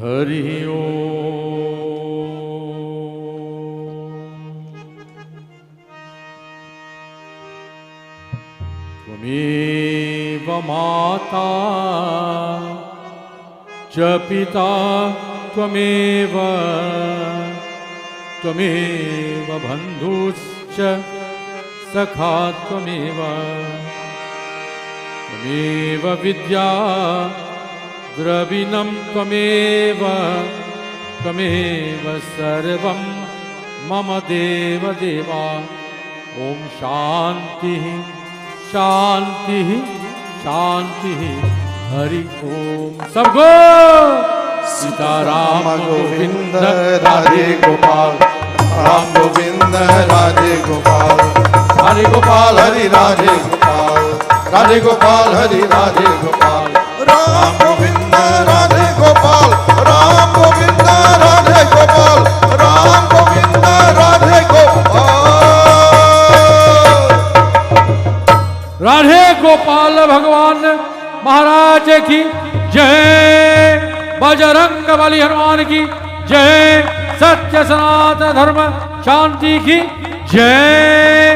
हरि ओम। त्वमेव माता च पिता त्वमेव त्वमेव बन्धुश्च सखा त्वमेव त्वमेव विद्या द्रविणं त्वमेव त्वमेव सर्वं मम देव देवा। ओम शांति शांति शांति हरि ओम। सबको सीताराम गोविंद राधे गोपाल, राम गोविंद राधे गोपाल, हरि गोपाल हरि राधे गोपाल, राधे गोपाल हरि राधे गोपाल, राम गोविंद राधे गोपाल, राम गोविंद राधे गोपाल, राम गोविंद राधे गोपाल। राधे गोपाल भगवान महाराज की जय। बजरंग बली हनुमान की जय। सत्य सनातन धर्म शांति की जय।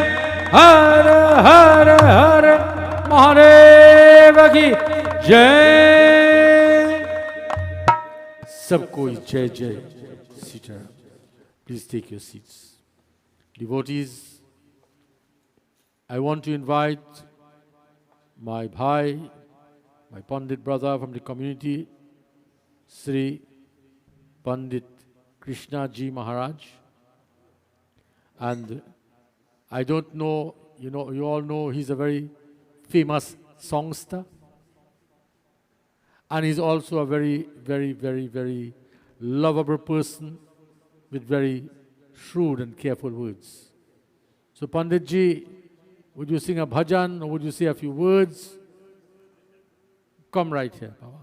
हर हर हर महादेव की जय। सबको जय जय Sitaram. Please take your seats. Devotees, I want to invite my bhai, my Pandit brother from the community, Sri Pandit Krishna Ji Maharaj. And I don't know, you all know he's a very famous songster. And he's also a very, very, very, very lovable person with very shrewd and careful words. So Pandit Ji, would you sing a bhajan or would you say a few words? Come right here, Baba.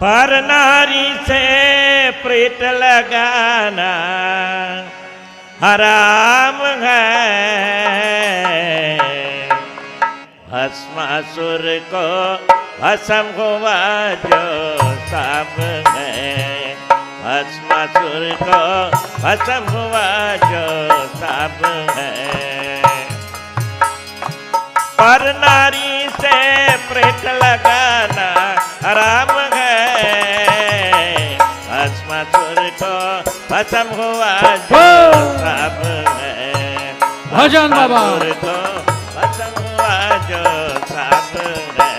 पर नारी से प्रीत लगाना हराम है। भस्मासुर को भस्म हुआ जो साप है। भस्मासुर को भस्म हुआ जो साप है। पर नारी से प्रीत लगाना हराम है। भस्मासुर को भस्म हुआ जो साप है। भजन बाबा को भस्म हुआ जो साप है।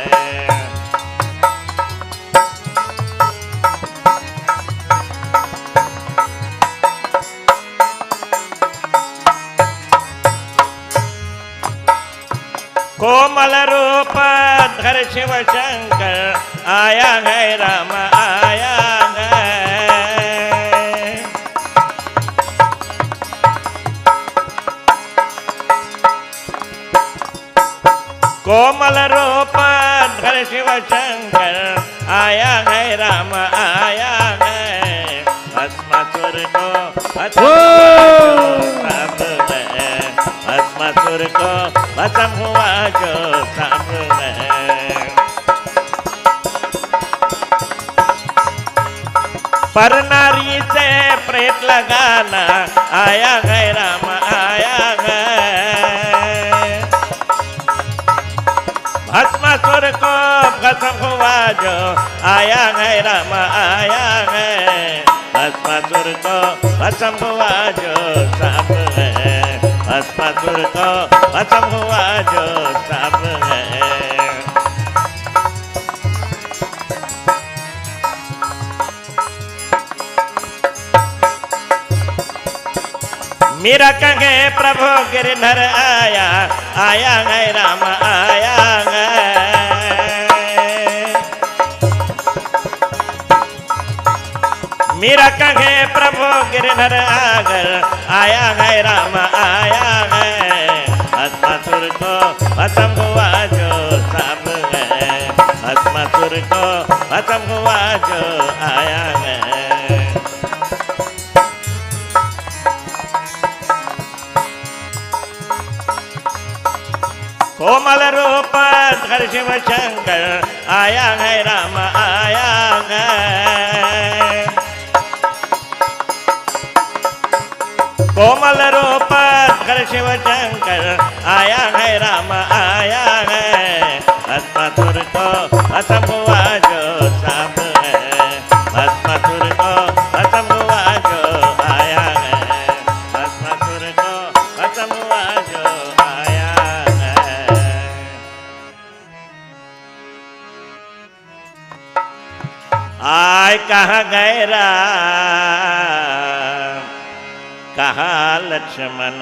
कोमल रूप धर शिव शंकर आया है राम आया है। कोमल रूप धर शिव शंकर आया है राम आया है। भस्मासुर को भस्मासुर को भस्म हुआ जो साप है। पर नारी से प्रेत लगाना आया है राम आया है। भस्मासुर को भस्म हुआ जो आया है राम आया है। भस्मासुर को भस्म हुआ जो साप है। भस्मासुर को भस्म हुआ जो सब है। मेरा कहे प्रभु गिरधर आया, आया है राम आया है। मेरा कहे प्रभु गिरधर आगर, आया है राम आया है। भस्मासुर को भस्म हुआ जो सब है, भस्मासुर को भस्म हुआ जो आया है। कोमल रूप धर शिव शंकर, आया है राम आया है। कोमल रूप धर शिव शंकर, आया है राम आया है। भस्मासुर को भस्म हुआ जो सब है, भस्मासुर को भस्म हुआ जो आया है। भस्मासुर को भस्म हुआ जो आया है। आय कहाँ गए राम, कहाँ लक्ष्मण,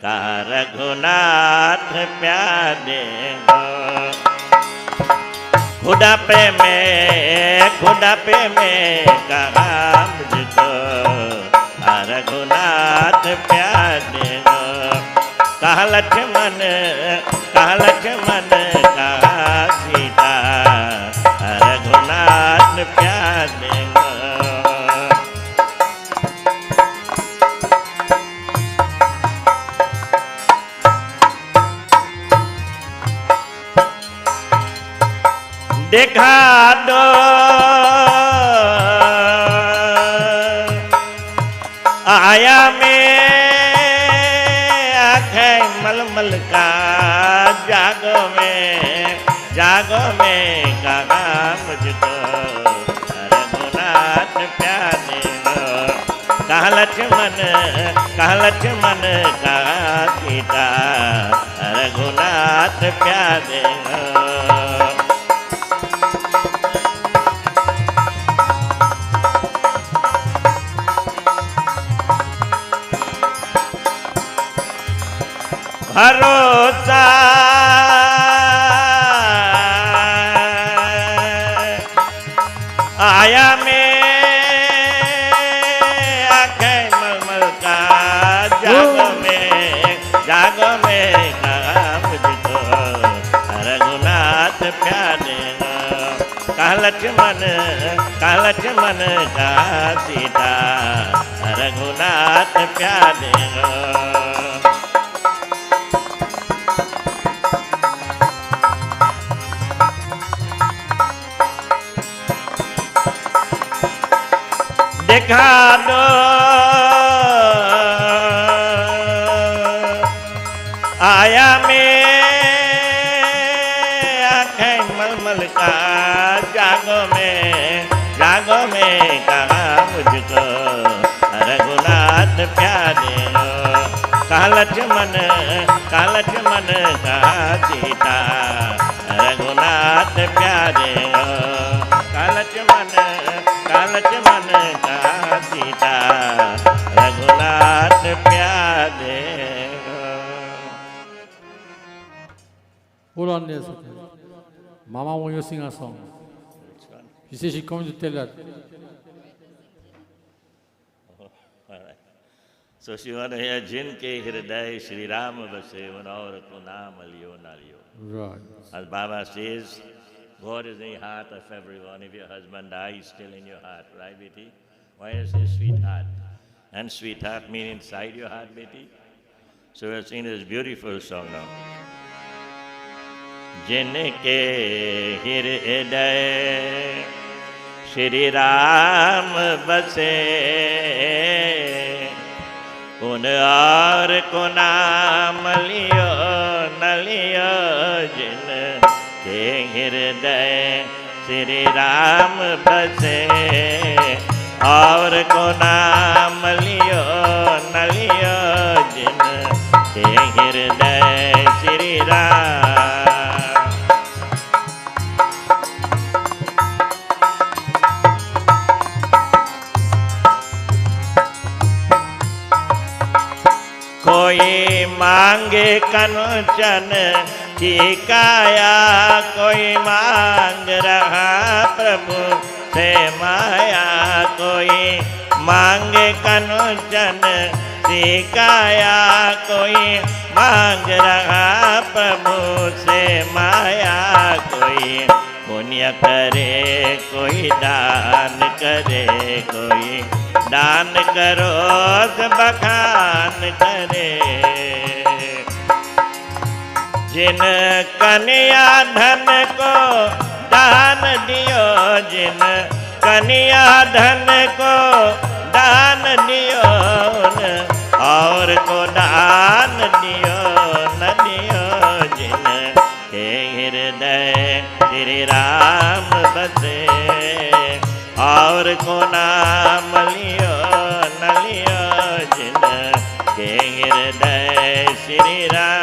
कहाँ रघुनाथ प्यारे हो। बुढ़ापे में कहाँ मुझको, कहाँ रघुनाथ प्यारे हो। कहाँ लक्ष्मण, कहाँ लक्ष्मण, कहाँ सीता, रघुनाथ प्यारे हो। देखा दो आया में आँखें मलमल का, जागो में कहा मुझको, रघुनाथ प्यारे हो। कहा लक्ष्मण, कहा लक्ष्मण, कहा सीता, रघुनाथ प्यारे हो। भरोसा आया में आँखें मलमल का, जागो में कहा मुझको, रघुनाथ प्यारे हो। कहा लक्ष्मण, कहा लक्ष्मण, कहा सीता, रघुनाथ प्यारे हो। देखा दो आया में आँखें मलमल का, जागो में कहा मुझको, रघुनाथ प्यारे हो। कहा लक्ष्मण, कहा लक्ष्मण, कहा सीता, रघुनाथ प्यारे हो। कहा लक्ष्मण, कहा लक्ष्मण, कहा सीता, रघुनाथ प्यारे हो। Hold on there a second. Mama wants you to sing a song. She says she's coming to tell that. So she want to hear Jinke Hriday Shri Ram Base Unaur Ko Naam Aliyo Naliyo. Right. As Baba says, God is in the heart of everyone. If your husband dies, he's still in your heart, right, Betty? Why is it sweetheart? And sweetheart mean inside your heart, Betty? So we're singing this beautiful song now. Jinke Hriday Shri Ram Base उन और को नाम लियो न लियो जिन के हृदय श्री राम बसे और को नाम लियो न लियो कोई मांगे कंचन की काया, कोई मांग रहा प्रभु से माया, कोई मांगे कंचन की काया, कोई मांग रहा प्रभु से माया, कोई पुण्य करे कोई दान करे, कोई दान करो बखान करे। जिन कन्या धन को दान दियो, जिन कन्या धन को दान दियो, और को दान दियो न दियो, जिन के हृदय श्री राम बसे, और को नाम लियो न लियो, जिन के हृदय श्री राम।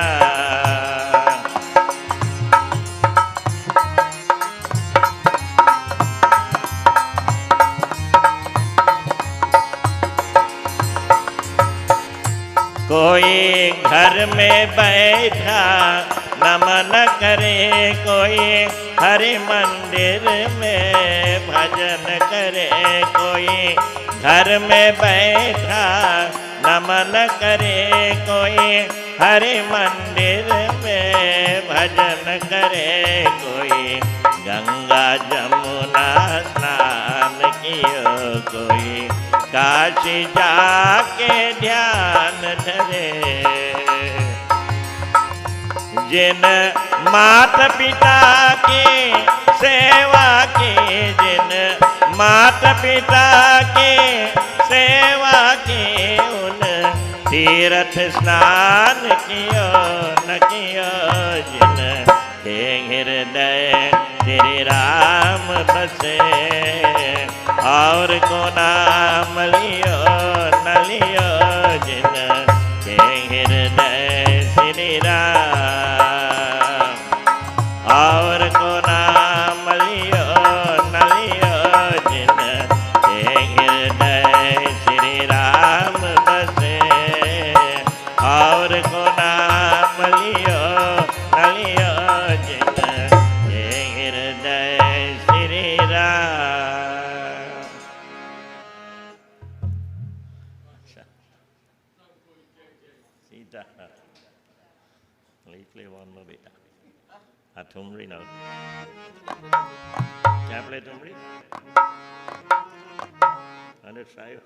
कोई घर में बैठा नमन करे, कोई हरि मंदिर में भजन करे, कोई घर में बैठा नमन करे, कोई हरि मंदिर में भजन करे, कोई गंगा जमुना स्नान कियो, कोई काशी जाके ध्यान धरे। जिन माता पिता की सेवा की, जिन माता पिता की सेवा की, उन तीर्थ स्नान कियो न कियो, जिन के हृदय श्री राम बसे, और को नाम लियो न लियो, जिन के हृदय श्री राम, और को नाम लियो न लियो, जिन के हृदय श्री राम बसे, और को नाम लियो न लियो, जिन के हृदय Shri Ram. Sita play one more bit. A tumri now. Can I play tumri? 105.